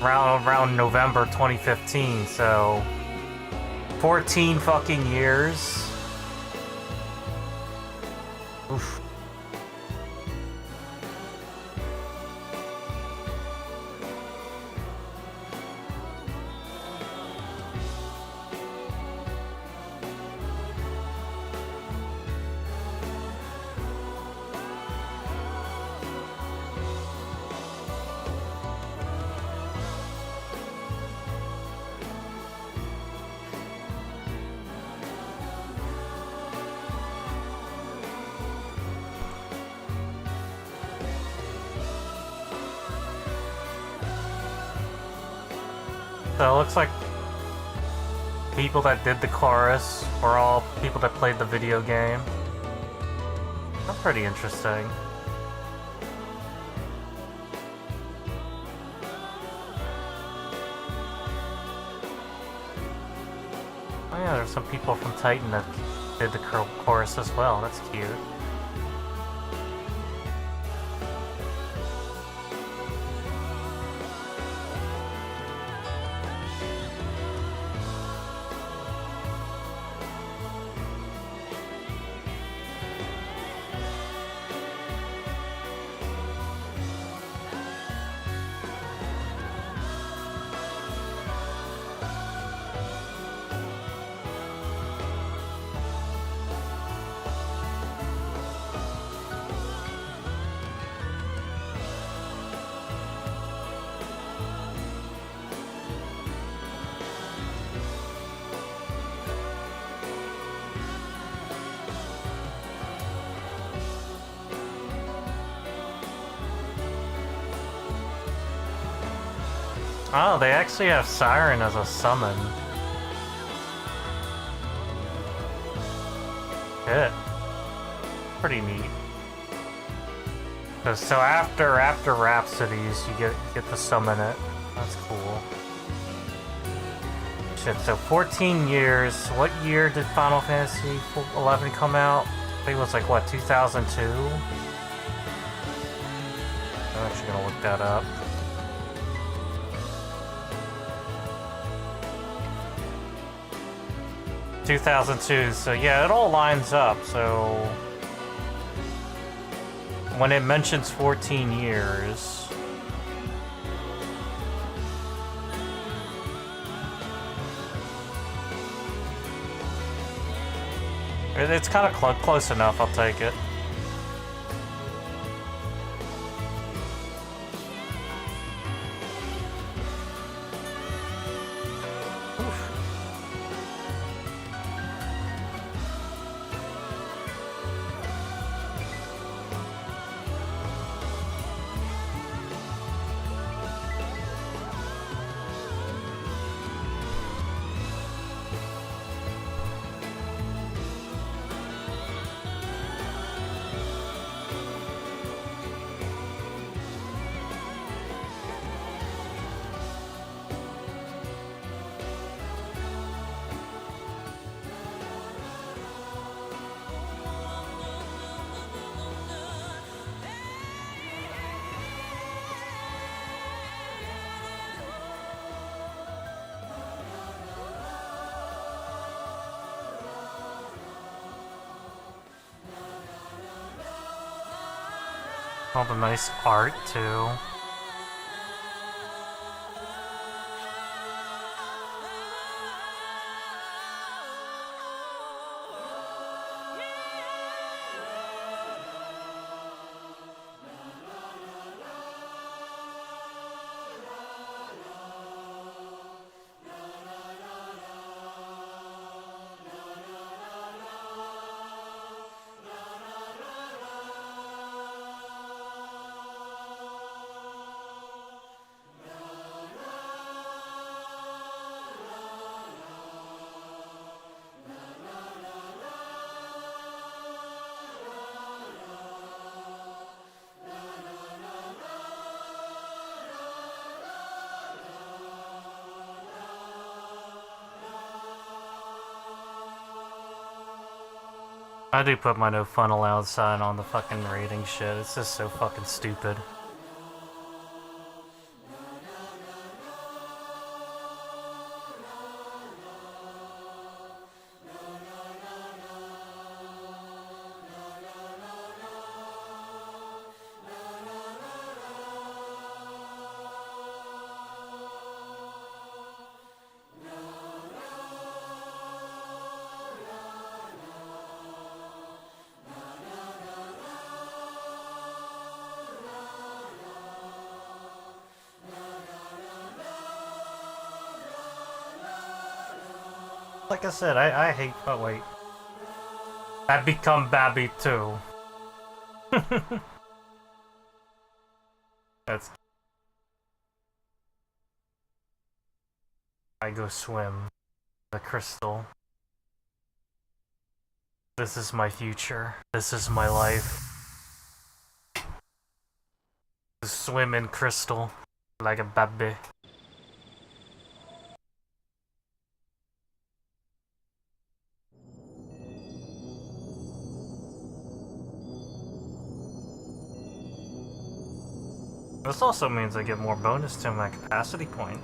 around November 2015, so 14 fucking years. Oof. So it looks like people that did the chorus were all people that played the video game. That's pretty interesting. Oh yeah, there's some people from Titan that did the chorus as well. That's cute. Oh, they actually have Siren as a summon. Shit. Pretty neat. So after Rhapsodies, you get to summon it. That's cool. Shit, so 14 years. What year did Final Fantasy 11 come out? I think it was like, what, 2002? I'm actually gonna look that up. ...2002, so yeah, it all lines up, so... When it mentions 14 years... It's kind of close enough, I'll take it. All the nice art, too. I do put my no fun allowed sign on the fucking rating shit. It's just so fucking stupid. Like I said, I hate. Oh wait, I become Babby too. That's. I go swim. The crystal. This is my future. This is my life. Swim in crystal like a baby. This also means I get more bonus to my capacity point.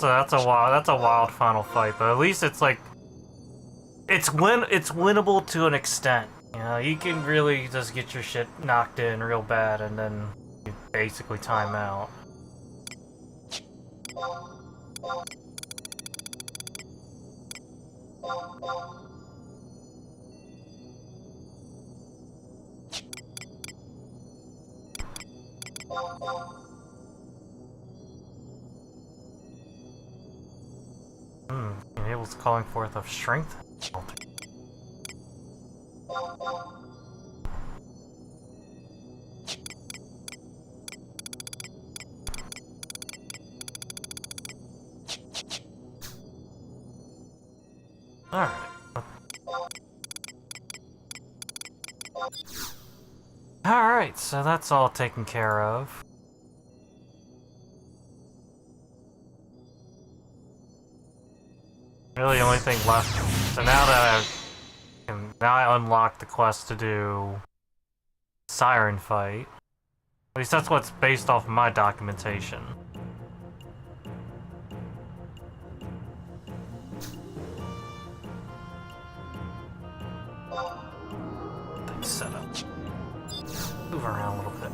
That's a wild final fight, but at least it's like it's winnable to an extent. You know, you can really just get your shit knocked in real bad and then you basically time out. Enables calling forth of strength. Alright. Alright, so that's all taken care of. Really, the only thing left. So now that I unlocked the quest to do Siren Fight. At least that's what's based off of my documentation. Things set up. Move around a little bit.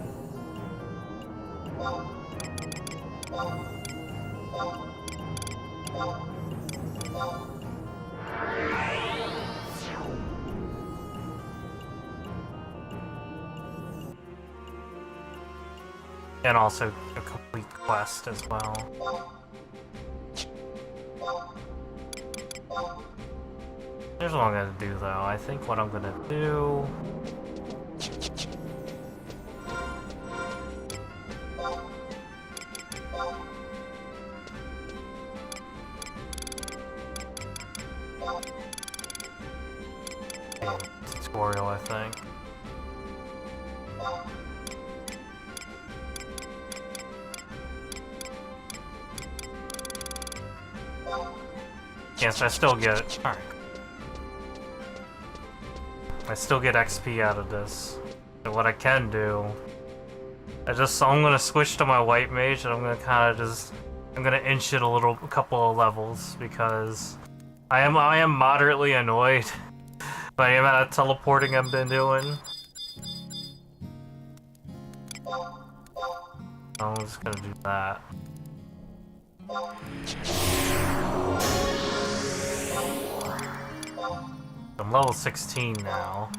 And also a complete quest as well. Here's what I'm gonna do though. I think what I'm gonna do... tutorial, I think. Yes, I still get it. Alright. I still get XP out of this. So what I can do... I'm gonna switch to my white mage, and I'm gonna kinda just... I'm gonna inch it a couple of levels, because... I am moderately annoyed by the amount of teleporting I've been doing. I'm just gonna do that. I'm level 16 now.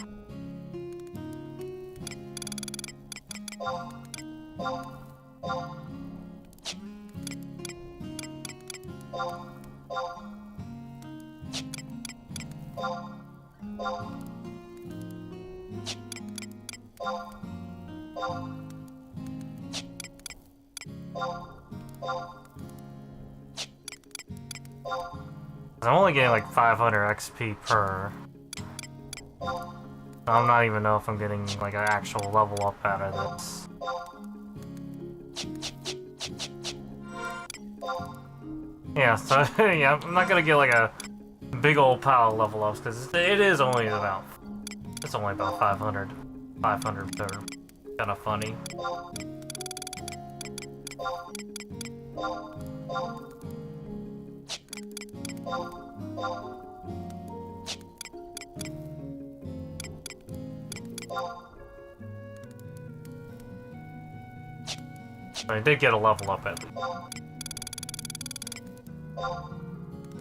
I'm only getting like 500 XP per. I'm not even know if I'm getting like an actual level up out of this. Yeah, so yeah, I'm not gonna get like a big old pile of level ups because it is only about. It's only about 500. 500 that are kind of funny. I did get a level up at least.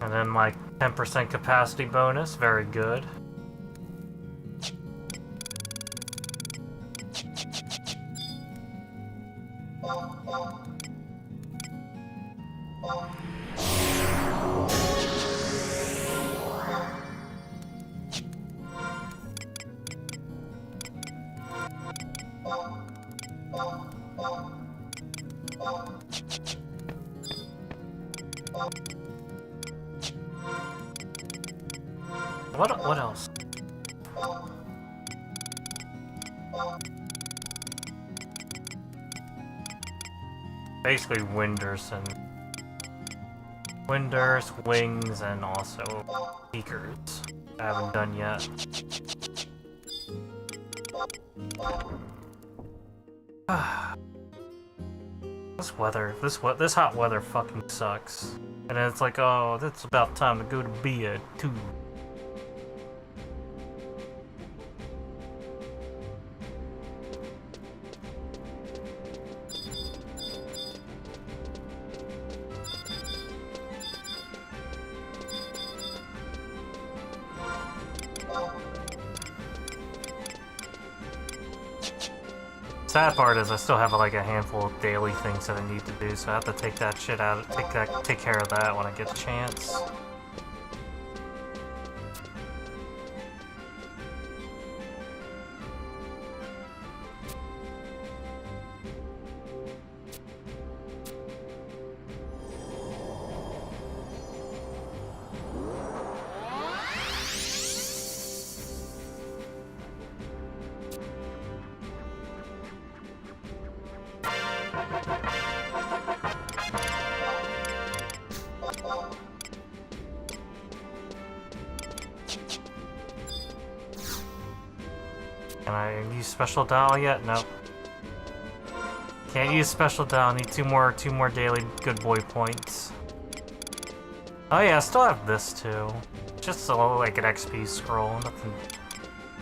And then my 10% capacity bonus, very good. What else? Basically Winders, Wings, and also Seekers. I haven't done yet. This hot weather fucking sucks. And then it's like, oh, it's about time to go to bed too. Sad part is I still have like a handful of daily things that I need to do, so I have to take that shit out, take care of that when I get the chance. Can I use special dial yet? Nope. Can't use special dial. Need two more daily good boy points. Oh yeah, I still have this too. Just like an XP scroll.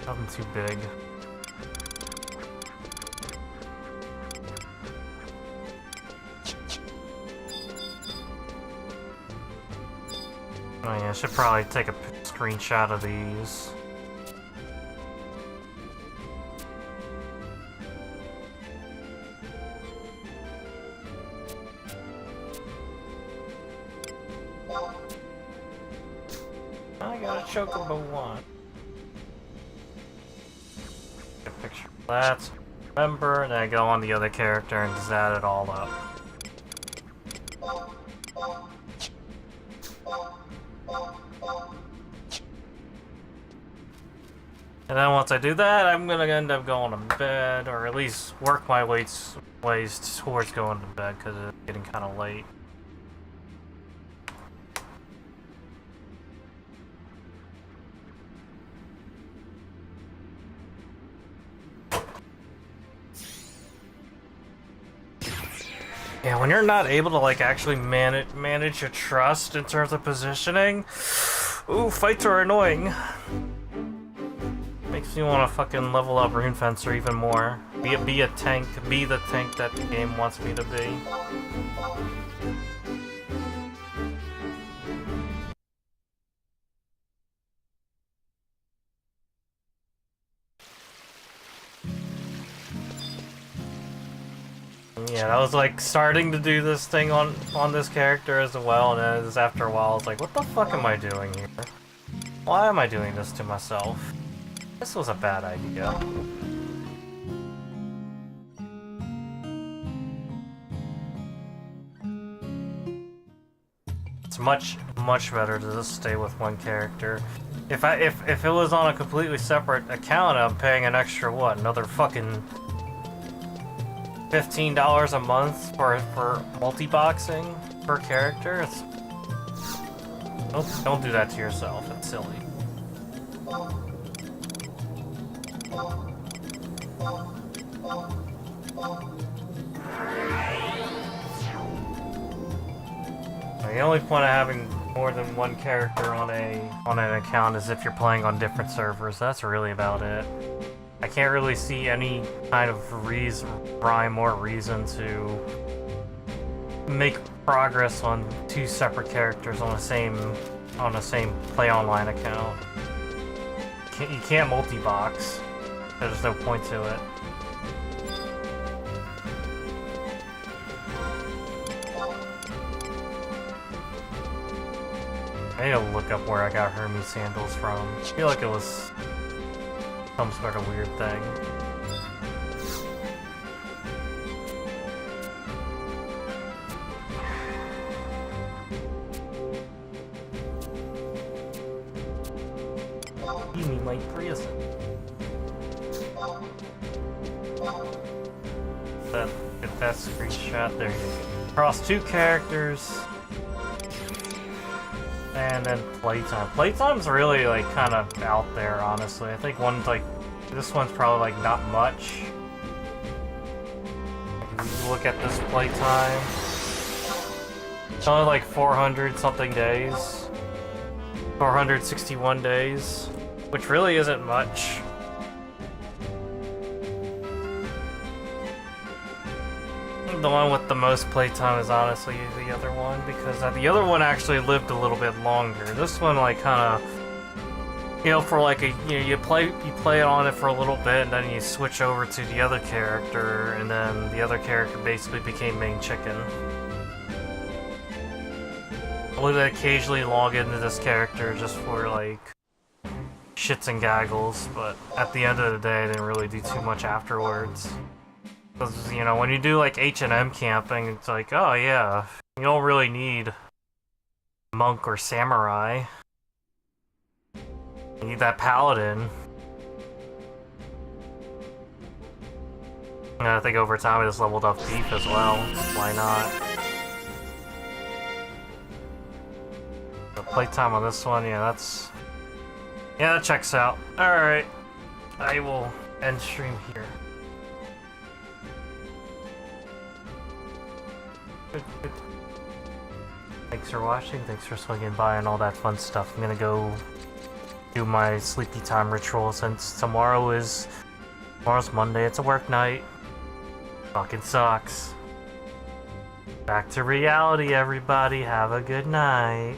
Nothing too big. Oh yeah, I should probably take a screenshot of these. I got a chocobo one. Get a picture of that. Remember, and then I go on the other character and just add it all up. And then once I do that, I'm gonna end up going to bed, or at least work my ways towards going to bed, because it's getting kind of late. Yeah, when you're not able to like actually manage your trust in terms of positioning, ooh, fights are annoying. Makes me want to fucking level up Rune Fencer even more. Be a tank, be the tank that the game wants me to be. Yeah, I was like starting to do this thing on this character as well, and then just after a while I was like, what the fuck am I doing here? Why am I doing this to myself? This was a bad idea. It's much better to just stay with one character. If it was on a completely separate account, I'm paying an extra what? Another fucking $15 a month for multi-boxing per character? Don't do that to yourself. It's silly. The only point of having more than one character on an account is if you're playing on different servers. That's really about it. I can't really see any kind of rhyme or reason to make progress on two separate characters on the same Play Online account. You can't multi-box. There's no point to it. I need to look up where I got Hermes sandals from. I feel like it was some sort of weird thing. You mean like prison? Get that screenshot. There you go. Cross two characters. And then playtime. Playtime's really like kind of out there, honestly. I think one's like, this one's probably like not much. If you look at this playtime, it's only like 400 something days, 461 days, which really isn't much. The one with the most playtime is honestly the other one, because the other one actually lived a little bit longer. This one, like, kind of, you know, for like a, you know, you play on it for a little bit, and then you switch over to the other character, and then the other character basically became main chicken. I would occasionally log into this character just for like shits and gaggles, but at the end of the day, I didn't really do too much afterwards. Because, you know, when you do like H&M camping, it's like, oh yeah, you don't really need monk or samurai. You need that paladin. And I think over time I just leveled up Thief as well. Why not? The playtime on this one, yeah, that checks out. Alright. I will end stream here. Thanks for watching, thanks for swinging by and all that fun stuff. I'm gonna go do my sleepy time ritual since tomorrow's Monday, it's a work night. Fucking sucks. Back to reality, everybody. Have a good night.